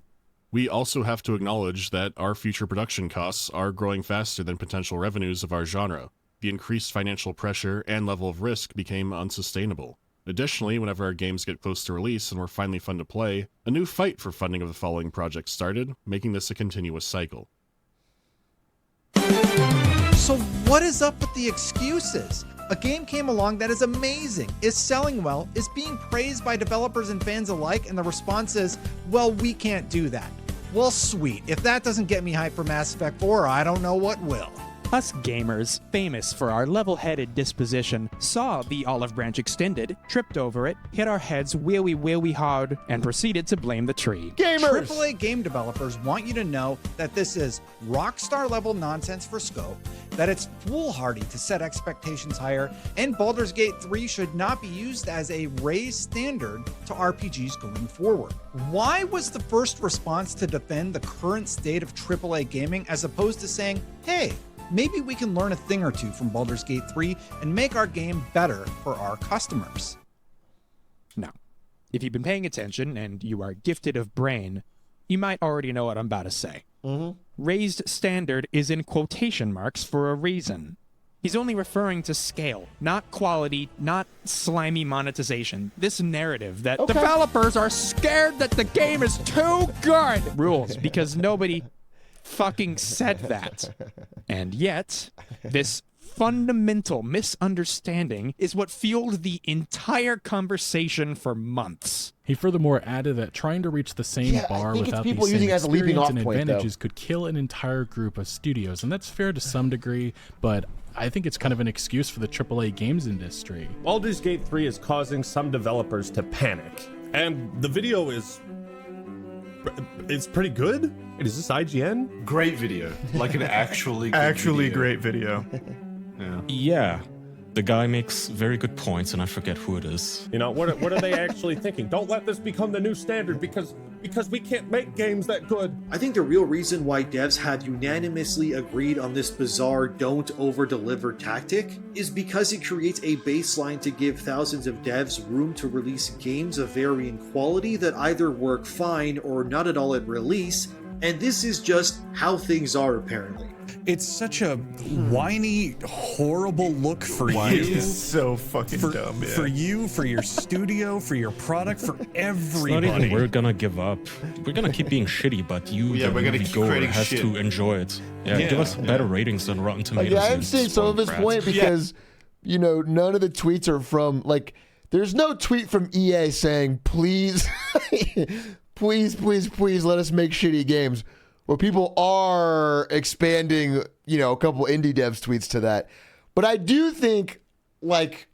We also have to acknowledge that our future production costs are growing faster than potential revenues of our genre. The increased financial pressure and level of risk became unsustainable. Additionally, whenever our games get close to release and were finally fun to play, a new fight for funding of the following projects started, making this a continuous cycle. So what is up with the excuses? A game came along that is amazing, is selling well, is being praised by developers and fans alike, and the response is, well, we can't do that. Well, sweet. If that doesn't get me hyped for Mass Effect 4, I don't know what will. Us gamers, famous for our level-headed disposition, saw the Olive Branch extended, tripped over it, hit our heads wheelie hard, and proceeded to blame the tree. Gamers! AAA game developers want you to know that this is rockstar level nonsense for scope, that it's foolhardy to set expectations higher, and Baldur's Gate 3 should not be used as a raised standard to RPGs going forward. Why was the first response to defend the current state of AAA gaming as opposed to saying, hey, maybe we can learn a thing or two from Baldur's Gate 3 and make our game better for our customers? Now, if you've been paying attention and you are gifted of brain, you might already know what I'm about to say. Raised standard is in quotation marks for a reason. He's only referring to scale, not quality, not slimy monetization. This narrative that developers are scared that the game is too good rules because nobody fucking said that. And yet, this fundamental misunderstanding is what fueled the entire conversation for months. He furthermore added that trying to reach the same bar without the same experience and advantages could kill an entire group of studios, and that's fair to some degree, but I think it's kind of an excuse for the AAA games industry. Baldur's Gate 3 is causing some developers to panic, and the video is pretty good. Is this IGN? Great video. Like an actually great video. Yeah. The guy makes very good points, and I forget who it is. You know, what are they actually thinking? Don't let this become the new standard because we can't make games that good. I think the real reason why devs had unanimously agreed on this bizarre don't over-deliver tactic is because it creates a baseline to give thousands of devs room to release games of varying quality that either work fine or not at all at release, and this is just how things are apparently. It's such a whiny, horrible look for you. It's so fucking dumb, yeah. For you, for your studio, for your product, for everybody. It's not even we're gonna give up. We're gonna keep being shitty, but you, the moviegoer, has to enjoy it. Yeah, give us better ratings than Rotten Tomatoes. Yeah, I'm seeing some of his point because, you know, none of the tweets are from, like, there's no tweet from EA saying, please, please let us make shitty games. Where people are expanding, you know, a couple indie devs tweets to that. But I do think, like,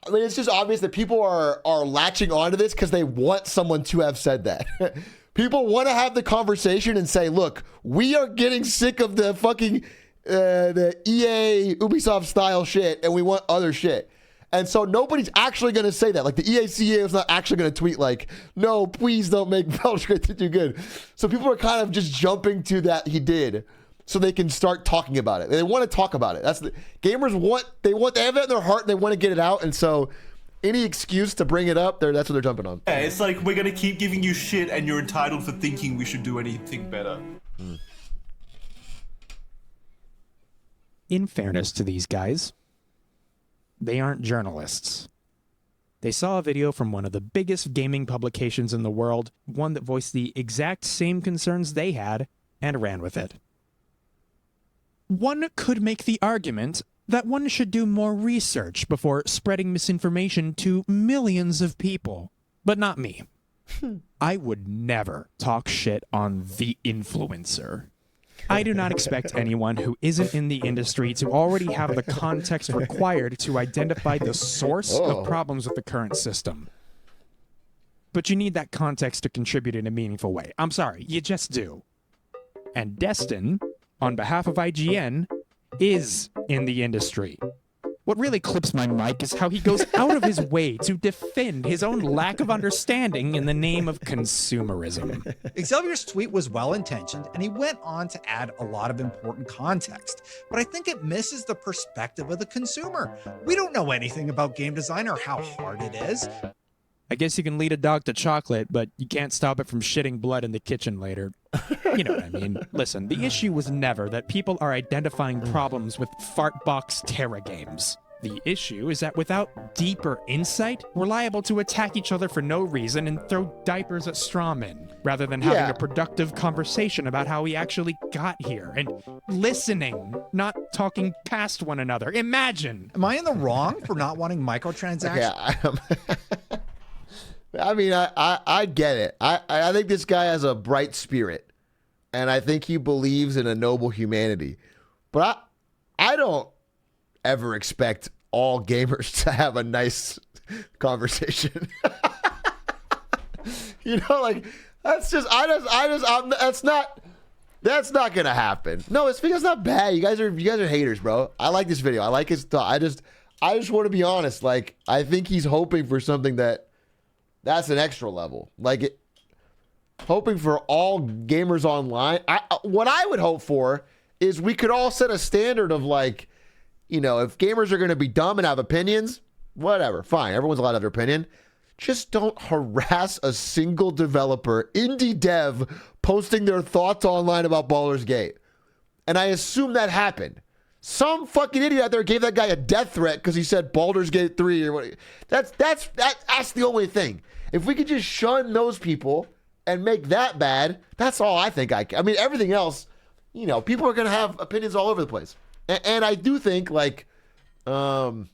I mean, it's just obvious that people are latching onto this because they want someone to have said that. People want to have the conversation and say, look, we are getting sick of the fucking the EA Ubisoft style shit and we want other shit. And so nobody's actually going to say that. Like the EA CEO is not actually going to tweet like, no, please don't make Baldur's Gate 3 too good. So people are kind of just jumping to that he did so they can start talking about it. They want to talk about it. That's the gamers they have that in their heart and they want to get it out. And so any excuse to bring it up, that's what they're jumping on. Yeah, it's like we're going to keep giving you shit and you're entitled for thinking we should do anything better. In fairness to these guys, they aren't journalists. They saw a video from one of the biggest gaming publications in the world, one that voiced the exact same concerns they had, and ran with it. One could make the argument that one should do more research before spreading misinformation to millions of people, but not me. I would never talk shit on the influencer. I do not expect anyone who isn't in the industry to already have the context required to identify the source of problems with the current system. But you need that context to contribute in a meaningful way. I'm sorry, you just do. And Destin, on behalf of IGN, is in the industry. What really clips my mic is how he goes out of his way to defend his own lack of understanding in the name of consumerism. Xavier's tweet was well-intentioned, and he went on to add a lot of important context, but I think it misses the perspective of the consumer. We don't know anything about game design or how hard it is. I guess you can lead a dog to chocolate, but you can't stop it from shitting blood in the kitchen later. You know what I mean. Listen, the issue was never that people are identifying problems with Fartbox Terra games. The issue is that without deeper insight, we're liable to attack each other for no reason and throw diapers at straw men, rather than having a productive conversation about how we actually got here, and listening, not talking past one another. Imagine! Am I in the wrong for not wanting microtransactions? Okay, I mean, I get it. I think this guy has a bright spirit, and I think he believes in a noble humanity. But I don't ever expect all gamers to have a nice conversation. You know, like that's not gonna happen. No, it's because it's not bad. You guys are haters, bro. I like this video. I like his thought. I just want to be honest. Like, I think he's hoping for something that's an extra level. Like, hoping for all gamers online. What I would hope for is we could all set a standard of, like, you know, if gamers are going to be dumb and have opinions, whatever, fine. Everyone's allowed to have their opinion. Just don't harass a single developer, indie dev, posting their thoughts online about Baldur's Gate. And I assume that happened. Some fucking idiot out there gave that guy a death threat because he said Baldur's Gate 3 or what. That's the only thing. If we could just shun those people and make that bad, that's all I think I mean, everything else, you know, people are going to have opinions all over the place. And I do think, like, you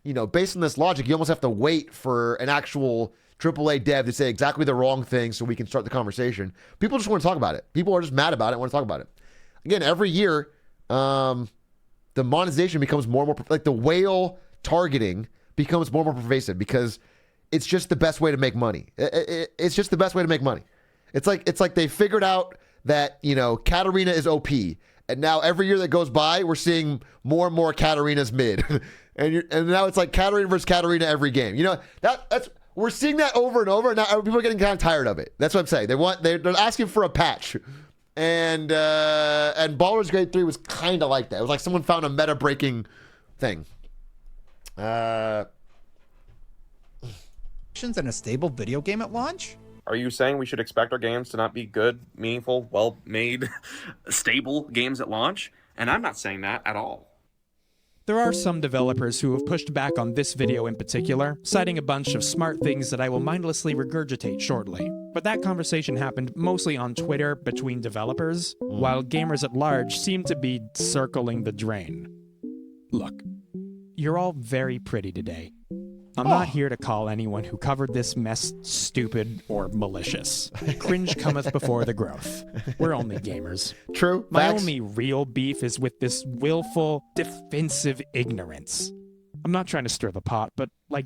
know, based on this logic, you almost have to wait for an actual AAA dev to say exactly the wrong thing so we can start the conversation. People just want to talk about it. People are just mad about it, want to talk about it. Again, every year, the monetization becomes more and more, like the whale targeting becomes more and more pervasive because it's just the best way to make money. It's just the best way to make money. It's like they figured out that, you know, Katarina is OP. And now every year that goes by, we're seeing more and more Katarinas mid. and now it's like Katarina versus Katarina every game. You know, that's we're seeing that over and over. And now people are getting kind of tired of it. That's what I'm saying. They're asking for a patch. And Baldur's Gate 3 was kind of like that. It was like someone found a meta-breaking thing. And a stable video game at launch? Are you saying we should expect our games to not be good, meaningful, well-made, stable games at launch? And I'm not saying that at all. There are some developers who have pushed back on this video in particular, citing a bunch of smart things that I will mindlessly regurgitate shortly. But that conversation happened mostly on Twitter between developers, while gamers at large seem to be circling the drain. Look, you're all very pretty today. I'm not here to call anyone who covered this mess stupid or malicious. Cringe cometh before the growth. We're only gamers. True. My only real beef is with this willful, defensive ignorance. I'm not trying to stir the pot, but, like,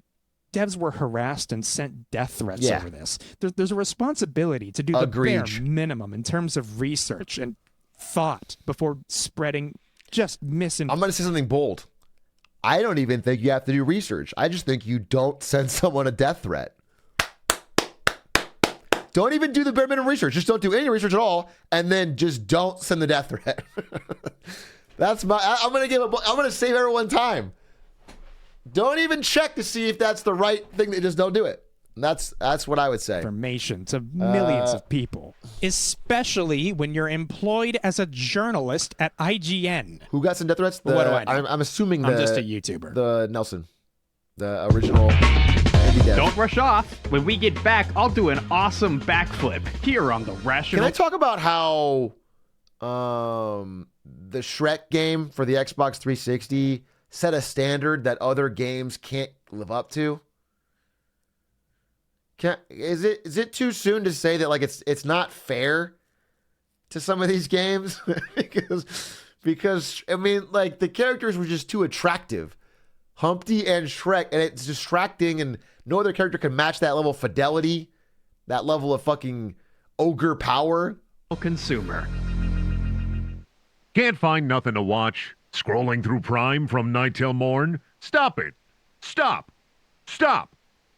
devs were harassed and sent death threats over this. There's a responsibility to do the bare minimum in terms of research and thought before spreading just misinformation. I'm going to say something bold. I don't even think you have to do research. I just think you don't send someone a death threat. Don't even do the bare minimum research. Just don't do any research at all, and then just don't send the death threat. That's my. I'm gonna save everyone time. Don't even check to see if that's the right thing. Just don't do it. That's what I would say. Information to millions of people, especially when you're employed as a journalist at IGN. Who got some death threats? What do I know? I'm assuming I'm just a YouTuber. The Nelson, the original indie dev. Don't rush off. When we get back, I'll do an awesome backflip here on the Rational. Can I talk about how the Shrek game for the Xbox 360 set a standard that other games can't live up to? Is it too soon to say that, like, it's not fair to some of these games? because I mean, like, the characters were just too attractive. Humpty and Shrek, and it's distracting, and no other character can match that level of fidelity, that level of fucking ogre power. Consumer. Can't find nothing to watch? Scrolling through Prime from night till morn? Stop it. Stop. Stop.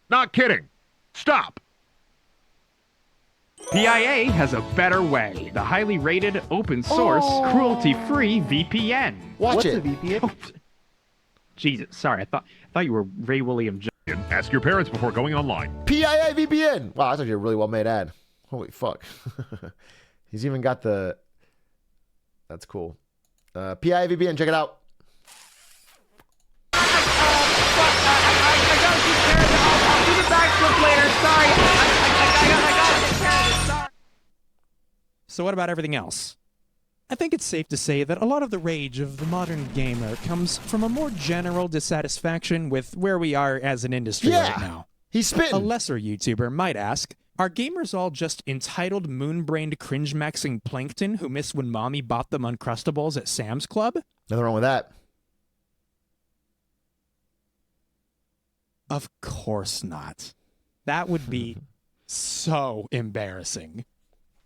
Not kidding. Stop. PIA has a better way. The highly rated, open source, cruelty-free VPN. What's a VPN? Oh, Jesus, sorry. I thought you were Ray William Jones. mistaken, ask your parents before going online. PIA VPN. Wow, that's actually a really well-made ad. Holy fuck. He's even got the... That's cool. PIA VPN, check it out. I'll do the backflip later. Sorry. I gotta take care of this. Sorry. So what about everything else? I think it's safe to say that a lot of the rage of the modern gamer comes from a more general dissatisfaction with where we are as an industry right now. He's spitting. A lesser YouTuber might ask, are gamers all just entitled moon-brained cringe-maxing plankton who miss when mommy bought them Uncrustables at Sam's Club? Nothing wrong with that. Of course not. That would be so embarrassing.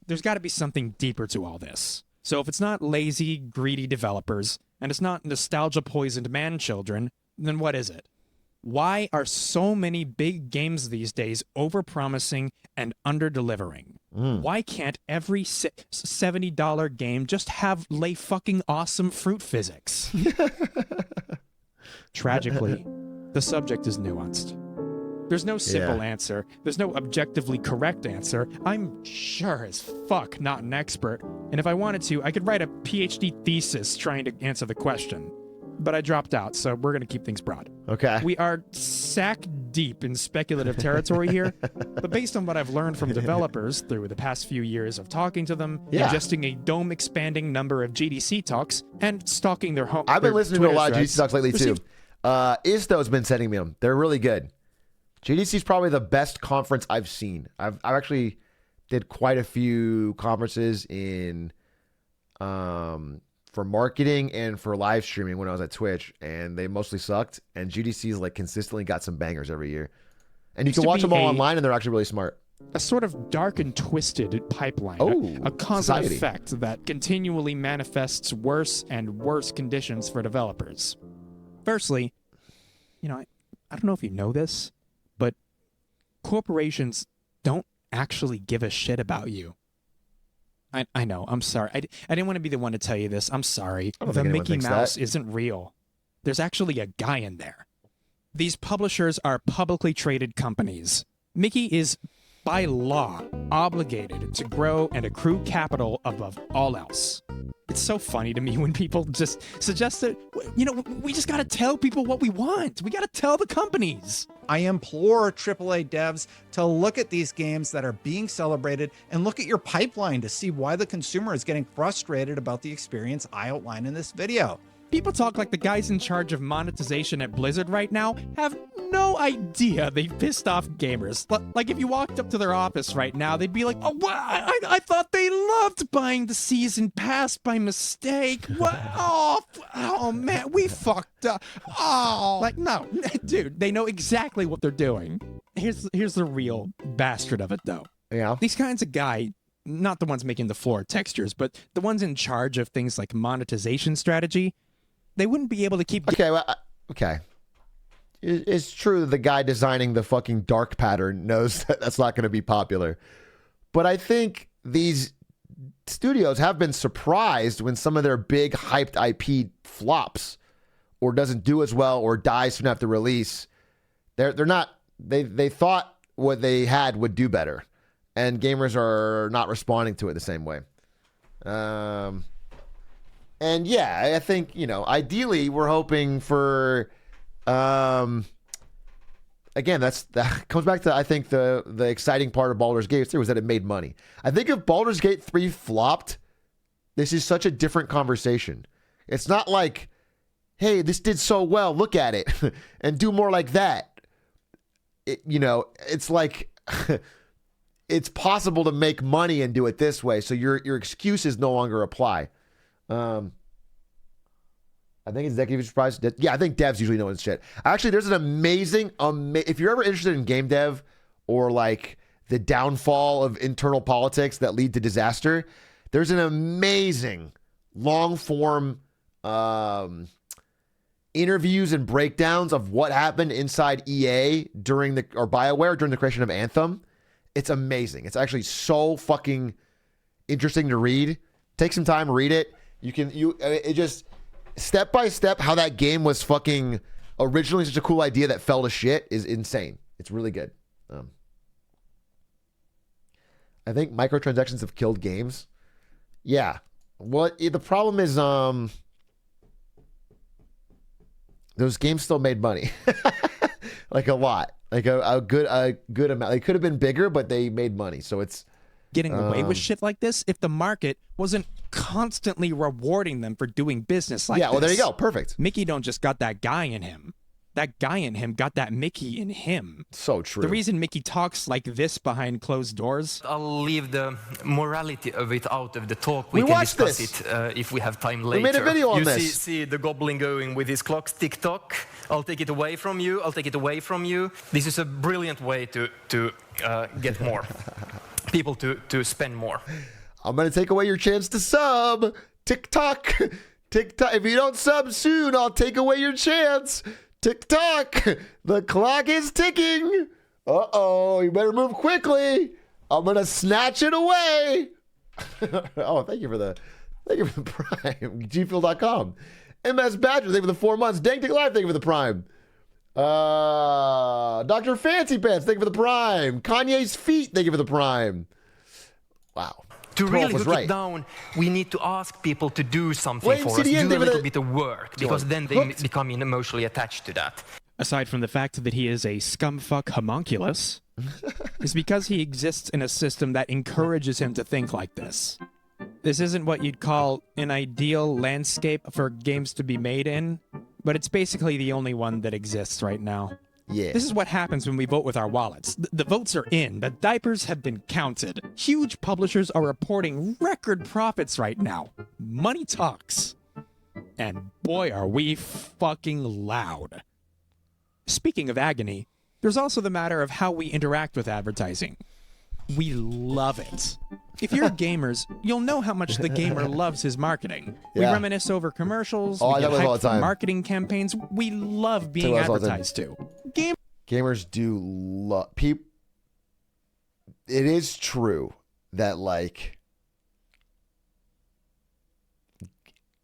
There's got to be something deeper to all this. So if it's not lazy, greedy developers, and it's not nostalgia-poisoned man-children, then what is it? Why are so many big games these days overpromising and under-delivering? Why can't every $70 game just lay fucking awesome fruit physics? Tragically, the subject is nuanced. There's no simple answer. There's no objectively correct answer. I'm sure as fuck not an expert, and if I wanted to, I could write a PhD thesis trying to answer the question. But I dropped out, so we're going to keep things broad. Okay. We are sack deep in speculative territory here, but based on what I've learned from developers through the past few years of talking to them, ingesting a dome-expanding number of GDC talks, and stalking their home. I've been listening to a lot of GDC talks lately, too. Isto's been sending me them. They're really good. GDC is probably the best conference I've seen. I've actually did quite a few conferences in for marketing and for live streaming when I was at Twitch, and they mostly sucked. And GDC's like consistently got some bangers every year, and you can watch them all online, and they're actually really smart. A sort of dark and twisted pipeline, a cause and effect that continually manifests worse and worse conditions for developers. Firstly, I don't know if you know this, but corporations don't actually give a shit about you. I know, I'm sorry. I didn't want to be the one to tell you this. I'm sorry. The Mickey Mouse isn't real. There's actually a guy in there. These publishers are publicly traded companies. Mickey is, by law, obligated to grow and accrue capital above all else. It's so funny to me when people just suggest that, we just got to tell people what we want. We got to tell the companies. I implore AAA devs to look at these games that are being celebrated and look at your pipeline to see why the consumer is getting frustrated about the experience I outline in this video. People talk like the guys in charge of monetization at Blizzard right now have no idea they've pissed off gamers. Like if you walked up to their office right now, they'd be like, oh, what? I thought they loved buying the season pass by mistake. What? Oh man, we fucked up. Oh, like no, dude, they know exactly what they're doing. Here's the real bastard of it though. Yeah. These kinds of guy, not the ones making the floor textures, but the ones in charge of things like monetization strategy, they wouldn't be able to keep... Okay. It's true that the guy designing the fucking dark pattern knows that that's not going to be popular. But I think these studios have been surprised when some of their big hyped IP flops or doesn't do as well or dies soon after release. They're not... They thought what they had would do better. And gamers are not responding to it the same way. And yeah, I think, ideally we're hoping for, again, that comes back to, I think, the exciting part of Baldur's Gate 3 was that it made money. I think if Baldur's Gate 3 flopped, this is such a different conversation. It's not like, hey, this did so well, look at it, and do more like that. It's like, it's possible to make money and do it this way, so your excuses no longer apply. I think executive surprise. Yeah, I think devs usually know this shit. Actually, there's an amazing, if you're ever interested in game dev or like the downfall of internal politics that lead to disaster, there's an amazing long form interviews and breakdowns of what happened inside EA or BioWare during the creation of Anthem. It's amazing. It's actually so fucking interesting to read. Take some time, read it. It just step by step how that game was fucking originally such a cool idea that fell to shit is insane. It's really good. I think microtransactions have killed games. Yeah. The problem is those games still made money. Like a lot. Like a good amount. They could have been bigger, but they made money. So it's getting away with shit like this if the market wasn't constantly rewarding them for doing business like this. Yeah, well, there you go. Perfect. Mickey don't just got that guy in him. That guy in him got that Mickey in him. So true. The reason Mickey talks like this behind closed doors. I'll leave the morality of it out of the talk. We can watched discuss this. it if we have time later. We made a video on this. You see the goblin going with his clocks, tick-tock. I'll take it away from you. I'll take it away from you. This is a brilliant way to get more. People to spend more. I'm going to take away your chance to sub. Tick-tock. Tick-tock. If you don't sub soon, I'll take away your chance. Tick-tock. The clock is ticking. Uh-oh. You better move quickly. I'm going to snatch it away. Oh, thank you for the prime. gfuel.com. MS Badger, thank you for the 4 months. Dang Tick Live, thank you for the prime. Dr. Fancy Pants, thank you for the prime. Kanye's Feet, thank you for the prime. Wow. To really hook it down, we need to ask people to do something for us, do a little bit of work, because then they become emotionally attached to that. Aside from the fact that he is a scumfuck homunculus, is because he exists in a system that encourages him to think like this. This isn't what you'd call an ideal landscape for games to be made in, but it's basically the only one that exists right now. Yeah. This is what happens when we vote with our wallets. The votes are in. The diapers have been counted. Huge publishers are reporting record profits right now. Money talks. And boy, are we fucking loud. Speaking of agony, there's also the matter of how we interact with advertising. We love it. If you're gamers, you'll know how much the gamer loves his marketing. We reminisce over commercials, we get hyped for marketing campaigns. We love being advertised to. Gamers do love people. It is true that, like,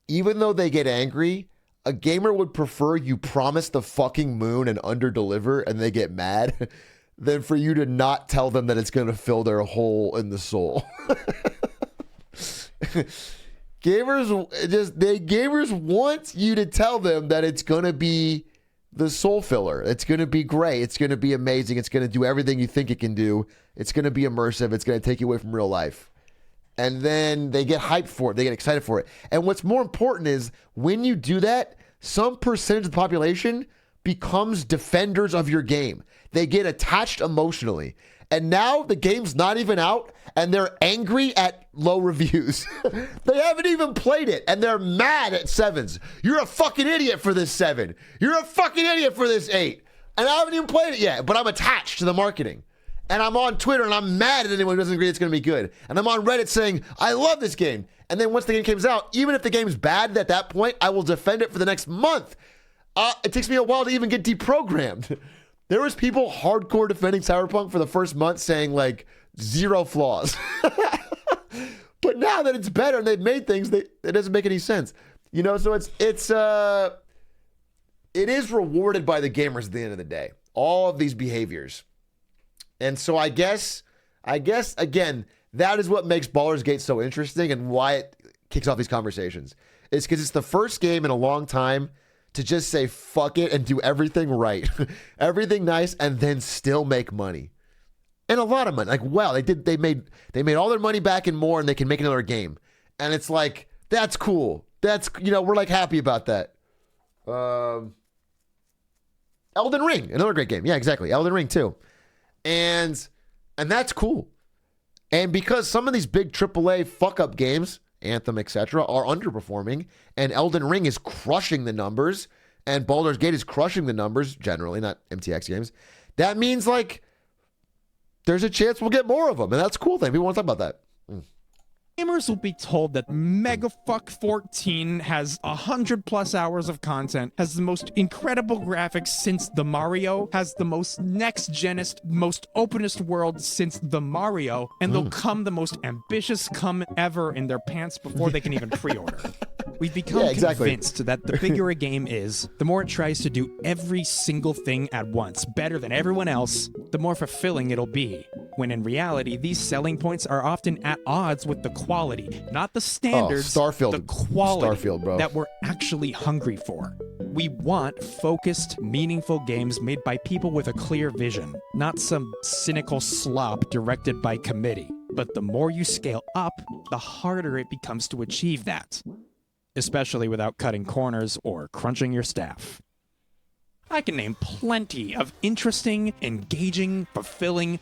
even though they get angry, a gamer would prefer you promise the fucking moon and underdeliver and they get mad than for you to not tell them that it's going to fill their hole in the soul. Gamers want you to tell them that it's going to be the soul filler. It's going to be great. It's going to be amazing. It's going to do everything you think it can do. It's going to be immersive. It's going to take you away from real life. And then they get hyped for it. They get excited for it. And what's more important is when you do that, some percentage of the population becomes defenders of your game. They get attached emotionally. And now the game's not even out and they're angry at low reviews. They haven't even played it and they're mad at 7s. You're a fucking idiot for this 7. You're a fucking idiot for this 8. And I haven't even played it yet, but I'm attached to the marketing. And I'm on Twitter and I'm mad at anyone who doesn't agree it's going to be good. And I'm on Reddit saying, I love this game. And then once the game comes out, even if the game's bad at that point, I will defend it for the next month. It takes me a while to even get deprogrammed. There was people hardcore defending Cyberpunk for the first month saying, like, 0 flaws. But now that it's better and they've made things, it doesn't make any sense. You know, so it is rewarded by the gamers at the end of the day. All of these behaviors. And so I guess, again, that is what makes Baldur's Gate so interesting and why it kicks off these conversations. It's because it's the first game in a long time to just say fuck it and do everything right. Everything nice and then still make money. And a lot of money. Like, wow, they made all their money back and more and they can make another game. And it's like, that's cool. That's, you know, we're like happy about that. Elden Ring, another great game. Yeah, exactly. Elden Ring too. And that's cool. And because some of these big AAA fuck-up games, Anthem, etc., are underperforming, and Elden Ring is crushing the numbers, and Baldur's Gate is crushing the numbers, generally, not MTX games, that means, like, there's a chance we'll get more of them, and that's a cool thing. People want to talk about that. Gamers will be told that Megafuck 14 has 100+ hours of content, has the most incredible graphics since the Mario, has the most next-genist, most openest world since the Mario, and they'll come the most ambitious cum ever in their pants before they can even pre-order. We've become convinced that the bigger a game is, the more it tries to do every single thing at once, better than everyone else, the more fulfilling it'll be. When in reality, these selling points are often at odds with the quality, not the standards, the quality that we're actually hungry for. We want focused, meaningful games made by people with a clear vision, not some cynical slop directed by committee. But the more you scale up, the harder it becomes to achieve that, especially without cutting corners or crunching your staff. I can name plenty of interesting, engaging, fulfilling,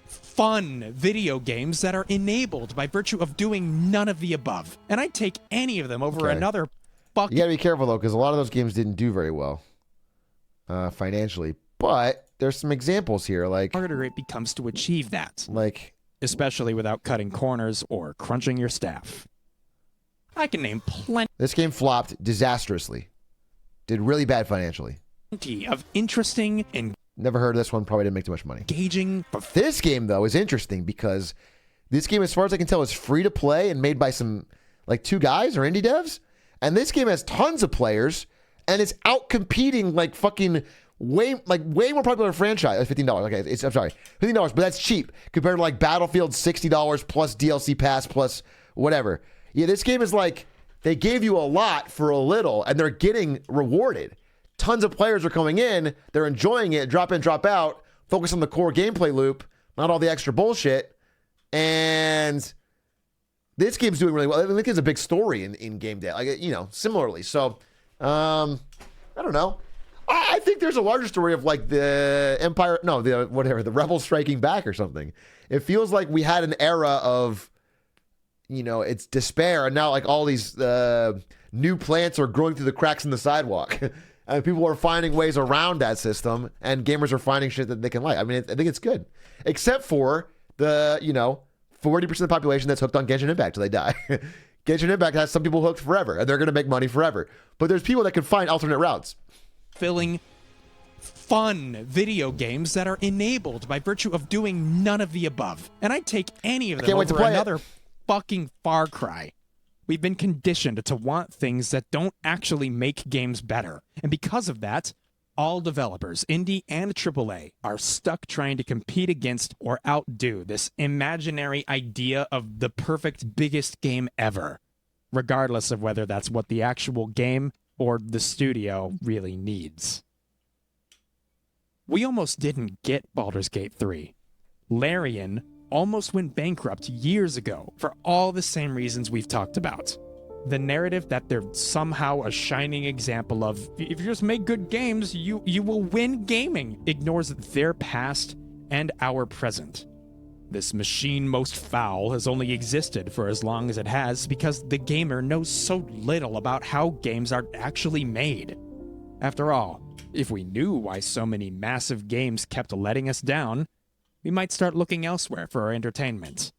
fun video games that are enabled by virtue of doing none of the above. And I'd take any of them over another fucking... You gotta be careful, though, because a lot of those games didn't do very well financially. But there's some examples here, like... harder it becomes to achieve that. Like... especially without cutting corners or crunching your staff. I can name plenty. This game flopped disastrously. Did really bad financially. Plenty of interesting and... never heard of this one, probably didn't make too much money. Engaging. This game, though, is interesting because this game, as far as I can tell, is free to play and made by some, like, 2 guys or indie devs. And this game has tons of players and it's out competing like fucking way more popular franchise. $15. Okay, I'm sorry, $15, but that's cheap compared to like Battlefield, $60 plus DLC pass plus whatever. Yeah, this game is like they gave you a lot for a little, and they're getting rewarded. Tons of players are coming in, they're enjoying it, drop in, drop out, focus on the core gameplay loop, not all the extra bullshit. And this game's doing really well. I think there's a big story in game day, like, you know, similarly. So, I don't know. I think there's a larger story of like the Empire, the Rebels striking back or something. It feels like we had an era of, you know, it's despair, and now like all these new plants are growing through the cracks in the sidewalk, and people are finding ways around that system, and gamers are finding shit that they can like. I mean, I think it's good, except for the 40% of the population that's hooked on Genshin Impact till they die. Genshin Impact has some people hooked forever, and they're going to make money forever. But there's people that can find alternate routes. Filling fun video games that are enabled by virtue of doing none of the above. And I'd take any of them over another fucking Far Cry. We've been conditioned to want things that don't actually make games better. And because of that, all developers, indie and AAA, are stuck trying to compete against or outdo this imaginary idea of the perfect biggest game ever, regardless of whether that's what the actual game or the studio really needs. We almost didn't get Baldur's Gate 3. Larian almost went bankrupt years ago for all the same reasons we've talked about. The narrative that they're somehow a shining example of, if you just make good games, you will win gaming, ignores their past and our present. This machine most foul has only existed for as long as it has because the gamer knows so little about how games are actually made. After all, if we knew why so many massive games kept letting us down, we might start looking elsewhere for our entertainment.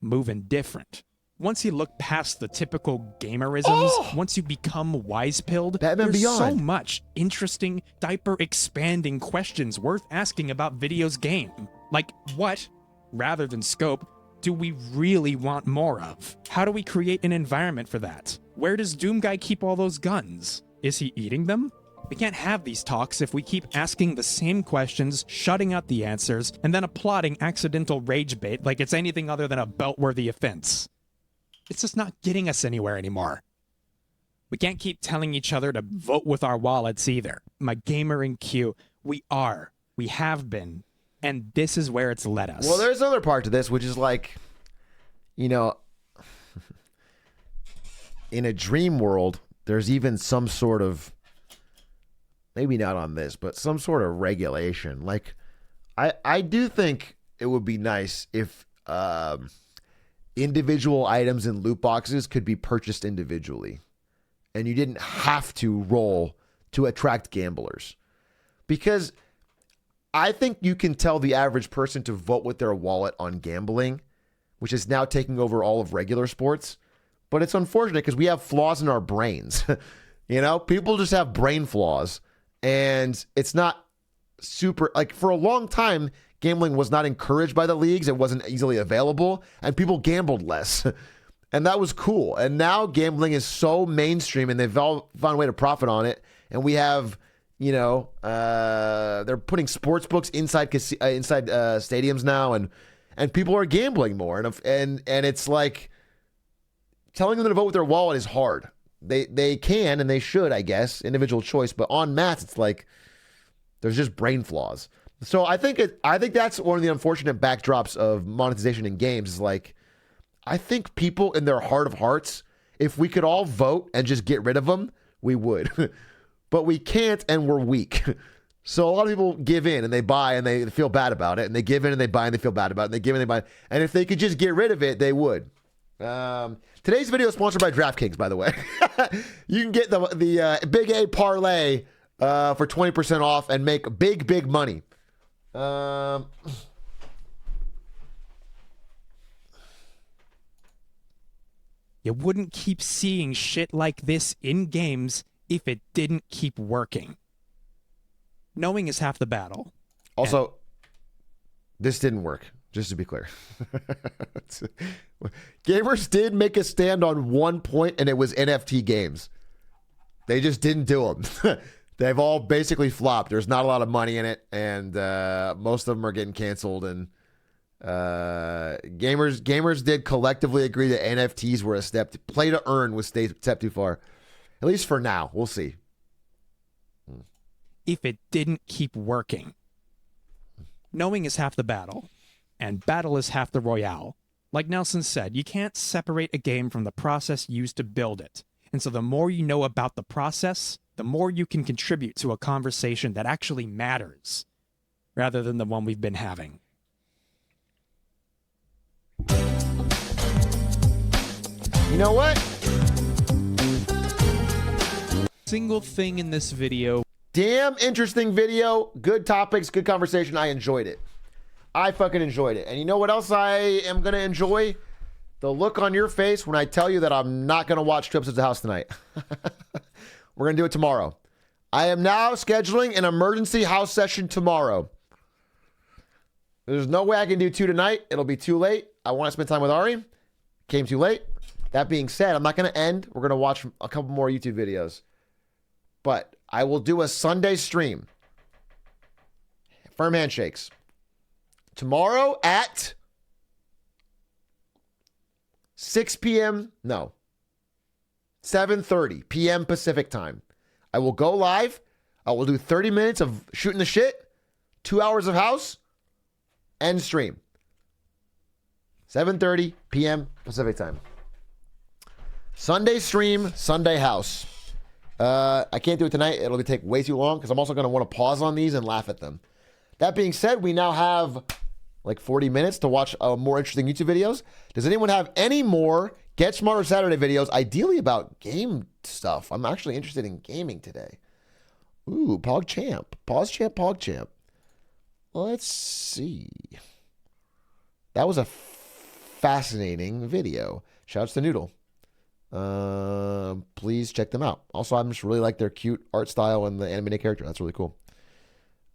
Moving different. Once you look past the typical gamerisms, once you become wise-pilled, there's so much interesting, diaper-expanding questions worth asking about video's game. Like, what, rather than scope, do we really want more of? How do we create an environment for that? Where does Doom Guy keep all those guns? Is he eating them? We can't have these talks if we keep asking the same questions, shutting out the answers, and then applauding accidental rage bait like it's anything other than a belt-worthy offense. It's just not getting us anywhere anymore. We can't keep telling each other to vote with our wallets either. My gamer in queue, we have been, and this is where it's led us. Well, there's another part to this, which is like, you know, in a dream world, there's even some sort of, maybe not on this, but some sort of regulation. Like, I do think it would be nice if individual items in loot boxes could be purchased individually, and you didn't have to roll to attract gamblers. Because I think you can tell the average person to vote with their wallet on gambling, which is now taking over all of regular sports. But it's unfortunate because we have flaws in our brains. You know, people just have brain flaws, and it's not super, like, for a long time, gambling was not encouraged by the leagues. It wasn't easily available, and people gambled less. And that was cool. And now gambling is so mainstream, and they've all found a way to profit on it. And we have, you know, they're putting sports books inside stadiums now, and people are gambling more. And it's like telling them to vote with their wallet is hard. They can and they should, I guess, individual choice. But en masse, it's like there's just brain flaws. So I think that's one of the unfortunate backdrops of monetization in games is like, I think people in their heart of hearts, if we could all vote and just get rid of them, we would. But we can't, and we're weak. So a lot of people give in and they buy and they feel bad about it, and they give in and they buy and they feel bad about it, and they give in and they buy. And if they could just get rid of it, they would. Today's video is sponsored by DraftKings, by the way. You can get the Big A Parlay for 20% off and make big money. You wouldn't keep seeing shit like this in games if it didn't keep working. Knowing is half the battle. Also, this didn't work, just to be clear. Gamers did make a stand on one point, and it was NFT games. They just didn't do them. They've all basically flopped. There's not a lot of money in it, and most of them are getting canceled, and gamers did collectively agree that NFTs were a step play to earn was a step too far, at least for now. We'll see if it didn't keep working. Knowing is half the battle, and battle is half the royale. Like Nelson said, you can't separate a game from the process used to build it, and so the more you know about the process, the more you can contribute to a conversation that actually matters, rather than the one we've been having. You know what? Single thing in this video. Damn interesting video. Good topics, good conversation. I enjoyed it. I fucking enjoyed it. And you know what else I am going to enjoy? The look on your face when I tell you that I'm not going to watch 2 episodes of House tonight. We're going to do it tomorrow. I am now scheduling an emergency House session tomorrow. There's no way I can do 2 tonight. It'll be too late. I want to spend time with Ari. Came too late. That being said, I'm not going to end. We're going to watch a couple more YouTube videos. But I will do a Sunday stream. Firm handshakes. Tomorrow at 6 p.m. No. 7:30 p.m. Pacific time. I will go live. I will do 30 minutes of shooting the shit. 2 hours of House. End stream. 7:30 p.m. Pacific time. Sunday stream, Sunday House. I can't do it tonight. It'll take way too long because I'm also going to want to pause on these and laugh at them. That being said, we now have like 40 minutes to watch more interesting YouTube videos. Does anyone have any more Get Smarter Saturday videos, ideally about game stuff? I'm actually interested in gaming today. Ooh, PogChamp. PogChamp. Let's see. That was a fascinating video. Shouts to Noodle. Please check them out. Also, I just really like their cute art style and the animated character. That's really cool.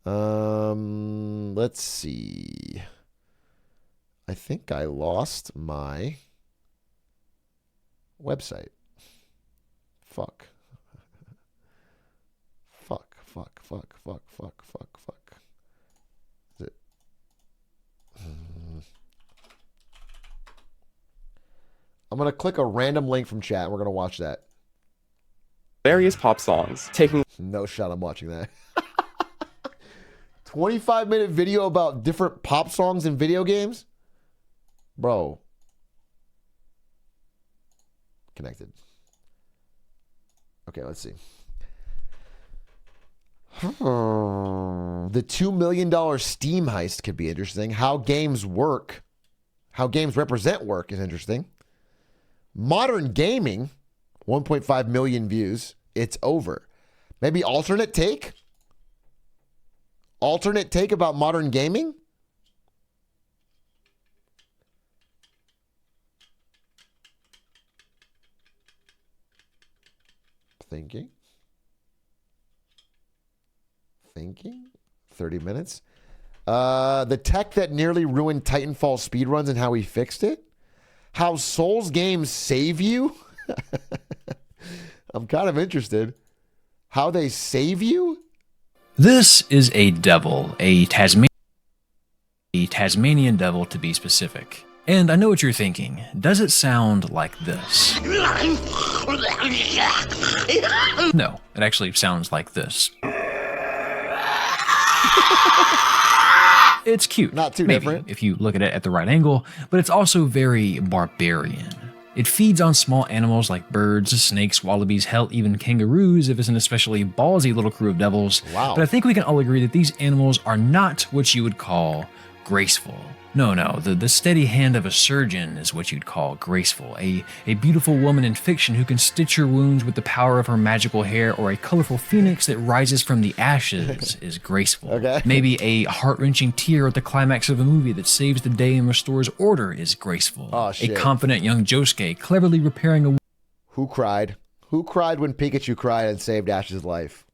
Let's see. I think I lost my website. Fuck. Is it? I'm going to click a random link from chat and we're going to watch that. Various pop songs taking... No shot I'm watching that. 25-minute video about different pop songs in video games? Bro. Connected. Okay, let's see. The $2 million Steam heist could be interesting. How games work. How games represent work is interesting. Modern gaming, 1.5 million views. It's over. Maybe alternate take? Alternate take about modern gaming? Thinking. 30 minutes. The tech that nearly ruined Titanfall speedruns and how he fixed it. How Souls games save you? I'm kind of interested. How they save you? This is a devil, a Tasmanian devil to be specific. And I know what you're thinking. Does it sound like this? No, it actually sounds like this. It's cute. Not too maybe, different. if you look at it at the right angle, but it's also very barbarian. It feeds on small animals like birds, snakes, wallabies, hell, even kangaroos if it's an especially ballsy little crew of devils. Wow. But I think we can all agree that these animals are not what you would call graceful. No, the steady hand of a surgeon is what you'd call graceful. A beautiful woman in fiction who can stitch your wounds with the power of her magical hair, or a colorful phoenix that rises from the ashes is graceful. Okay. Maybe a heart-wrenching tear at the climax of a movie that saves the day and restores order is graceful. Oh, shit. A confident young Josuke cleverly repairing a... Who cried? Who cried when Pikachu cried and saved Ash's life?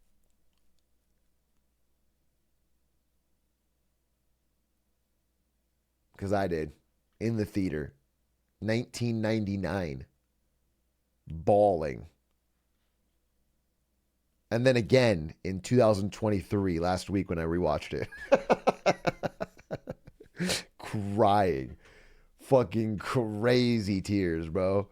Because I did. In the theater. 1999. Bawling. And then again in 2023, last week when I rewatched it. Crying. Fucking crazy tears, bro.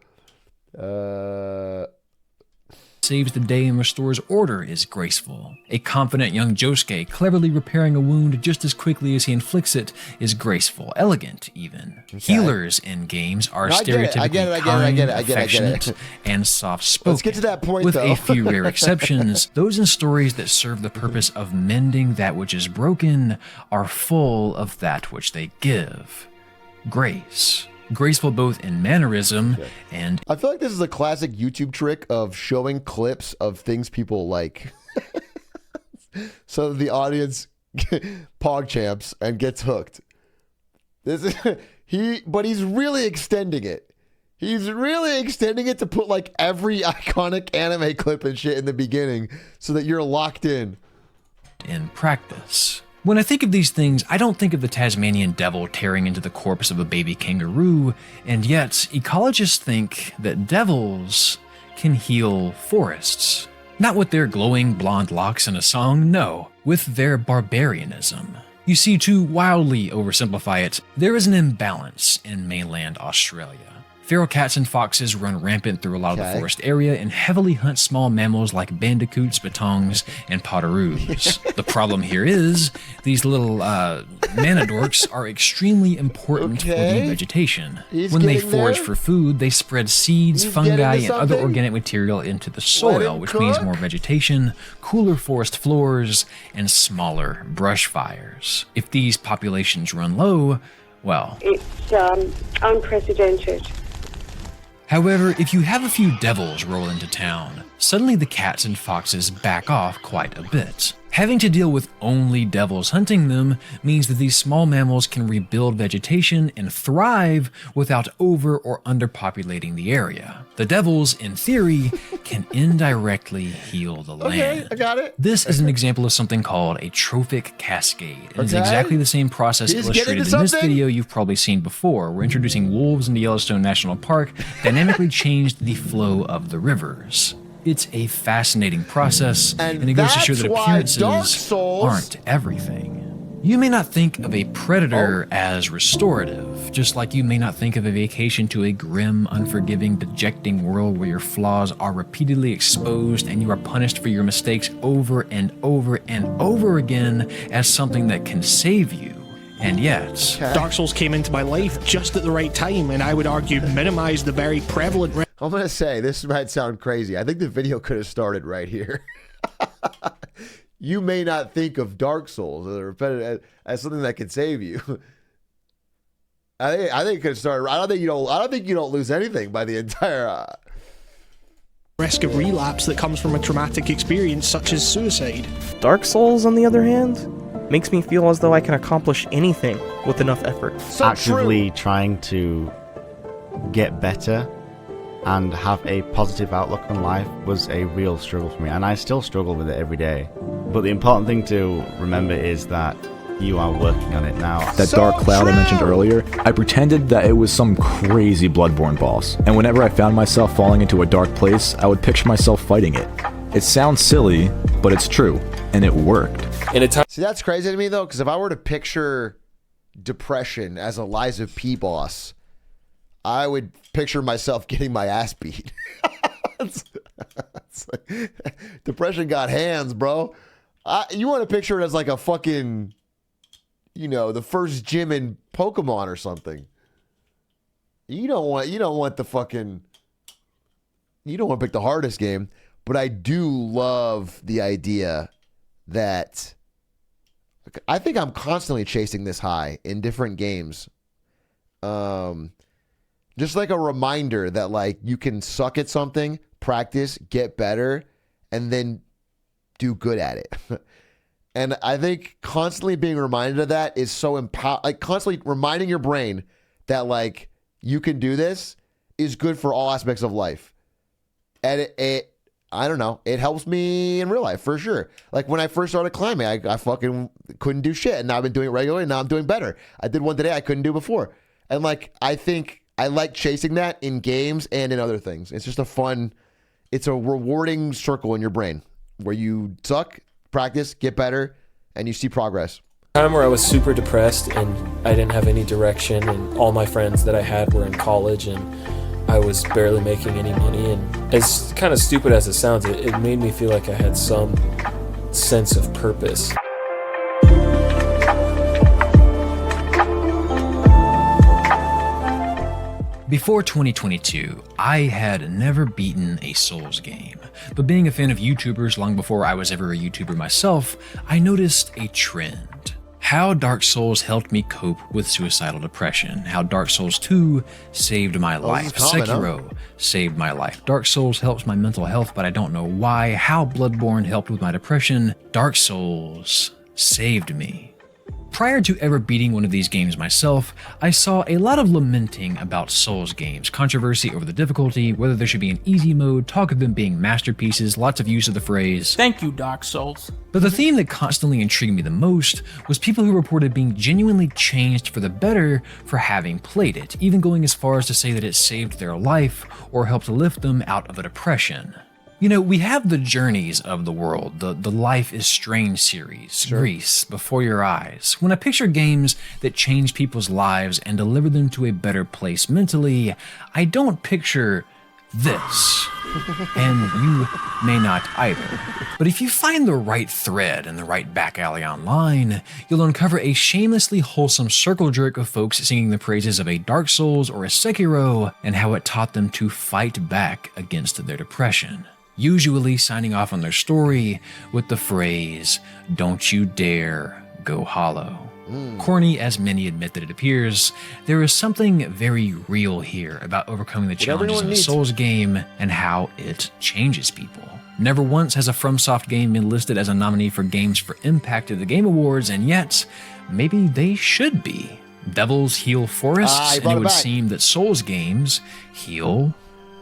Saves the day and restores order is graceful. A confident young Josuke cleverly repairing a wound just as quickly as he inflicts it is graceful, elegant even. Okay. Healers in games are stereotypically kind, affectionate, and soft-spoken. Let's get to that point, with though. a few rare exceptions, those in stories that serve the purpose of mending that which is broken are full of that which they give. Grace. Graceful both in mannerism and... I feel like this is a classic YouTube trick of showing clips of things people like. So the audience pog champs and gets hooked. This is, but he's really extending it. He's really extending it to put like every iconic anime clip and shit in the beginning so that you're locked in. In practice. When I think of these things, I don't think of the Tasmanian devil tearing into the corpse of a baby kangaroo, and yet ecologists think that devils can heal forests. Not with their glowing blonde locks and a song, no, with their barbarianism. You see, to wildly oversimplify it, there is an imbalance in mainland Australia. Feral cats and foxes run rampant through a lot of the forest area and heavily hunt small mammals like bandicoots, batongs, and potoroos. The problem here is these little manadorks are extremely important for the vegetation. When they forage for food, they spread seeds, fungi, and other organic material into the soil, which means more vegetation, cooler forest floors, and smaller brush fires. If these populations run low, well... It's unprecedented. However, if you have a few devils roll into town, suddenly the cats and foxes back off quite a bit. Having to deal with only devils hunting them means that these small mammals can rebuild vegetation and thrive without over or underpopulating the area. The devils, in theory, can indirectly heal the land. Okay, I got it. This is an example of something called a trophic cascade. It is exactly the same process illustrated in this video you've probably seen before, where introducing wolves into Yellowstone National Park dynamically changed the flow of the rivers. It's a fascinating process, and it goes to show that appearances aren't everything. You may not think of a predator as restorative, just like you may not think of a vacation to a grim, unforgiving, dejecting world where your flaws are repeatedly exposed and you are punished for your mistakes over and over and over again as something that can save you. And yet... Dark Souls came into my life just at the right time, and I would argue minimized the very prevalent... I'm going to say, this might sound crazy. I think the video could have started right here. You may not think of Dark Souls as something that can save you. I think it could have started. I don't think you don't lose anything by the entire risk of relapse that comes from a traumatic experience such as suicide. Dark Souls, on the other hand, makes me feel as though I can accomplish anything with enough effort. Actively trying to get better and have a positive outlook on life was a real struggle for me, and I still struggle with it every day. But the important thing to remember is that you are working on it now. That dark cloud I mentioned earlier, I pretended that it was some crazy Bloodborne boss. And whenever I found myself falling into a dark place, I would picture myself fighting it. It sounds silly, but it's true. And it worked. See, that's crazy to me, though, because if I were to picture depression as a Liza P boss, I would picture myself getting my ass beat. It's like, depression got hands, bro. You want to picture it as like a fucking, you know, the first gym in Pokemon or something. You don't want to pick the hardest game, but I do love the idea that I think I'm constantly chasing this high in different games. Just like a reminder that like you can suck at something, practice, get better, and then do good at it. And I think constantly being reminded of that is so like constantly reminding your brain that like you can do this is good for all aspects of life. And I don't know, it helps me in real life for sure. Like when I first started climbing, I fucking couldn't do shit. And now I've been doing it regularly and now I'm doing better. I did one today I couldn't do before. And like, I think I like chasing that in games and in other things. It's just it's a rewarding circle in your brain where you suck, practice, get better, and you see progress. Time where I was super depressed and I didn't have any direction, and all my friends that I had were in college and I was barely making any money, and as kind of stupid as it sounds, it made me feel like I had some sense of purpose. Before 2022, I had never beaten a Souls game, but being a fan of YouTubers long before I was ever a YouTuber myself, I noticed a trend. How Dark Souls helped me cope with suicidal depression, how Dark Souls 2 saved my life, Sekiro saved my life, Dark Souls helps my mental health but I don't know why, how Bloodborne helped with my depression, Dark Souls saved me. Prior to ever beating one of these games myself, I saw a lot of lamenting about Souls games, controversy over the difficulty, whether there should be an easy mode, talk of them being masterpieces, lots of use of the phrase, "Thank you, Dark Souls." But the theme that constantly intrigued me the most was people who reported being genuinely changed for the better for having played it, even going as far as to say that it saved their life or helped lift them out of a depression. You know, we have the journeys of the world, the Life is Strange series, Grease, Before Your Eyes. When I picture games that change people's lives and deliver them to a better place mentally, I don't picture this. And you may not either. But if you find the right thread in the right back alley online, you'll uncover a shamelessly wholesome circle jerk of folks singing the praises of a Dark Souls or a Sekiro and how it taught them to fight back against their depression. Usually signing off on their story with the phrase, "Don't you dare go hollow." Corny as many admit that it appears, there is something very real here about overcoming the challenges of a Souls game and how it changes people. Never once has a FromSoft game been listed as a nominee for Games for Impact at the Game Awards, and yet, maybe they should be. Devils heal forests, and it would seem that Souls games heal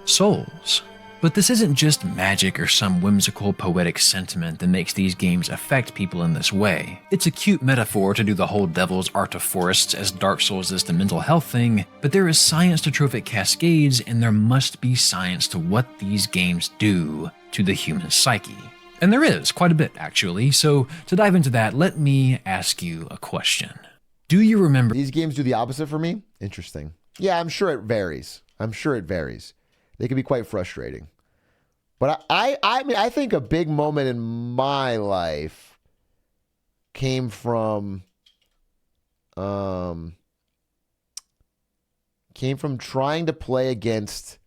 souls. But this isn't just magic or some whimsical poetic sentiment that makes these games affect people in this way. It's a cute metaphor to do the whole devil's art of forests as Dark Souls is the mental health thing, but there is science to trophic cascades and there must be science to what these games do to the human psyche. And there is, quite a bit actually, so to dive into that, let me ask you a question. Do you remember— These games do the opposite for me? Interesting. Yeah, I'm sure it varies. They can be quite frustrating. But I mean, I think a big moment in my life came from trying to play against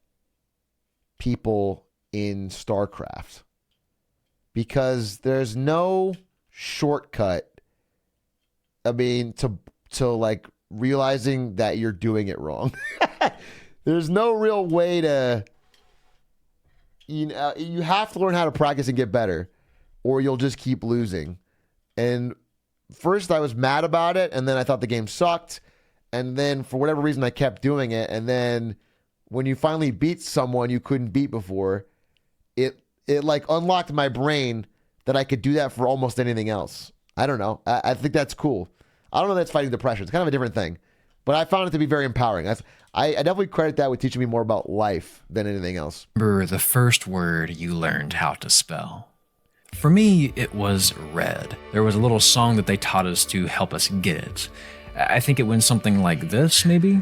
people in StarCraft. Because there's no shortcut, I mean, to like realizing that you're doing it wrong. There's no real way to, you know, you have to learn how to practice and get better, or you'll just keep losing. And first I was mad about it, and then I thought the game sucked, and then for whatever reason I kept doing it, and then when you finally beat someone you couldn't beat before, it like unlocked my brain that I could do that for almost anything else. I don't know. I think that's cool. I don't know that's fighting depression. It's kind of a different thing. But I found it to be very empowering. I definitely credit that with teaching me more about life than anything else. Remember the first word you learned how to spell? For me, it was red. There was a little song that they taught us to help us get it. I think it went something like this, maybe?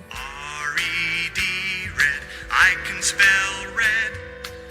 I can spell red.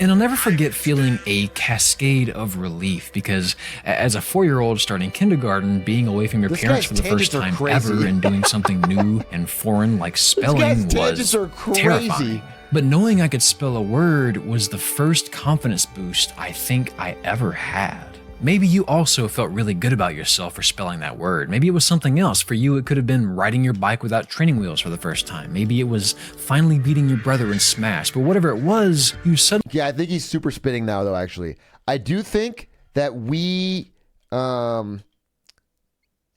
And I'll never forget feeling a cascade of relief because as a 4-year-old starting kindergarten, being away from your parents for the first time ever and doing something new and foreign like spelling was terrifying. But knowing I could spell a word was the first confidence boost I think I ever had. Maybe you also felt really good about yourself for spelling that word. Maybe it was something else. For you, it could have been riding your bike without training wheels for the first time. Maybe it was finally beating your brother in Smash. But whatever it was, you suddenly... Yeah, I think he's super spitting now, though, actually. I do think that we... and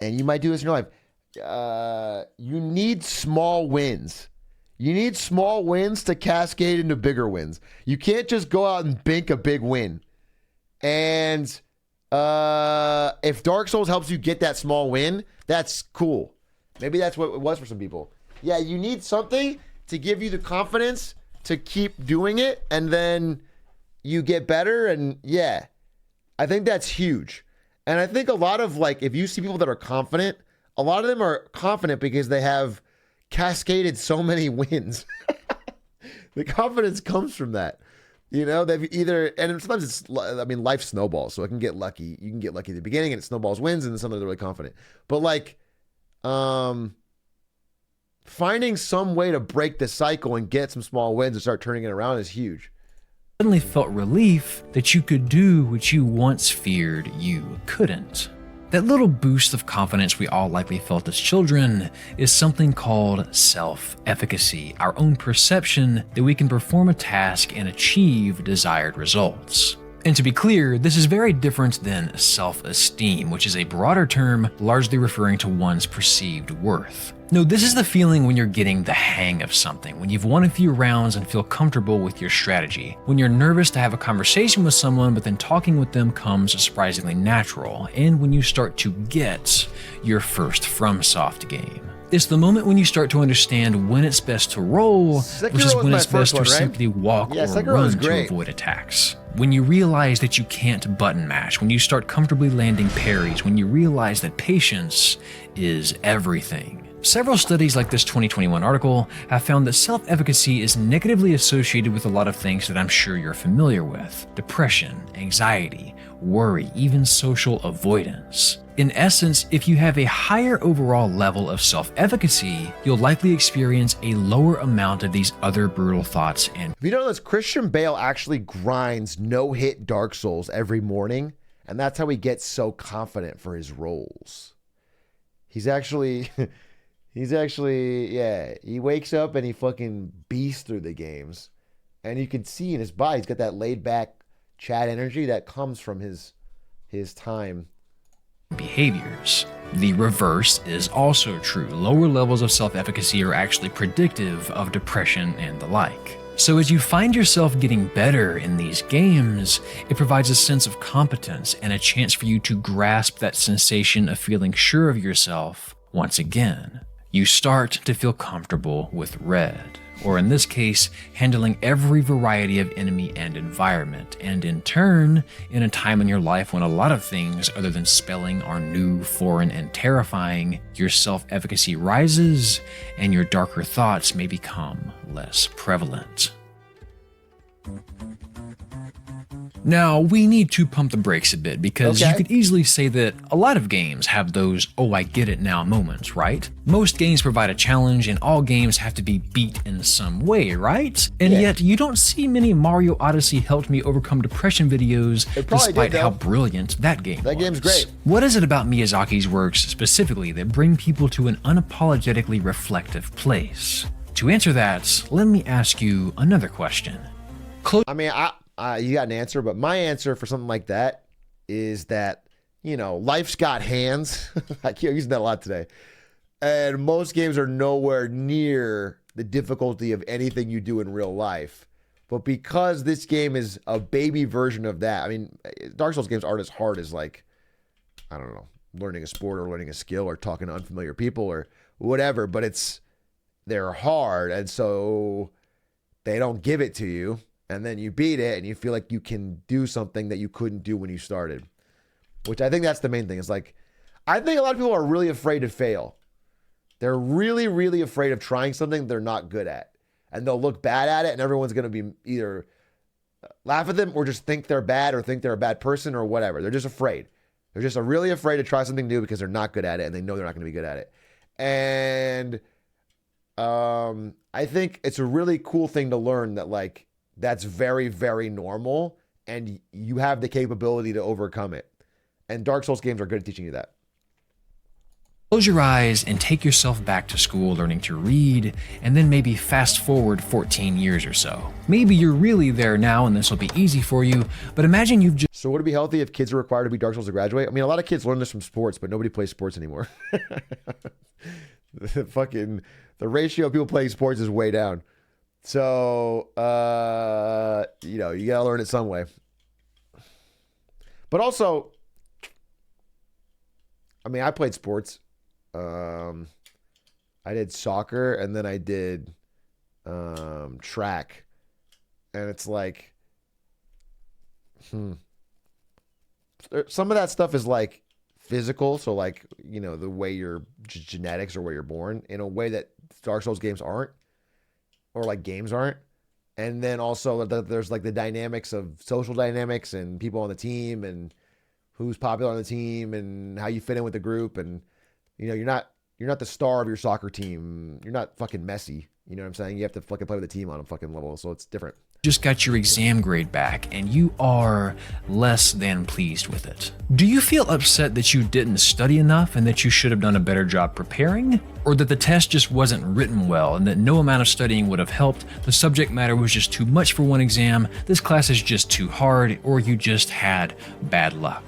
you might do this in your life. You need small wins. You need small wins to cascade into bigger wins. You can't just go out and bank a big win. And... if Dark Souls helps you get that small win, that's cool. Maybe that's what it was for some people. Yeah, you need something to give you the confidence to keep doing it, and then you get better, and yeah. I think that's huge. And I think a lot of, like, if you see people that are confident, a lot of them are confident because they have cascaded so many wins. The confidence comes from that. You know, they've either, and sometimes it's, I mean, life snowballs, so it can get lucky. You can get lucky at the beginning and it snowballs wins, and then sometimes they're really confident. But like, finding some way to break the cycle and get some small wins and start turning it around is huge. Suddenly felt relief that you could do what you once feared you couldn't. That little boost of confidence we all likely felt as children is something called self-efficacy, our own perception that we can perform a task and achieve desired results. And to be clear, this is very different than self-esteem, which is a broader term largely referring to one's perceived worth. No, this is the feeling when you're getting the hang of something, when you've won a few rounds and feel comfortable with your strategy, when you're nervous to have a conversation with someone but then talking with them comes surprisingly natural, and when you start to get your first FromSoft game. It's the moment when you start to understand when it's best to roll versus when it's best to simply walk or run to avoid attacks. When you realize that you can't button mash, when you start comfortably landing parries, when you realize that patience is everything. Several studies like this 2021 article have found that self-efficacy is negatively associated with a lot of things that I'm sure you're familiar with. Depression, anxiety, worry, even social avoidance. In essence, if you have a higher overall level of self-efficacy, you'll likely experience a lower amount of these other brutal thoughts and... If you know this, Christian Bale actually grinds no-hit Dark Souls every morning, and that's how he gets so confident for his roles. He's actually... yeah, he wakes up and he fucking beasts through the games. And you can see in his body, he's got that laid-back Chad energy that comes from his time. Behaviors. The reverse is also true. Lower levels of self-efficacy are actually predictive of depression and the like. So as you find yourself getting better in these games, it provides a sense of competence and a chance for you to grasp that sensation of feeling sure of yourself once again. You start to feel comfortable with red, or in this case, handling every variety of enemy and environment, and in turn, in a time in your life when a lot of things other than spelling are new, foreign, and terrifying, your self-efficacy rises, and your darker thoughts may become less prevalent. Now, we need to pump the brakes a bit because you could easily say that a lot of games have those "oh, I get it now" moments, right? Most games provide a challenge and all games have to be beat in some way, right? And yet, you don't see many Mario Odyssey helped me overcome depression videos despite how brilliant that game was. That game's great. What is it about Miyazaki's works specifically that bring people to an unapologetically reflective place? To answer that, let me ask you another question. You got an answer, but my answer for something like that is that, you know, life's got hands. I keep using that a lot today. And most games are nowhere near the difficulty of anything you do in real life. But because this game is a baby version of that, I mean, Dark Souls games aren't as hard as, like, I don't know, learning a sport or learning a skill or talking to unfamiliar people or whatever, but they're hard, and so they don't give it to you, and then you beat it and you feel like you can do something that you couldn't do when you started, which I think that's the main thing. It's like, I think a lot of people are really afraid to fail. They're really, really afraid of trying something they're not good at, and they'll look bad at it, and everyone's going to be either laugh at them or just think they're bad or think they're a bad person or whatever. They're just afraid. They're just really afraid to try something new because they're not good at it, and they know they're not going to be good at it. And I think it's a really cool thing to learn that, like, that's very, very normal, and you have the capability to overcome it. And Dark Souls games are good at teaching you that. Close your eyes and take yourself back to school learning to read, and then maybe fast forward 14 years or so. Maybe you're really there now and this will be easy for you, but imagine you've just... So would it be healthy if kids are required to be Dark Souls to graduate? I mean, a lot of kids learn this from sports, but nobody plays sports anymore. The ratio of people playing sports is way down. So, you know, you gotta learn it some way. But also, I mean, I played sports. I did soccer, and then I did track, and it's like, some of that stuff is like physical, so like, you know, the way your genetics or where you're born, in a way that Dark Souls games aren't, or like games aren't. And then also there's like the dynamics of social dynamics and people on the team and who's popular on the team and how you fit in with the group. And, you know, you're not the star of your soccer team. You're not fucking Messi. You know what I'm saying? You have to fucking play with the team on a fucking level. So it's different. Just got your exam grade back and you are less than pleased with it. Do you feel upset that you didn't study enough and that you should have done a better job preparing? Or that the test just wasn't written well and that no amount of studying would have helped, the subject matter was just too much for one exam, this class is just too hard, or you just had bad luck?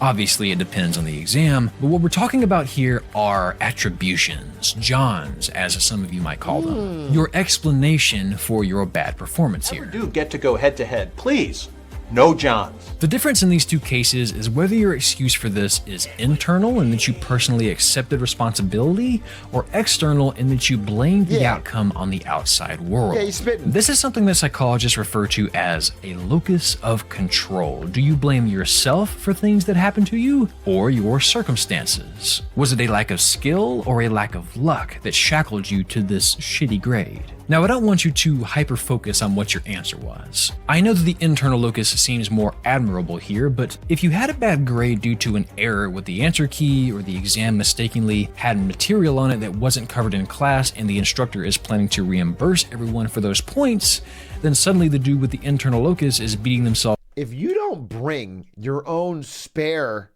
Obviously, it depends on the exam, but what we're talking about here are attributions, Johns, as some of you might call them. Your explanation for your bad performance here. Do get to go head to head, please. No Johns. The difference in these two cases is whether your excuse for this is internal in that you personally accepted responsibility, or external in that you blamed the outcome on the outside world. This is something that psychologists refer to as a locus of control. Do you blame yourself for things that happen to you, or your circumstances? Was it a lack of skill or a lack of luck that shackled you to this shitty grade? Now, I don't want you to hyper-focus on what your answer was. I know that the internal locus seems more admirable here, but if you had a bad grade due to an error with the answer key, or the exam mistakenly had material on it that wasn't covered in class and the instructor is planning to reimburse everyone for those points, then suddenly the dude with the internal locus is beating themselves. If you don't bring your own spare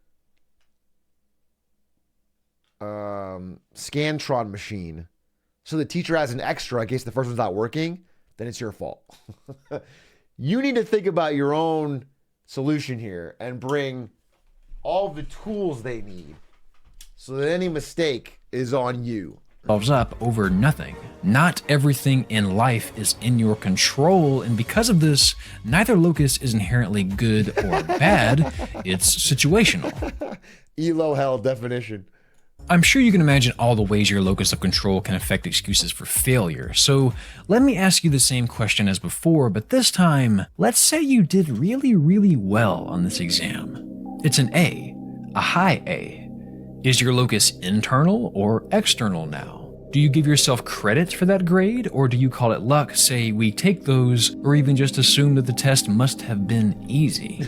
Scantron machine, so the teacher has an extra in case the first one's not working, then it's your fault. You need to think about your own solution here and bring all the tools they need so that any mistake is on you. Up over nothing. Not everything in life is in your control, and because of this, neither locus is inherently good or bad. It's situational. Elo hell definition. I'm sure you can imagine all the ways your locus of control can affect excuses for failure, so let me ask you the same question as before, but this time, let's say you did really, really well on this exam. It's an A, a high A. Is your locus internal or external now? Do you give yourself credit for that grade, or do you call it luck, say we take those, or even just assume that the test must have been easy?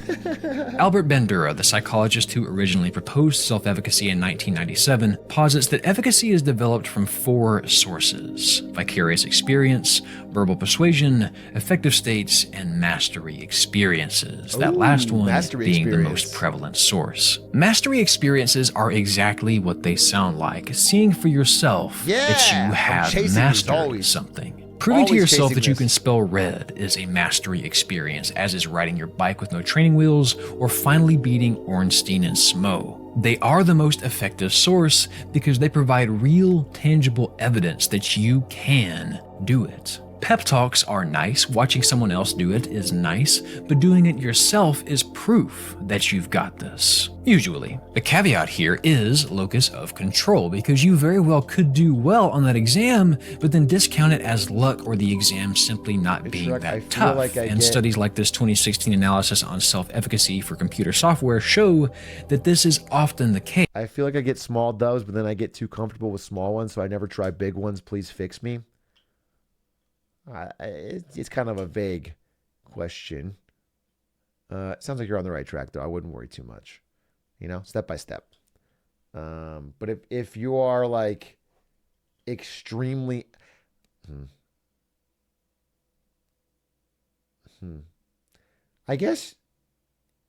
Albert Bandura, the psychologist who originally proposed self-efficacy in 1997, posits that efficacy is developed from 4 sources: vicarious experience, verbal persuasion, affective states, and mastery experiences. That last one being the most prevalent source. Mastery experiences are exactly what they sound like, seeing for yourself that you have mastered something. Proving to yourself that you can spell red is a mastery experience, as is riding your bike with no training wheels, or finally beating Ornstein and Smo. They are the most effective source because they provide real, tangible evidence that you can do it. Pep talks are nice, watching someone else do it is nice, but doing it yourself is proof that you've got this. Usually. The caveat here is locus of control, because you very well could do well on that exam, but then discount it as luck or the exam simply not being that tough. And studies like this 2016 analysis on self-efficacy for computer software show that this is often the case. I feel like I get small dubs, but then I get too comfortable with small ones, so I never try big ones. Please fix me. It's kind of a vague question. It sounds like you're on the right track, though. I wouldn't worry too much. You know, step by step. But if you are like extremely... I guess,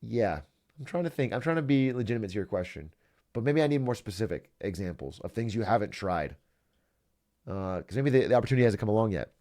yeah. I'm trying to think. I'm trying to be legitimate to your question. But maybe I need more specific examples of things you haven't tried. Because maybe the opportunity hasn't come along yet.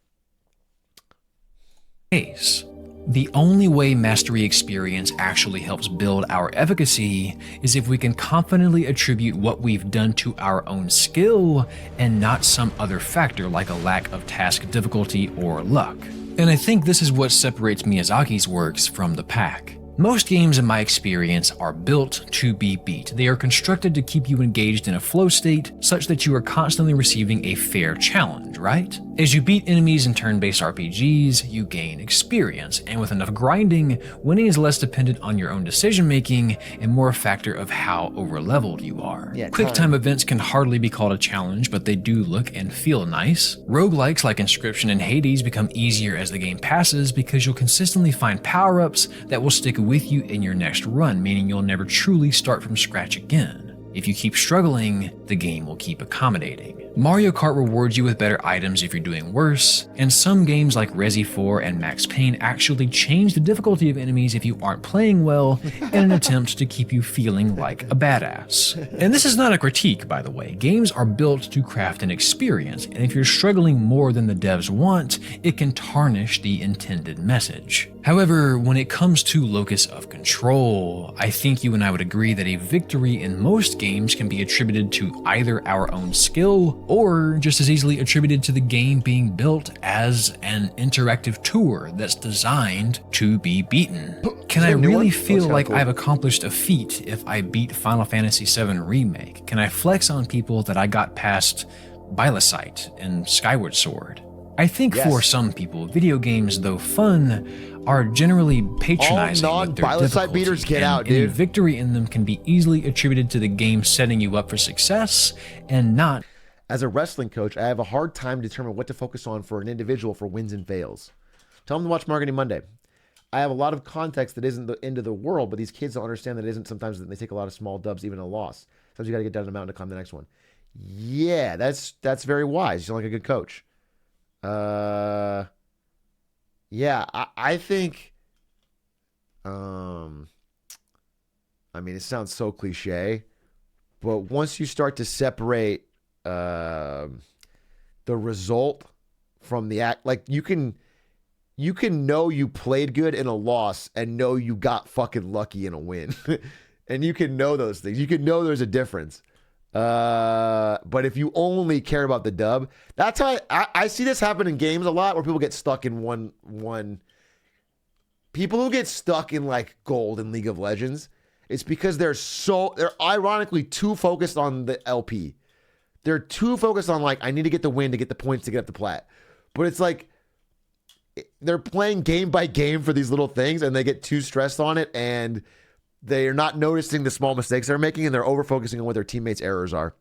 The only way mastery experience actually helps build our efficacy is if we can confidently attribute what we've done to our own skill and not some other factor like a lack of task difficulty or luck. And I think this is what separates Miyazaki's works from the pack. Most games in my experience are built to be beat. They are constructed to keep you engaged in a flow state such that you are constantly receiving a fair challenge, right? As you beat enemies in turn-based RPGs, you gain experience, and with enough grinding, winning is less dependent on your own decision-making and more a factor of how over-leveled you are. Quick time events can hardly be called a challenge, but they do look and feel nice. Roguelikes like Inscription and Hades become easier as the game passes because you'll consistently find power-ups that will stick with you in your next run, meaning you'll never truly start from scratch again. If you keep struggling, the game will keep accommodating. Mario Kart rewards you with better items if you're doing worse, and some games like Resi 4 and Max Payne actually change the difficulty of enemies if you aren't playing well in an attempt to keep you feeling like a badass. And this is not a critique, by the way. Games are built to craft an experience, and if you're struggling more than the devs want, it can tarnish the intended message. However, when it comes to locus of control, I think you and I would agree that a victory in most games can be attributed to either our own skill or just as easily attributed to the game being built as an interactive tour that's designed to be beaten. Can I really feel like I've accomplished a feat if I beat Final Fantasy VII Remake? Can I flex on people that I got past Bylosite and Skyward Sword? I think for some people, video games, though fun, are generally patronizing with their difficulty, beaters get out, any dude. victory in them can be easily attributed to the game setting you up for success and not. As a wrestling coach, I have a hard time determining what to focus on for an individual for wins and fails. Tell them to watch Marketing Monday. I have a lot of context that isn't the end of the world, but these kids don't understand that it isn't sometimes that they take a lot of small dubs, even a loss. Sometimes you got to get down the mountain to climb the next one. Yeah, that's very wise. You sound like a good coach. Yeah, I think, I mean, it sounds so cliche, but once you start to separate the result from the act, like you can know you played good in a loss and know you got fucking lucky in a win. And you can know those things. You can know there's a difference. But if you only care about the dub, that's how I see this happen in games a lot where people get stuck in one. People who get stuck in like gold in League of Legends, it's because they're ironically too focused on the LP. They're too focused on like, I need to get the win to get the points to get up the plat. But it's like they're playing game by game for these little things and they get too stressed on it and they're not noticing the small mistakes they're making and they're over-focusing on what their teammates' errors are.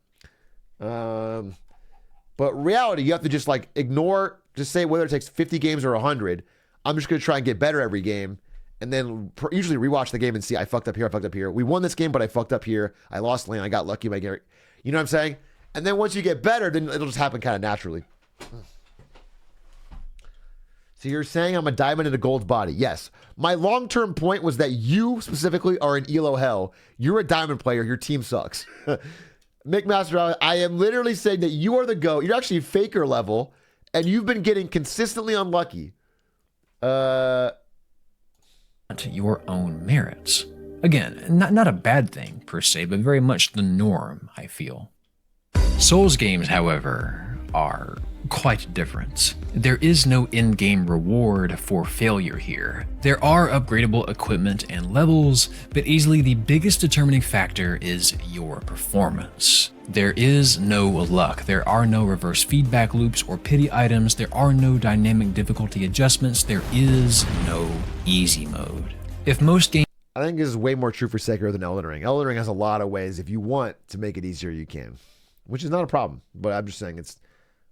But reality, you have to just like ignore, just say whether it takes 50 games or 100, I'm just going to try and get better every game. And then usually rewatch the game and see, I fucked up here, I fucked up here. We won this game, but I fucked up here. I lost lane, I got lucky by getting, you know what I'm saying? And then once you get better, then it'll just happen kind of naturally. So you're saying I'm a diamond in a gold body. Yes. My long-term point was that you specifically are an ELO hell. You're a diamond player. Your team sucks. Mick Master, I am literally saying that you are the GOAT. You're actually faker level, and you've been getting consistently unlucky. Your own merits. Again, not a bad thing per se, but very much the norm, I feel. Souls games, however, are quite different. There is no in-game reward for failure here. There are upgradable equipment and levels, but easily the biggest determining factor is your performance. There is no luck, there are no reverse feedback loops or pity items, there are no dynamic difficulty adjustments, there is no easy mode. If most games I think this is way more true for Sekiro than Elden Ring. Elden Ring has a lot of ways. If you want to make it easier, you can, which is not a problem. But I'm just saying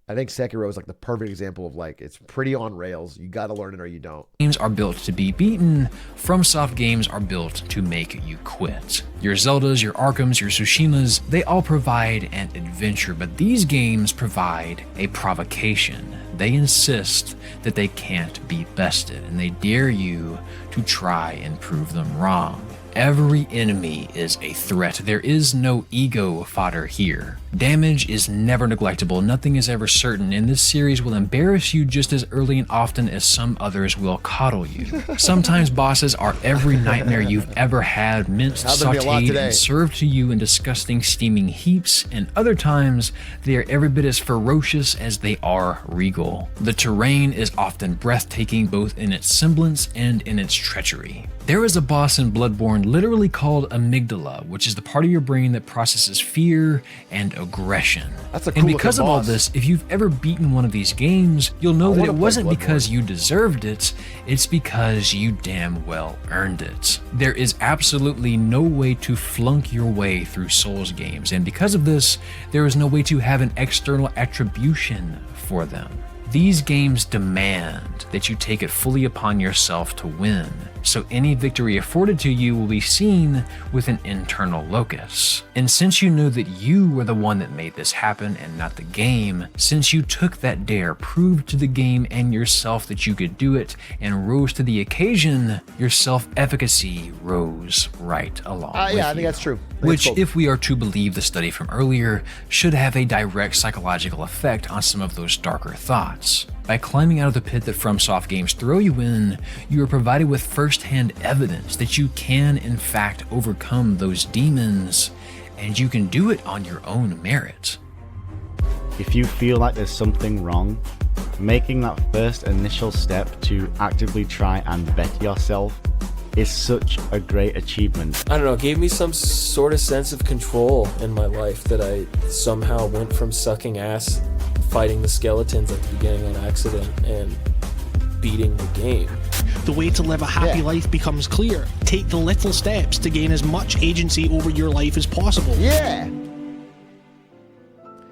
I think Sekiro is like the perfect example of like, it's pretty on rails. You got to learn it or you don't. Games are built to be beaten. FromSoft games are built to make you quit. Your Zeldas, your Arkhams, your Tsushimas, they all provide an adventure, but these games provide a provocation. They insist that they can't be bested, and they dare you to try and prove them wrong. Every enemy is a threat. There is no ego fodder here. Damage is never neglectable. Nothing is ever certain, and this series will embarrass you just as early and often as some others will coddle you. Sometimes bosses are every nightmare you've ever had, minced, sauteed, and served to you in disgusting steaming heaps, and other times they are every bit as ferocious as they are regal. The terrain is often breathtaking both in its semblance and in its treachery. There is a boss in Bloodborne literally called amygdala, which is the part of your brain that processes fear and aggression. That's a cool and because of all boss. this, if you've ever beaten one of these games, you'll know that it wasn't because you deserved it, it's because you damn well earned it. There is absolutely no way to flunk your way through Souls games, and because of this, there is no way to have an external attribution for them. These games demand that you take it fully upon yourself to win, so any victory afforded to you will be seen with an internal locus. And since you know that you were the one that made this happen and not the game, since you took that dare, proved to the game and yourself that you could do it, and rose to the occasion, your self-efficacy rose right along with I think you. that's true. Which, if we are to believe the study from earlier, should have a direct psychological effect on some of those darker thoughts. By climbing out of the pit that FromSoft games throw you in, you are provided with first-hand evidence that you can in fact overcome those demons, and you can do it on your own merit. If you feel like there's something wrong, making that first initial step to actively try and better yourself is such a great achievement. I don't know, it gave me some sort of sense of control in my life that I somehow went from sucking ass, fighting the skeletons at the beginning on accident, and beating the game. The way to live a happy life becomes clear. Take the little steps to gain as much agency over your life as possible. Yeah!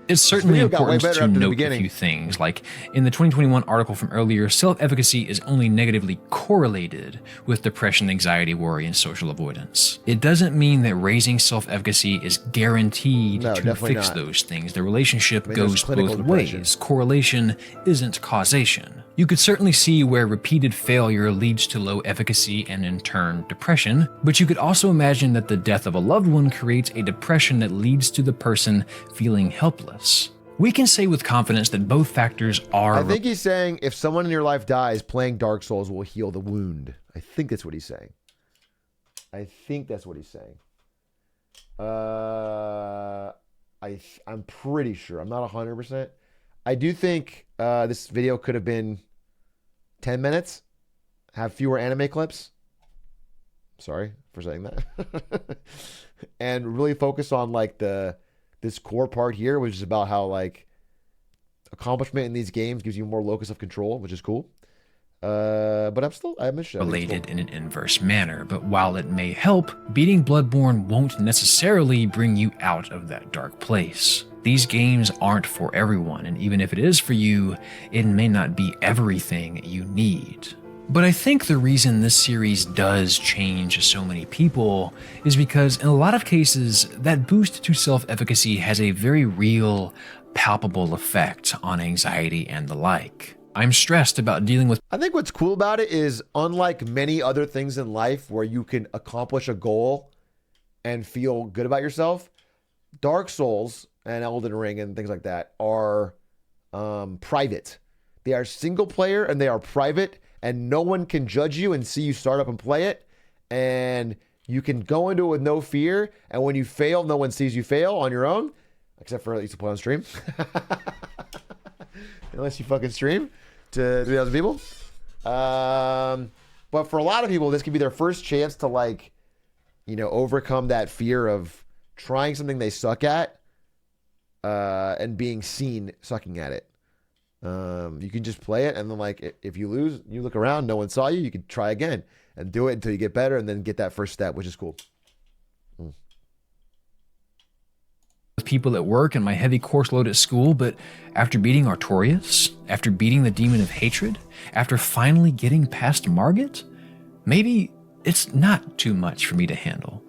It's certainly video got way important better to after the note a beginning. few things, like in the 2021 article from earlier, self-efficacy is only negatively correlated with depression, anxiety, worry, and social avoidance. It doesn't mean that raising self-efficacy is guaranteed No, to definitely fix not. those things. The relationship I mean, there's goes clinical both depression. ways. Correlation isn't causation. You could certainly see where repeated failure leads to low efficacy and in turn depression, but you could also imagine that the death of a loved one creates a depression that leads to the person feeling helpless. We can say with confidence that both factors are. I think he's saying if someone in your life dies, playing Dark Souls will heal the wound. I think that's what he's saying. I'm pretty sure. I'm not 100%. I do think this video could have been 10 minutes, have fewer anime clips. Sorry for saying that. And really focus on like this core part here, which is about how like accomplishment in these games gives you more locus of control, which is cool. But I'm interested. Related in an inverse manner, but while it may help, beating Bloodborne won't necessarily bring you out of that dark place. These games aren't for everyone, and even if it is for you, it may not be everything you need. But I think the reason this series does change so many people is because in a lot of cases, that boost to self-efficacy has a very real, palpable effect on anxiety and the like. I'm stressed about dealing with. I think what's cool about it is, unlike many other things in life where you can accomplish a goal and feel good about yourself, Dark Souls and Elden Ring and things like that are private. They are single player and they are private, and no one can judge you and see you start up and play it. And you can go into it with no fear. And when you fail, no one sees you fail on your own, except for at least to play on stream. unless you fucking stream to 3,000 people. But for a lot of people, this could be their first chance to, like, you know, overcome that fear of trying something they suck at and being seen sucking at it. You can just play it, and then, like, if you lose, you look around, no one saw you, you can try again and do it until you get better and then get that first step, which is cool. With people at work and my heavy course load at school, but after beating Artorias, after beating the demon of hatred, after finally getting past Margit, maybe it's not too much for me to handle.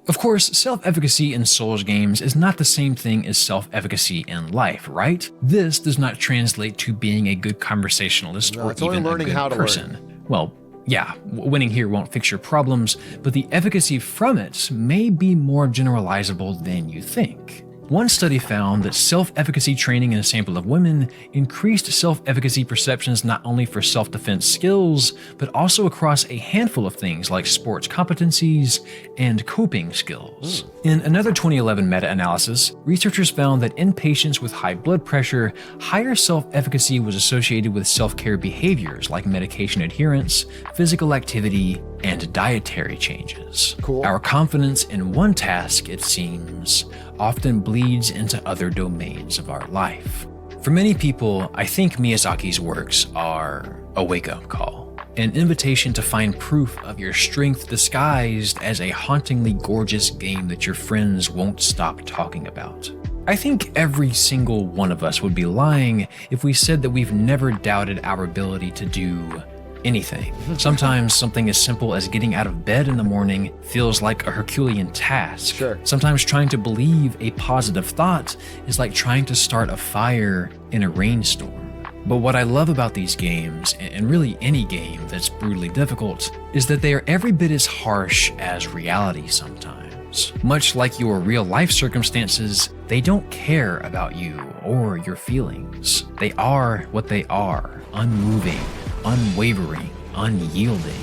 Of course, self-efficacy in Souls games is not the same thing as self-efficacy in life, right? This does not translate to being a good conversationalist or even a good person. Well, yeah, winning here won't fix your problems, but the efficacy from it may be more generalizable than you think. One study found that self-efficacy training in a sample of women increased self-efficacy perceptions not only for self-defense skills, but also across a handful of things like sports competencies and coping skills. In another 2011 meta-analysis, researchers found that in patients with high blood pressure, higher self-efficacy was associated with self-care behaviors like medication adherence, physical activity, and dietary changes. Our confidence in one task, it seems, often bleeds into other domains of our life. For many people, I think Miyazaki's works are a wake-up call, an invitation to find proof of your strength disguised as a hauntingly gorgeous game that your friends won't stop talking about. I think every single one of us would be lying if we said that we've never doubted our ability to do anything. Sometimes something as simple as getting out of bed in the morning feels like a Herculean task. Sometimes trying to believe a positive thought is like trying to start a fire in a rainstorm. But what I love about these games, and really any game that's brutally difficult, is that they are every bit as harsh as reality sometimes. Much like your real life circumstances, they don't care about you or your feelings. They are what they are, unmoving, unwavering, unyielding,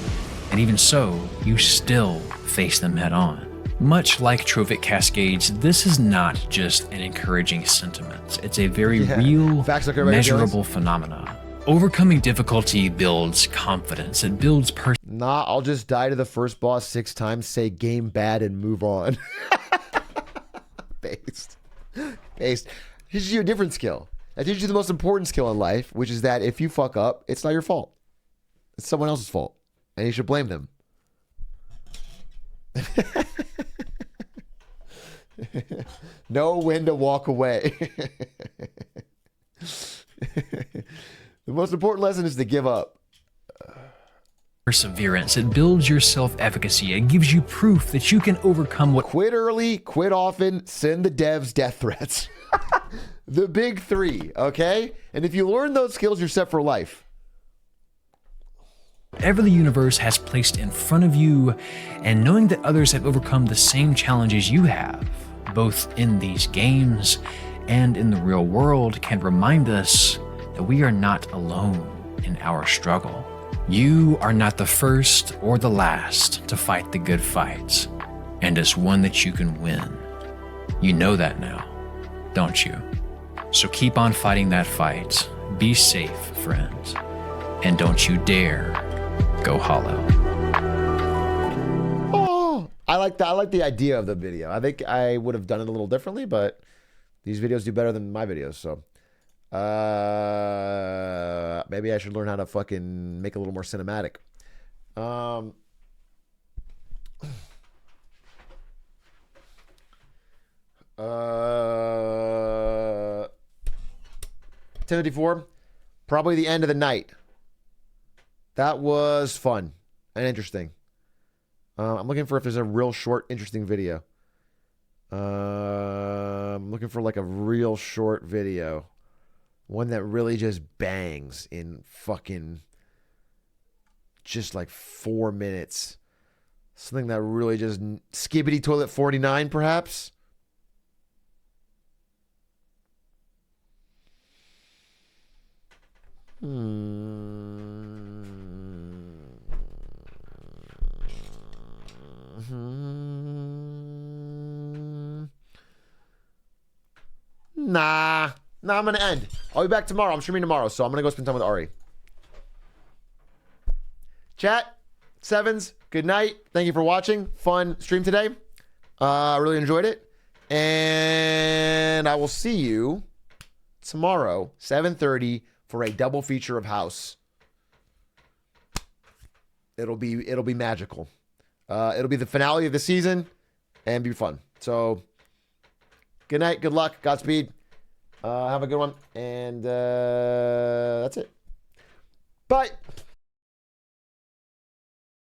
and even so, you still face them head on. Much like Trophic Cascades, this is not just an encouraging sentiment. It's a very real, measurable phenomena. Overcoming difficulty builds confidence. It builds Nah, I'll just die to the first boss 6 times, say game bad, and move on. Based. Teaches you a different skill. That teaches you the most important skill in life, which is that if you fuck up, it's not your fault. It's someone else's fault. And you should blame them. Know when to walk away. The most important lesson is to give up. Perseverance. It builds your self-efficacy. It gives you proof that you can overcome what— Quit early, quit often, send the devs death threats. The big 3, okay? And if you learn those skills, you're set for life. Whatever the universe has placed in front of you, and knowing that others have overcome the same challenges you have, both in these games and in the real world, can remind us that we are not alone in our struggle. You are not the first or the last to fight the good fight, and it's one that you can win. You know that now, don't you? So keep on fighting that fight. Be safe, friend, and don't you dare go hollow. Oh, I like the idea of the video. I think I would have done it a little differently, but these videos do better than my videos, so maybe I should learn how to fucking make it a little more cinematic. 10:54, probably the end of the night. That was fun and interesting. I'm looking for if there's a real short, interesting video. I'm looking for like a real short video. One that really just bangs in fucking just like 4 minutes. Something that really just Skibbity Toilet 49, perhaps. Nah. No, I'm going to end. I'll be back tomorrow. I'm streaming tomorrow, so I'm going to go spend time with Ari. Chat, Sevens, good night. Thank you for watching. Fun stream today. I really enjoyed it. And I will see you tomorrow, 7:30, for a double feature of House. It'll be magical. It'll be the finale of the season and be fun. So good night, good luck, Godspeed. Have a good one. And that's it. Bye.